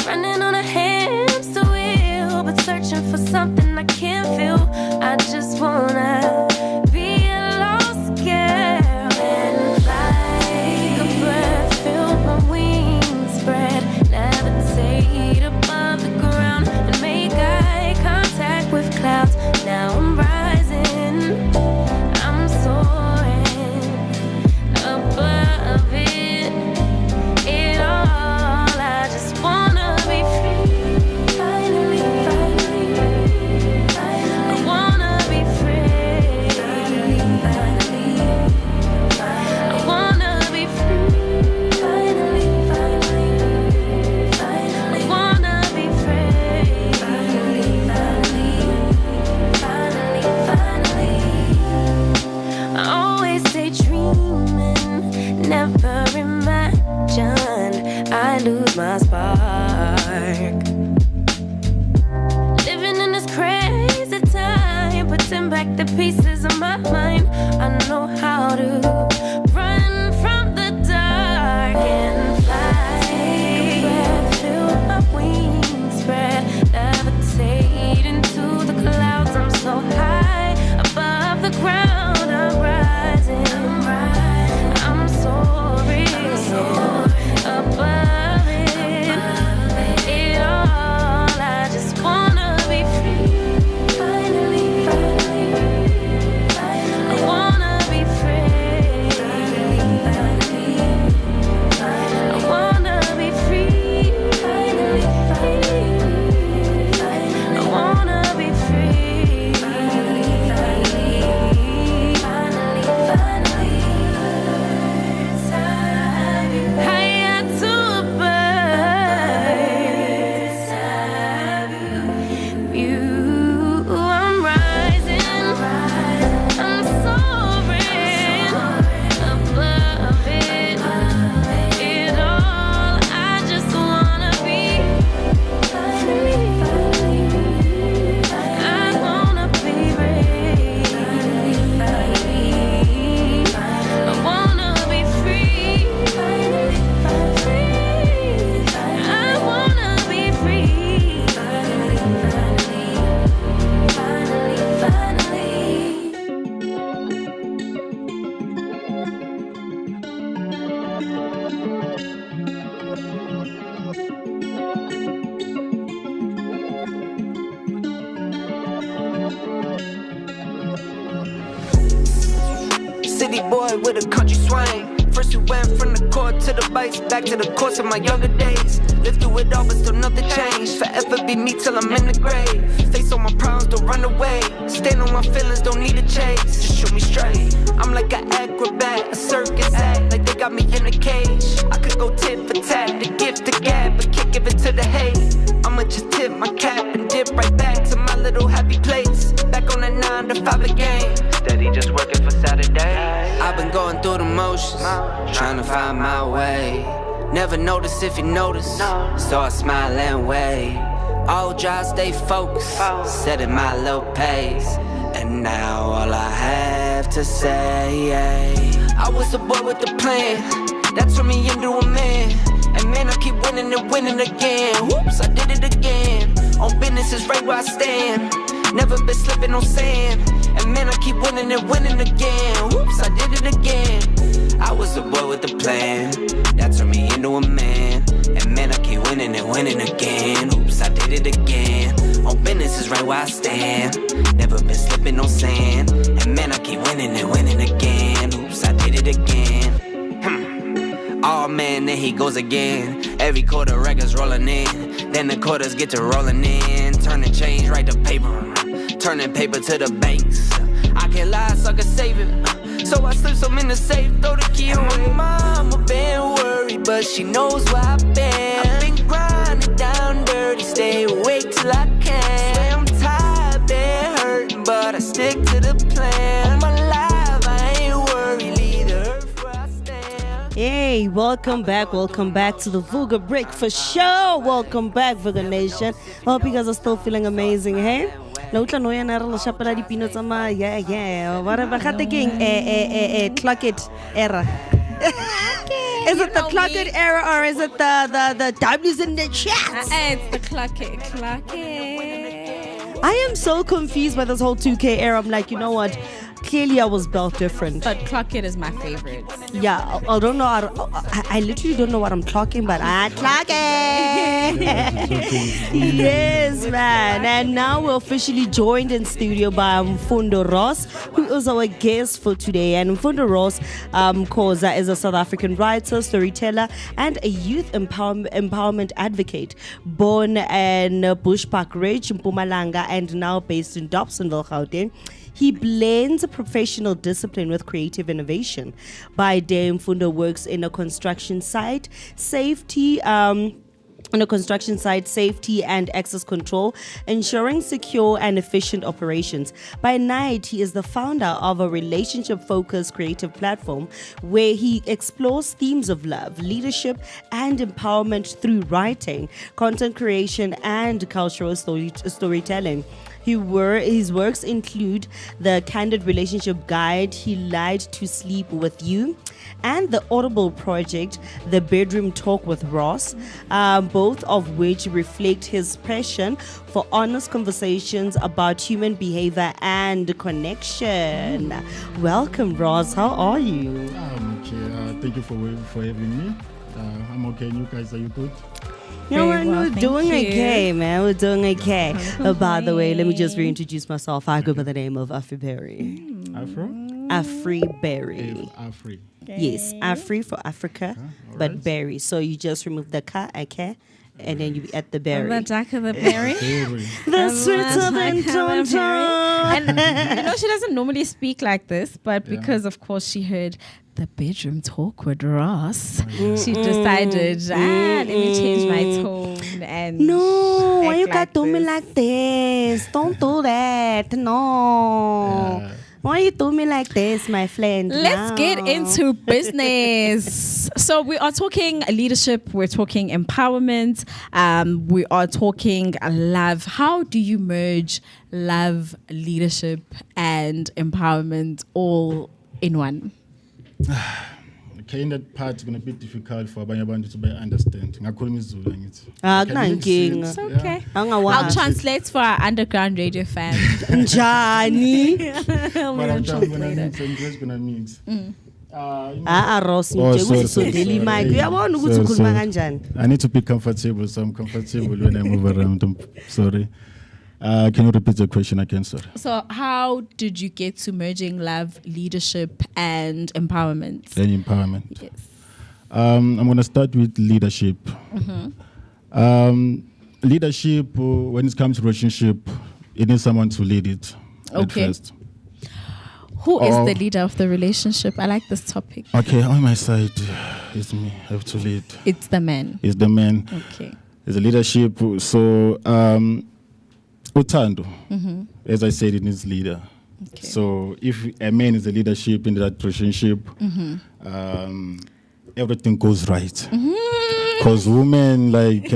Running on a hamster wheel, but searching for something I can't feel. I just wanna be a lost girl and fly. Take a breath, feel my wings spread, levitate above the ground and make eye contact with clouds. Now I'm rising, I'm soaring above it all. I just wanna be free. Finally, finally, finally. I wanna be free. Finally, finally, finally. I wanna be free. Finally, finally, finally. I wanna be free. Finally, finally, finally, finally. I always stay dreaming, never imagined I lose my spark. Living in this crazy time, putting back the pieces of my mind. I know how to run from the dark and fly. Take a breath, feel my wings spread, levitate into the clouds. I'm so high above the ground. I'm rising, I'm soaring above it all. I just wanna be free. Finally, finally, finally. I wanna be free. Finally, finally, finally. I wanna be free. Finally, finally, finally. I wanna be free. Finally, finally, finally, finally. Higher to a bird. You, I'm rising, I'm soaring above it all. I just wanna be free. I wanna be free. I wanna be free. I wanna be free. City boy with a country swing. First we went from the court to the bikes, back to the course of my younger days. Lived through it all, but still nothing changed. Forever be me till I'm in the grave. Face on my problems, don't run away. Stand on my feelings, don't need a chase. Just shoot me straight. I'm like an acrobat, a circus act, like they got me in a cage. I could go tit for tat, the gift the gab, but can't give it to the hate. I'ma just tip my cap and dip right back to my little happy place. Back on the 9 to 5 again. Steady just working for Saturday. I've been going through the motions, trying to find my way. Never notice if you notice, so I smile and wave. All dry, stay focused, setting my little pace. And now all I have to say, I was a boy with a plan, that turned me into a man. And man, I keep winning and winning again. Whoops, I did it again. On business is right where I stand. Never been slipping on sand. And man, I keep winning and winning again. Whoops, I did it again. I was a boy with a plan, that turned me into a man. And man, I keep winning and winning again. Oops, I did it again. On business is right where I stand. Never been slipping on sand. And man, I keep winning and winning again. Oops, I did it again. Oh man, there he goes again. Every quarter records rolling in. Then the quarters get to rolling in. Turning change right to paper. Turning paper to the banks. I can't lie, so I can save it. So I slip some in the safe, throw the key away. Mama been worried, but she knows where I've been. I've been grinding down dirty, stay awake till I can. Swear I'm tired, been hurting, but I stick to the plan. All my life, I ain't worried, leave the earth where I stand. Hey, welcome back to the Vooka Breakfast Show. Welcome back, Vooka Nation. Hope you guys are still feeling amazing, hey? La utla no yana re le shapela dipino tsa ma yeah whatever gate king clock it era Is it the clock it error or is it the W's in the chat? It's the clock it. I am so confused by this whole 2K era. I'm like, you know what? Clearly I was built different. But clock it is my favorite. Yeah, I don't know. I literally don't know what I'm clocking, but I clock it. Yes, man. And now we're officially joined in studio by Mfundo Ross, who is our guest for today. And Mfundo Ross Khoza is a South African writer, storyteller, and a youth empowerment advocate. Born in Bushbuck Ridge, Mpumalanga, and now based in Dobsonville, Gauteng. He blends professional discipline with creative innovation. By day, Mfundo works in a construction site, safety and access control, ensuring secure and efficient operations. By night, he is the founder of a relationship-focused creative platform where he explores themes of love, leadership, and empowerment through writing, content creation, and cultural storytelling. His works include the Candid Relationship Guide, He Lied to Sleep with You, and the Audible project, The Bedroom Talk with Ross, both of which reflect his passion for honest conversations about human behavior and connection. Welcome, Ross. How are you? I'm okay. Thank you for having me. I'm okay. And you guys, are you good? You know, Very well, we're thank doing you. okay, man. We're doing okay. By the way, let me just reintroduce myself. I go by the name of Afriberry. Afro? Afriberry. Afri. Yes, Afri for Africa, but berry. So you just remove the ka, okay, and then you add the berry. The jack of the berry. Very. The sweeter than tonton. And you know, she doesn't normally speak like this, but because of course she heard the bedroom talk with Ross, she decided, let me change my tone and No, why act you got to do me this. like this? Don't do that. No. Why you do me like this, my friend? Let's No. get into business. So we are talking leadership. We're talking empowerment. We are talking love. How do you merge love, leadership, and empowerment all in one? Okay, in that part, it's going to be difficult for abanye abantu to understand. Ngakhuluma isiZulu angithi. Ah, Can you kunankinga. mix It's it? okay. I'll Angawazi. translate for our underground radio fans. Njani? But I'm trying to mix. I'm just going to mix. Ross, Oh, nje sorry, usisondela imic. sorry. Uyabona ukuthi Sorry, ukhuluma sorry. kanjani? I need to be comfortable, so I'm comfortable when I move around. I'm sorry. Can you repeat the question again, sir? So how did you get to merging love, leadership, and empowerment? And empowerment. Yes. I'm going to start with leadership. Leadership, when it comes to relationship, it needs someone to lead it at Okay. first. Who is Oh. the leader of the relationship? I like this topic. Okay, on my side, it's me. I have to lead. It's the man. It's the man. Okay. It's the leadership. So, Utando, as I said, it needs leader. Okay. So, if a man is a leadership in that relationship, everything goes right. Because women, like,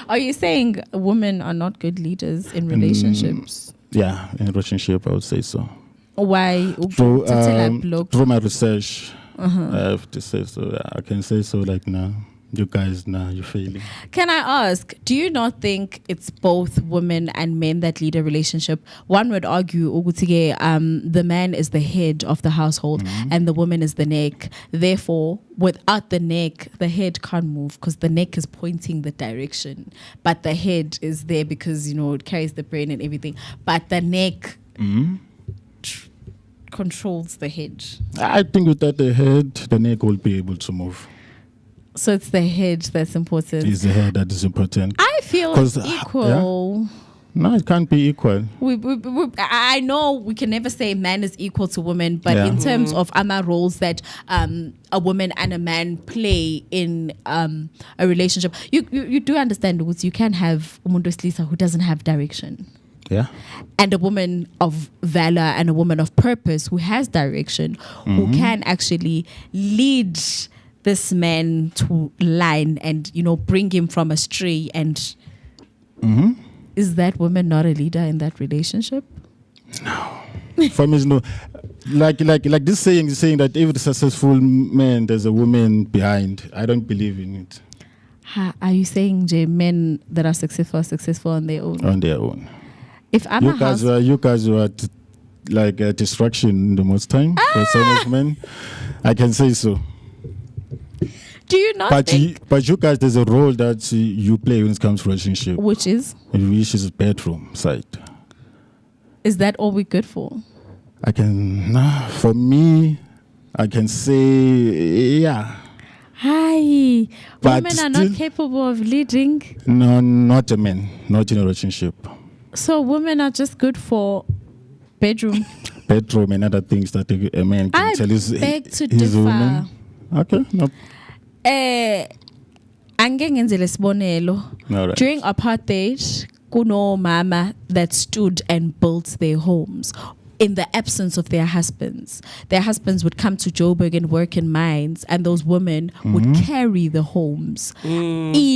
Are you saying women are not good leaders in relationships? yeah, in a relationship, I would say so. Why? Through my research, I have to say so. Yeah, I can say so. Like now, you guys, now you're failing. Can I ask, do you not think it's both women and men that lead a relationship? One would argue, Ugutige, the man is the head of the household and the woman is the neck. Therefore, without the neck, the head can't move because the neck is pointing the direction. But the head is there because, you know, it carries the brain and everything. But the neck controls the head. I think without the head, the neck will be able to move. So it's the head that's important. It's the head that is important. I feel 'Cause, it's equal. No, it can't be equal. I know we can never say man is equal to woman, but Yeah. in terms of roles that a woman and a man play in a relationship, you do understand what you can have umuntu wesilisa who doesn't have direction, Yeah. and a woman of valor and a woman of purpose who has direction, who can actually lead this man to line and, you know, bring him from astray. And is that woman not a leader in that relationship? For me, it's no. like this saying is saying that every successful man there's a woman behind. I don't believe in it. Are you saying men that are successful on their own? On their own. If I'm you guys were like a distraction the most time for some of men. I can say so. Do you not think? But you guys, there's a role that you play when it comes to relationship. Which is bedroom side. Is that all we're good for? For me, I can say, yeah. Hi. But women are not capable of leading? No, not a man. Not in a relationship. So women are just good for bedroom? Bedroom and other things that a man can tell his woman. Okay, no. During apartheid, kuno mama that stood and built their homes in the absence of their husbands. Their husbands would come to Joburg and work in mines, and those women would carry the homes. The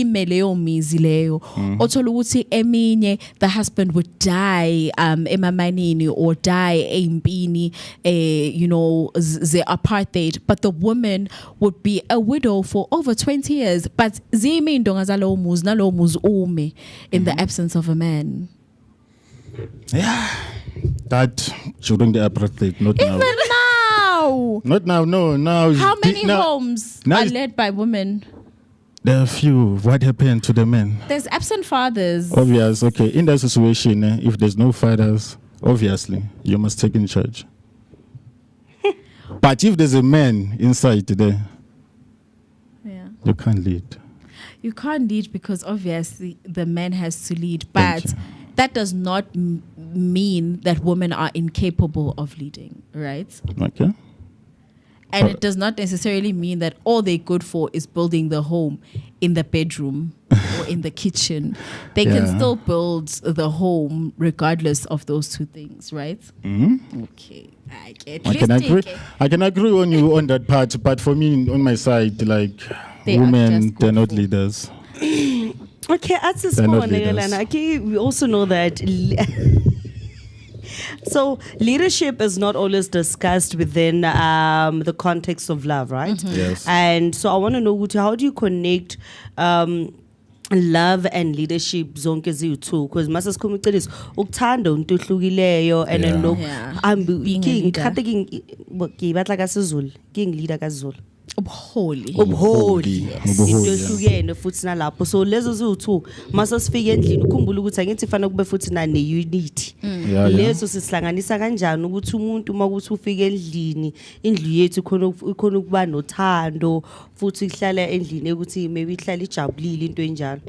husband would die emamanini or die empini, the apartheid, but the woman would be a widow for over 20 years. But in the absence of a man. Yeah. That during the apartheid, not even now. Not now, no. Now. How many homes are led by women? There are few. What happened to the men? There's absent fathers. Obvious. Okay. In that situation, if there's no fathers, obviously, you must take in charge. But if there's a man inside there, you can't lead. You can't lead because obviously the man has to lead. But that does not mean that women are incapable of leading, right? Okay. And it does not necessarily mean that all they're good for is building the home in the bedroom or in the kitchen. They can still build the home regardless of those two things, right? Mm-hmm. Okay. I can agree on you on that part, but for me, on my side, like women, they're not leaders. Okay, at this point, we also know that so leadership is not always discussed within the context of love, right? Mm-hmm. Yes. And so I want to know, how do you connect love and leadership zonke ziyi-2? Because mase sikhulumis ukuthanda into ehlukileyo and then ngibatla kaSizulu ngingilida kaSizulu ubuholi into ehlukene futhi nalapho. So lezo ziwu-2 mase sifika endlini ukhumbula ukuthi angithi fanele kube futhi na ne-unity lezo sisihlanganisa kanjani ukuthi umuntu uma kuthi ufika endlini indlu yethu khona ukuba nothando futhi ihlala endlini ukuthi maybe ihlala ijabulile into enjalo.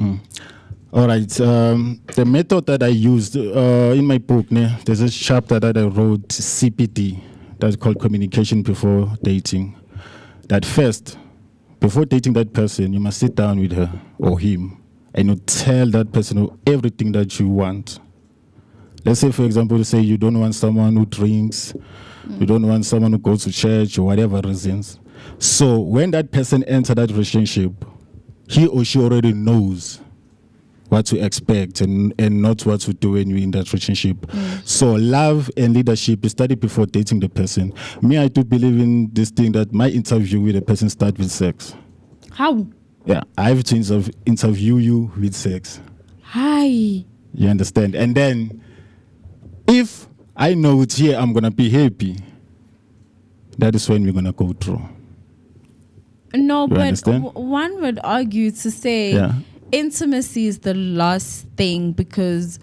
All right. The method that I used in my book, there's a chapter that I wrote, CPD, that's called Communication Before Dating. That first, before dating that person, you must sit down with her or him and you tell that person everything that you want. Let's say, for example, you don't want someone who drinks, you don't want someone who goes to church or whatever reasons. So when that person enters that relationship, he or she already knows what to expect and not what to do when you're in that relationship. So love and leadership is studied before dating the person. Me, I do believe in this thing that my interview with a person starts with sex. How? Yeah, I have to interview you with sex. Hi. You understand? And then if I know it's here, I'm going to be happy, that is when we're going to go through. No, you but understand? One would argue to say intimacy is the last thing because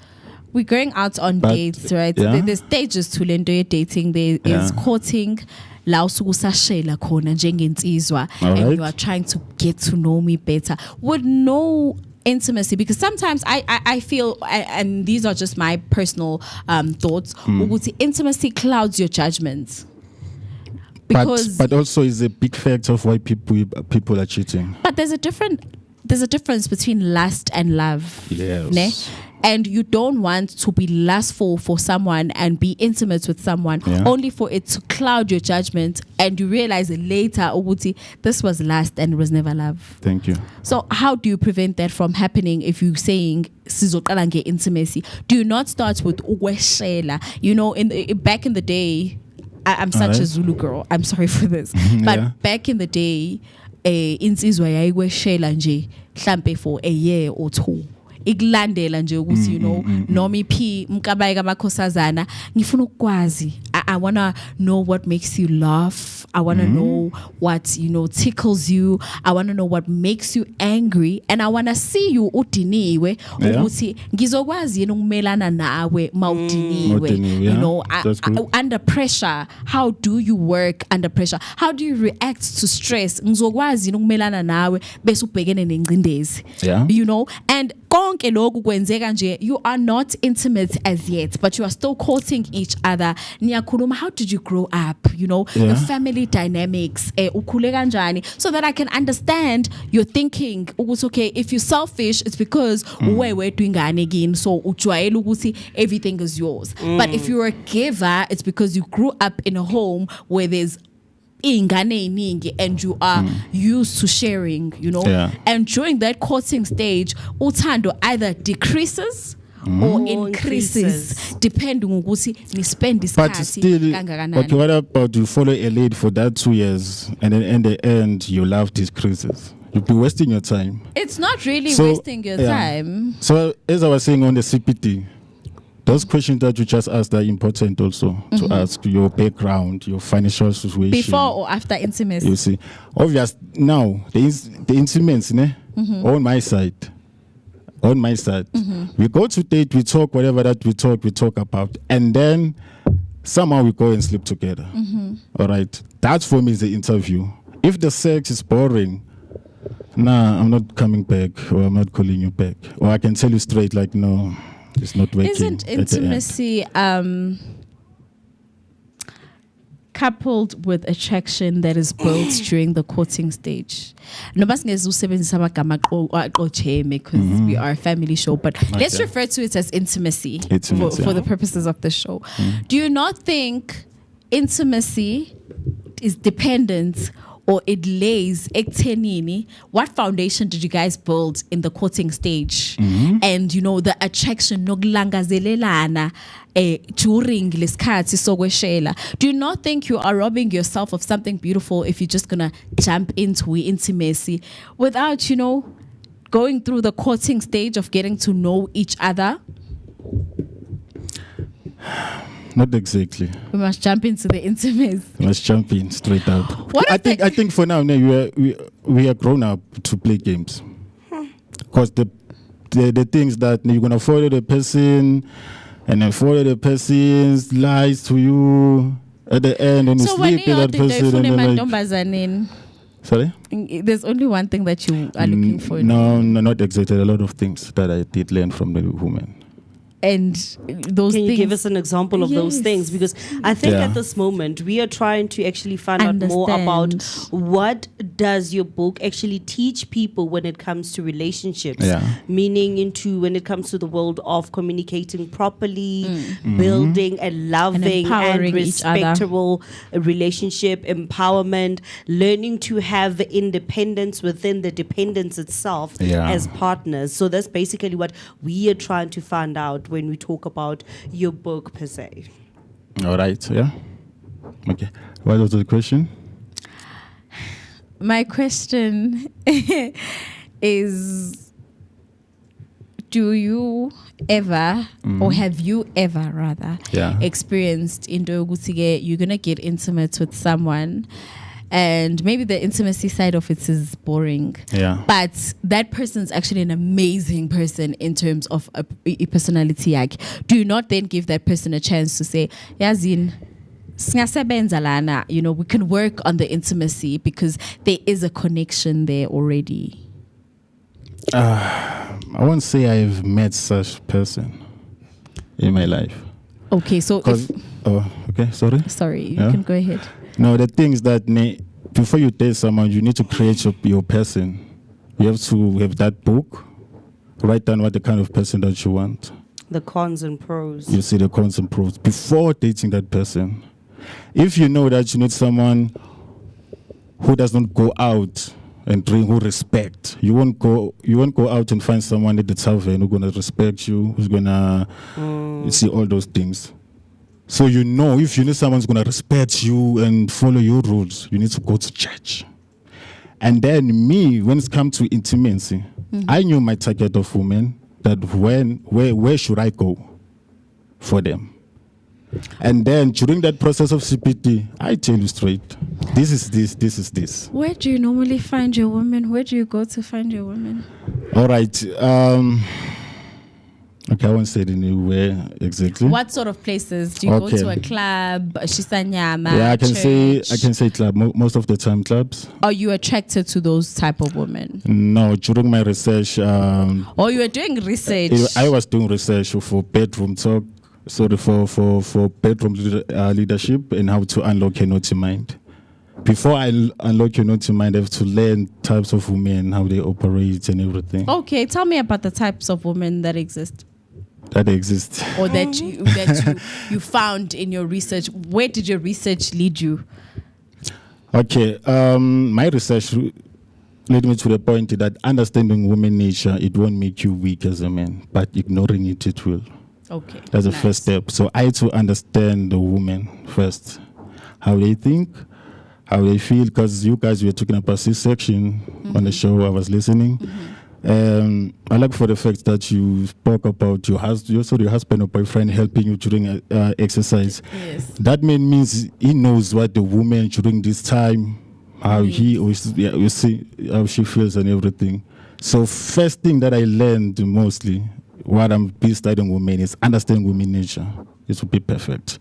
we're going out on dates, right? There's stages to lento ye dating. There is courting, la usukusashela khona njengensizwa, and you are trying to get to know me better. Would no intimacy, because sometimes I feel, and these are just my personal thoughts, intimacy clouds your judgment. But also is a big factor of why people are cheating. But there's a difference between lust and love. Yes. Ne? And you don't want to be lustful for someone and be intimate with someone only for it to cloud your judgment, and you realize later, this was lust and it was never love. Thank you. So how do you prevent that from happening if you're saying intimacy? Do you not start with uweshela? You know, back in the day, I'm such a Alright. Zulu girl. I'm sorry for this. But Yeah. back in the day, insizwa yayikweshela nje mhlambe for a year or two. Ikulandela nje ukuthi Nommyp Mkabayi KaMakhosazana ngifuna ukwazi. I want to know what makes you laugh. I want to know what tickles you. I want to know what makes you angry, and I want to see you udiniwe ukuthi ngizokwazi yini ukumelana nawe mawudiniwe. You know, under pressure, how do you work under pressure? How do you react to stress? Ngizokwazi yini ukumelana nawe bese ubhekene nengcindezi. You know, and konke lokhu kwenzeka nje, you are not intimate as yet, but you are still courting each other. Niyakhuluma, how did you grow up? You know, the family dynamics, ukhule kanjani, so that I can understand your thinking. Ukuthi okay, if you're selfish, it's because wewe twingane again, so ujwayele ukuthi everything is yours. But if you're a giver, it's because you grew up in a home where there's and you are used to sharing, you know. And during that courting stage, uthando either decreases or increases depending on ukuthi ni spend this but still, okay, what about you follow a lead for that 2 years and then in the end your love decreases? You'll be wasting your time. It's not really wasting your time. So as I was saying on the CPT, those questions that you just asked are important also to ask your background, your financial situation. Before or after intimacy? You see, obvious now the intimacy on my side. On my side, we go to date, we talk whatever that we talk about, and then somehow we go and sleep together. All right, that for me is the interview. If the sex is boring, nah, I'm not coming back, or I'm not calling you back, or I can tell you straight, like, no, it's not working. Isn't intimacy coupled with attraction that is built during the courting stage? Because we are a family show, but let's refer to it as intimacy for the purposes of the show. Do you not think intimacy is dependent, or it lays ekuthenini? What foundation did you guys build in the courting stage? And you know, the attraction nokulangazelelana during lesikhathi sokweshela. Do you not think you are robbing yourself of something beautiful if you're just gonna jump into intimacy without, you know, going through the courting stage of getting to know each other? Not exactly. We must jump into the intimacy. We must jump in straight up. I think for now, we are grown up to play games. Because the things that you're gonna follow the person, and then follow the person's lies to you at the end, and you sleep with that person. And then sorry? There's only one thing that you are looking for. No, not exactly. A lot of things that I did learn from the woman. And those Can things, you give us an example of those things? Because I think at this moment we are trying to actually find out more about what does your book actually teach people when it comes to relationships, meaning into when it comes to the world of communicating properly, building a loving and respectable relationship, empowerment, learning to have independence within the dependence itself as partners. So that's basically what we are trying to find out when we talk about your book per se. All right, okay. What was the question? My question is, do you ever, or have you ever rather, experienced into ukuthi you're gonna get intimate with someone, and maybe the intimacy side of it is boring, but that person's actually an amazing person in terms of a personality. Like, do you not then give that person a chance to say, Yazin, singasebenza lana, you know, we can work on the intimacy because there is a connection there already? I won't say I've met such person in my life. Okay, so sorry, you can go ahead. No, the things that before you date someone, you need to create your person. You have to have that book, write down what the kind of person that you want. The cons and pros. You see the cons and pros before dating that person. If you know that you need someone who does not go out and drink, who respect, you won't go out and find someone at the tavern who's gonna respect you, who's gonna see all those things. So you know, if you know someone's going to respect you and follow your rules, you need to go to church. And then me, when it comes to intimacy, I knew my target of women, that where should I go for them? And then during that process of CPT, I tell you straight, this is this. Where do you normally find your women? Where do you go to find your women? All right. Okay, I won't say it anywhere exactly. What sort of places? Do you go to a club, a shisanyama? Yeah, I can church? say club. Most of the time clubs. Are you attracted to those type of women? No, during my research. Oh, you were doing research. I was doing research for bedroom talk. Sorry, for bedroom leadership and how to unlock your naughty mind. Before I unlock your naughty mind, I have to learn types of women, how they operate and everything. Okay, tell me about the types of women that exist. That exist. Or that you found in your research. Where did your research lead you? Okay, my research led me to the point that understanding women nature, it won't make you weak as a man, but ignoring it will. Okay. That's the first step. So I had to understand the woman first, how they think, how they feel, because you guys were talking about C-section on the show. I was listening. I like for the fact that you spoke about your husband or boyfriend helping you during exercise. Yes. That means he knows what the woman during this time, how you see how she feels and everything. So first thing that I learned mostly, what I'm studying women, is understanding women nature. It would be perfect.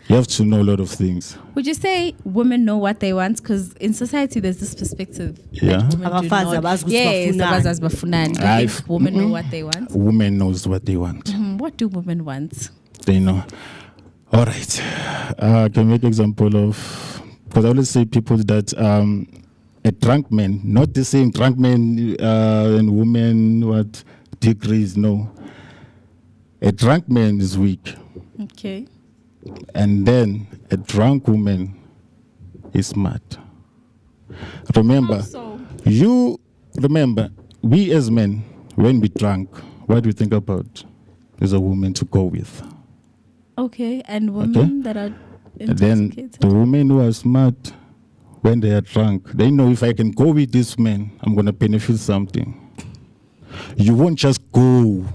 You have to know a lot of things. Would you say women know what they want? Because in society, there's this perspective. Yeah. That women do not. Yes, abazazi bafunani. Do you think women know what they want? Women knows what they want. What do women want? They know. All right. I can make example of, because I always say people that a drunk man, not the same drunk man and women, what degrees, no. A drunk man is weak. Okay. And then a drunk woman is smart. Remember, we as men, when we drunk, what do we think about? Is a woman to go with. Okay, and women that are and then the women who are smart, when they are drunk, they know if I can go with this man, I'm going to benefit something. You won't just go.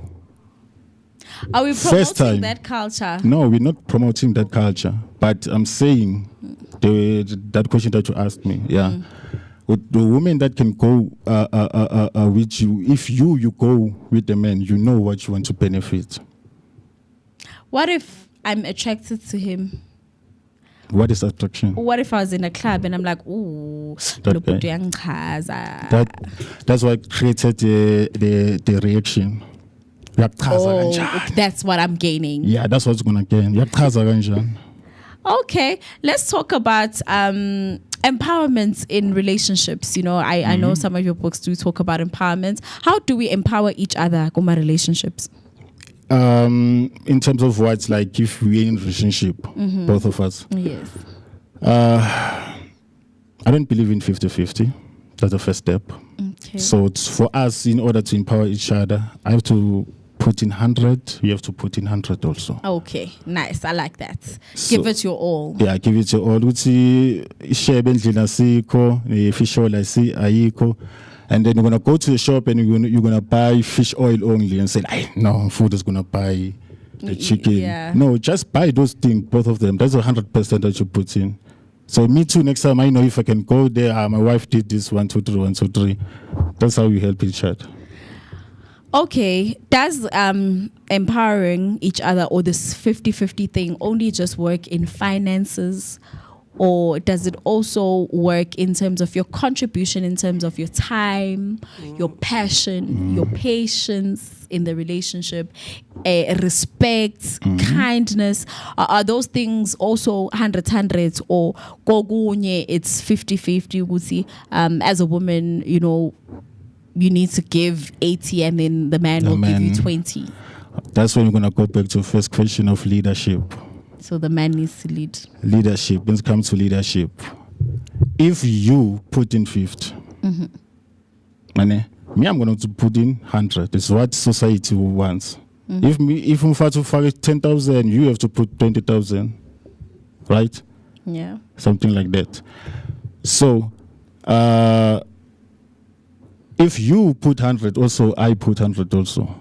Are we promoting that culture? No, we're not promoting that culture. But I'm saying that question that you asked me, with the women that can go with you, if you go with the man, you know what you want to benefit. What if I'm attracted to him? What is attraction? What if I was in a club and I'm like, ooh, that's why I created the reaction. That's what I'm gaining. Yeah, that's what's going to gain. Okay, let's talk about empowerment in relationships. You know, I know some of your books do talk about empowerment. How do we empower each other in relationships? In terms of what's like if we're in a relationship, both of us. Yes. I don't believe in 50-50. That's the first step. Okay. So it's for us, in order to empower each other, I have to put in 100. You have to put in 100 also. Okay, nice. I like that. So, give it your all. Yeah, give it your all. And then you're going to go to the shop and you're going to buy fish oil only and say, no, food is going to buy the chicken. Yeah. No, just buy those things, both of them. That's 100% that you put in. So me too, next time I know if I can go there, my wife did this, 1, 2, 3, 1, 2, 3. That's how we help each other. Okay, does empowering each other or this 50-50 thing only just work in finances? Or does it also work in terms of your contribution, in terms of your time, your passion, your patience in the relationship, respect, kindness? Are those things also 100 or kogunye, it's 50-50? As a woman, you know, you need to give 80 and then the man will give you 20. That's when you're going to go back to the first question of leadership. So the man needs to lead. Leadership. When it comes to leadership, if you put in 50, me, I'm going to put in 100. It's what society wants. If Mfatu fake 10,000, you have to put 20,000, right? Yeah. Something like that. So, if you put 100, also I put 100 also.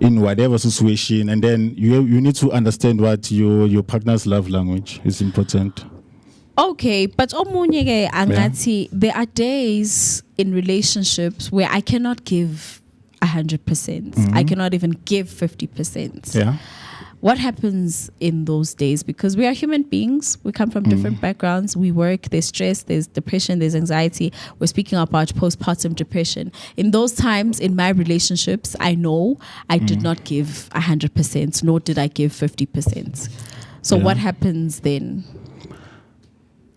In whatever situation, and then you need to understand what your partner's love language is important. Okay, but omunye ke angathi there are days in relationships where I cannot give 100%. I cannot even give 50%. Yeah. What happens in those days? Because we are human beings. We come from different backgrounds. We work. There's stress. There's depression. There's anxiety. We're speaking about postpartum depression. In those times, in my relationships, I know I did not give 100%, nor did I give 50%. So what happens then?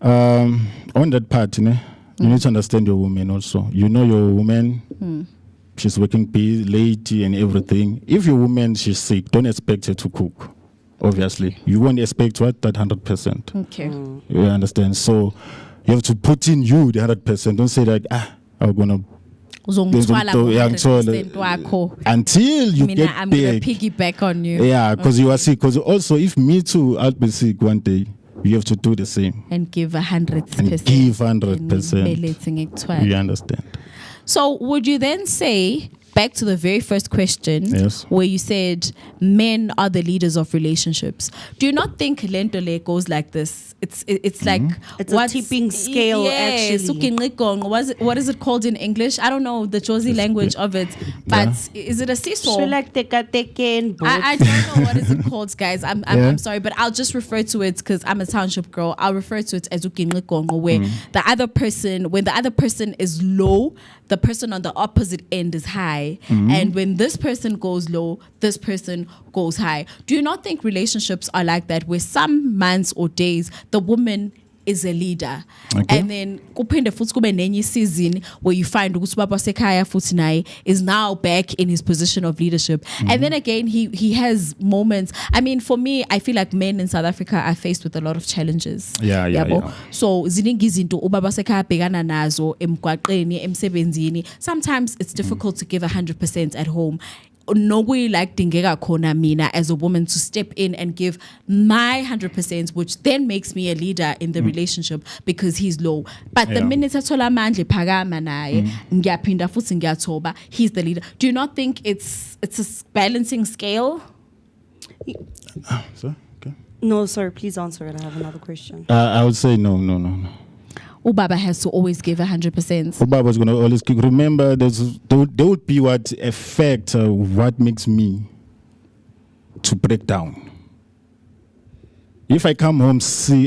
On that part, you need to understand your woman also. You know your woman. She's working late and everything. If your woman, she's sick, don't expect her to cook. Obviously, you won't expect what that 100%. Okay. You understand? So you have to put in you the 100%. Don't say like I'm gonna. Until you get I'm back. gonna piggyback on you. Yeah, because you are sick. Because also, if me too, I'll be sick one day. You have to do the same and give 100%. And give 100%. You understand? So would you then say, back to the very first question, where you said men are the leaders of relationships, do you not think lentole goes like this? It's like it's a tipping scale. Actually, what is it called in English? I don't know the Jozi language of it, but is it a seesaw? I don't know what is it called, guys. I'm sorry, but I'll just refer to it because I'm a township girl. I'll refer to it as ukinlikongo, where the other person, when the other person is low, the person on the opposite end is high, and when this person goes low, this person goes high. Do you not think relationships are like that, where some months or days the woman is a leader, and then kuphinde futhi kube nenye season where you find ukuthi baba sekhaya futhi naye is now back in his position of leadership, and then again he has moments. I mean, for me, I feel like men in South Africa are faced with a lot of challenges. So ziningi izinto ubaba sekhaya abhekana nazo emgwaqeni, emsebenzini. Sometimes it's difficult to give 100% at home. Nogui like dingeka khona mina as a woman to step in and give my 100%, which then makes me a leader in the relationship because he's low. But the minute athola amandla phakama naye ngiyaphinda futhi ngiyathoba, he's the leader. Do you not think it's a balancing scale? No, sir, please answer it. I have another question. I would say no. Ubaba has to always give 100%. Ubaba is going to always give. Remember, there would be what affect what makes me to break down. If I come home, said,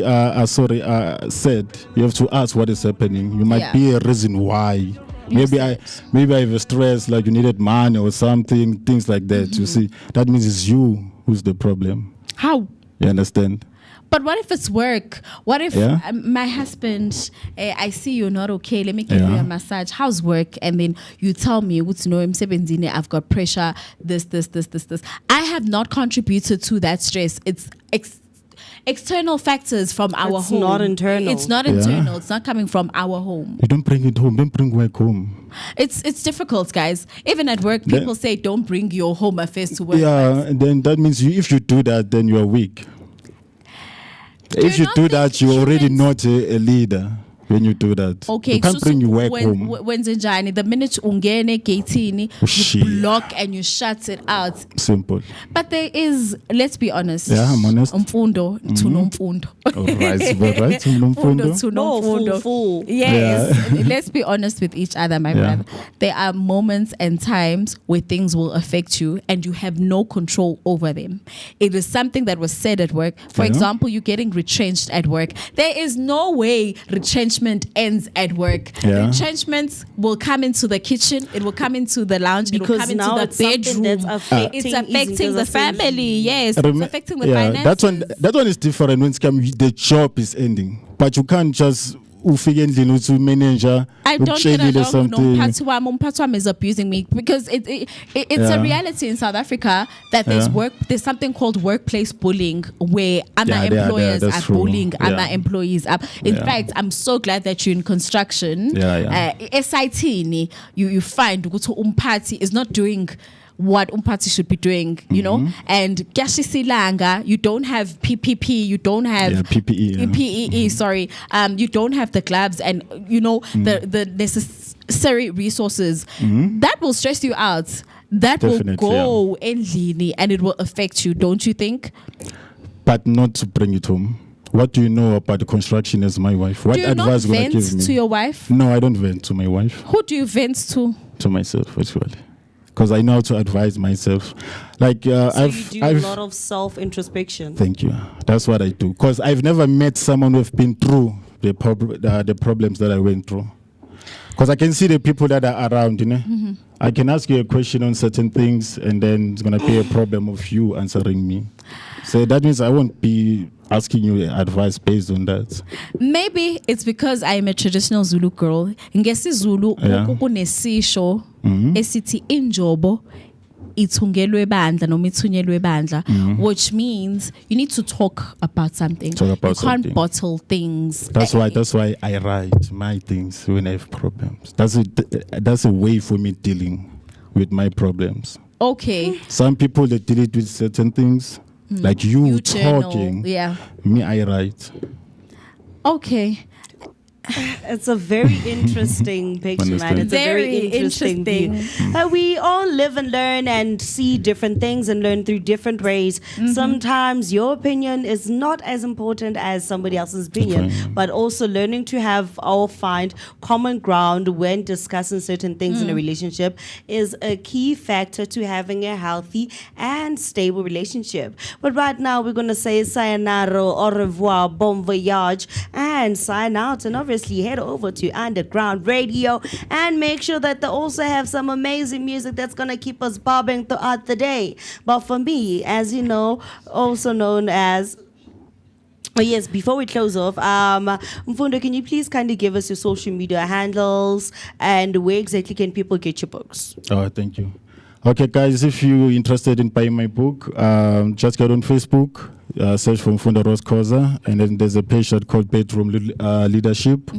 you have to ask what is happening. You might be a reason why. Maybe I have a stress, like you needed money or something, things like that. You see, that means it's you who's the problem. How? You understand? But what if it's work? What if my husband, I see you're not okay, let me give you a massage. How's work? And then you tell me, I've got pressure, this. I have not contributed to that stress. It's external factors from our home. It's not internal. It's not internal. It's not coming from our home. You don't bring it home. Don't bring work home. It's difficult, guys. Even at work, people say don't bring your home affairs to work. Yeah, and then that means if you do that, then you are weak. If you do that, you're already not a leader. When you do that, you can't bring your work home. When the minute ungene gateini, you block and you shut it out. Simple. But there is, let's be honest. Yeah, I'm honest. Mfundo to Nommyp. Right? Mfundo to Nommyp. Yes. Let's be honest with each other, my brother. There are moments and times where things will affect you and you have no control over them. It is something that was said at work. For example, you're getting retrenched at work. There is no way retrenchment ends at work. Retrenchments will come into the kitchen, it will come into the lounge, it will come into the bedroom. It's affecting the family. Yes, it's affecting the finances. That one is different when the job is ending. But you can't just manager. I don't get along with Mpatwam is abusing me because it's a reality in South Africa that there's something called workplace bullying where other employers are bullying other employees up. In fact, I'm so glad that you're in construction. SIT, you find umpati is not doing what umpati should be doing, you know. And Kashisilanga, you don't have PPP, you don't have PPE. PEE, sorry. You don't have the gloves and you know the necessary resources. That will stress you out. That Definitely, will go endlini and it will affect you, don't you think? But not to bring it home. What do you know about the construction as my wife? What Do you advice not would I give vent me? to your wife? No, I don't vent to my wife. Who do you vent to? To myself, actually. Because I know how to advise myself. Like So I've you do a lot of self-introspection. Thank you. That's what I do. Because I've never met someone who've been through the problems that I went through. Because I can see the people that are around, you know. I can ask you a question on certain things, and then it's gonna be a problem of you answering me. So that means I won't be asking you advice based on that. Maybe it's because I am a traditional Zulu girl. Ngesi Zulu kunesisho esithi injobo ithungelwe bandla noma ithunyelwe bandla, which means you need to talk about something. Talk about you can't something. bottle things. That's why I write my things when I have problems. That's a way for me dealing with my problems. Okay. Some people they deal it with certain things, like you journal, talking. yeah. Me, I write. Okay. It's a very interesting picture, man. It's a very interesting view. We all live and learn and see different things and learn through different ways. Sometimes your opinion is not as important as somebody else's opinion, but also learning to have or find common ground when discussing certain things in a relationship is a key factor to having a healthy and stable relationship. But right now, we're going to say sayonara, au revoir, bon voyage, and sign out. And obviously, head over to Underground Radio and make sure that they also have some amazing music that's going to keep us bobbing throughout the day. But for me, as you know, also known as... Oh yes, before we close off, Mfundo, can you please kind of give us your social media handles and where exactly can people get your books? Oh, thank you. Okay, guys, if you're interested in buying my book, just get on Facebook, search for Mfundo Roskoza, and then there's a page called Bedroom Leadership,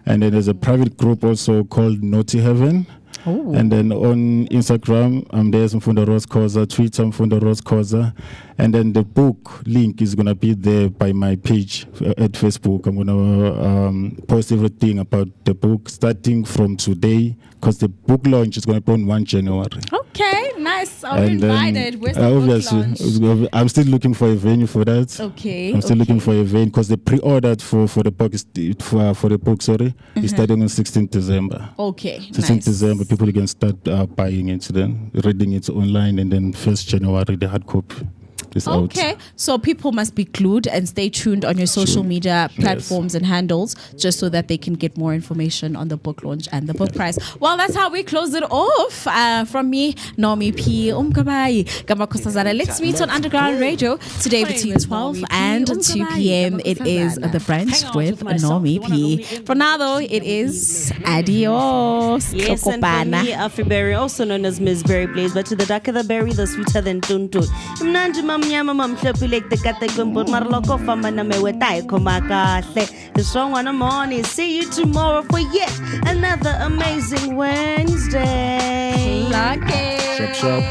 and then there's a private group also called Naughty Heaven. And then on Instagram, there's Mfundo Roskoza, Twitter Mfundo Roskoza, and then the book link is gonna be there by my page at Facebook. I'm gonna post everything about the book starting from today, because the book launch is gonna be on 1 January. Okay, nice. I'll be invited. Where's the obviously, book launch? I'm still looking for a venue for that. Okay. I'm still looking for a venue because the pre-order for the book is for the book. Is starting on 16th December. Okay. 16th December, people can start buying it, then reading it online, and then 1st January the hard copy is out. Okay, so people must be glued and stay tuned on your social media platforms and handles just so that they can get more information on the book launch and the book price. Well, that's how we close it off. From me, Nommyp, Mkabayi, KaMakhosazana. Let's meet on Underground Radio today between 12 and 2 p.m. It is The Brunch with Nommyp. For now, though, it is adios. Yes, and for me, Afriberry, also known as Miss Berry Blaze, but to the darker the berry, the sweeter than Tuntu. The strong one morning. See you tomorrow for yet another amazing Wednesday. Lucky. Shop, shop.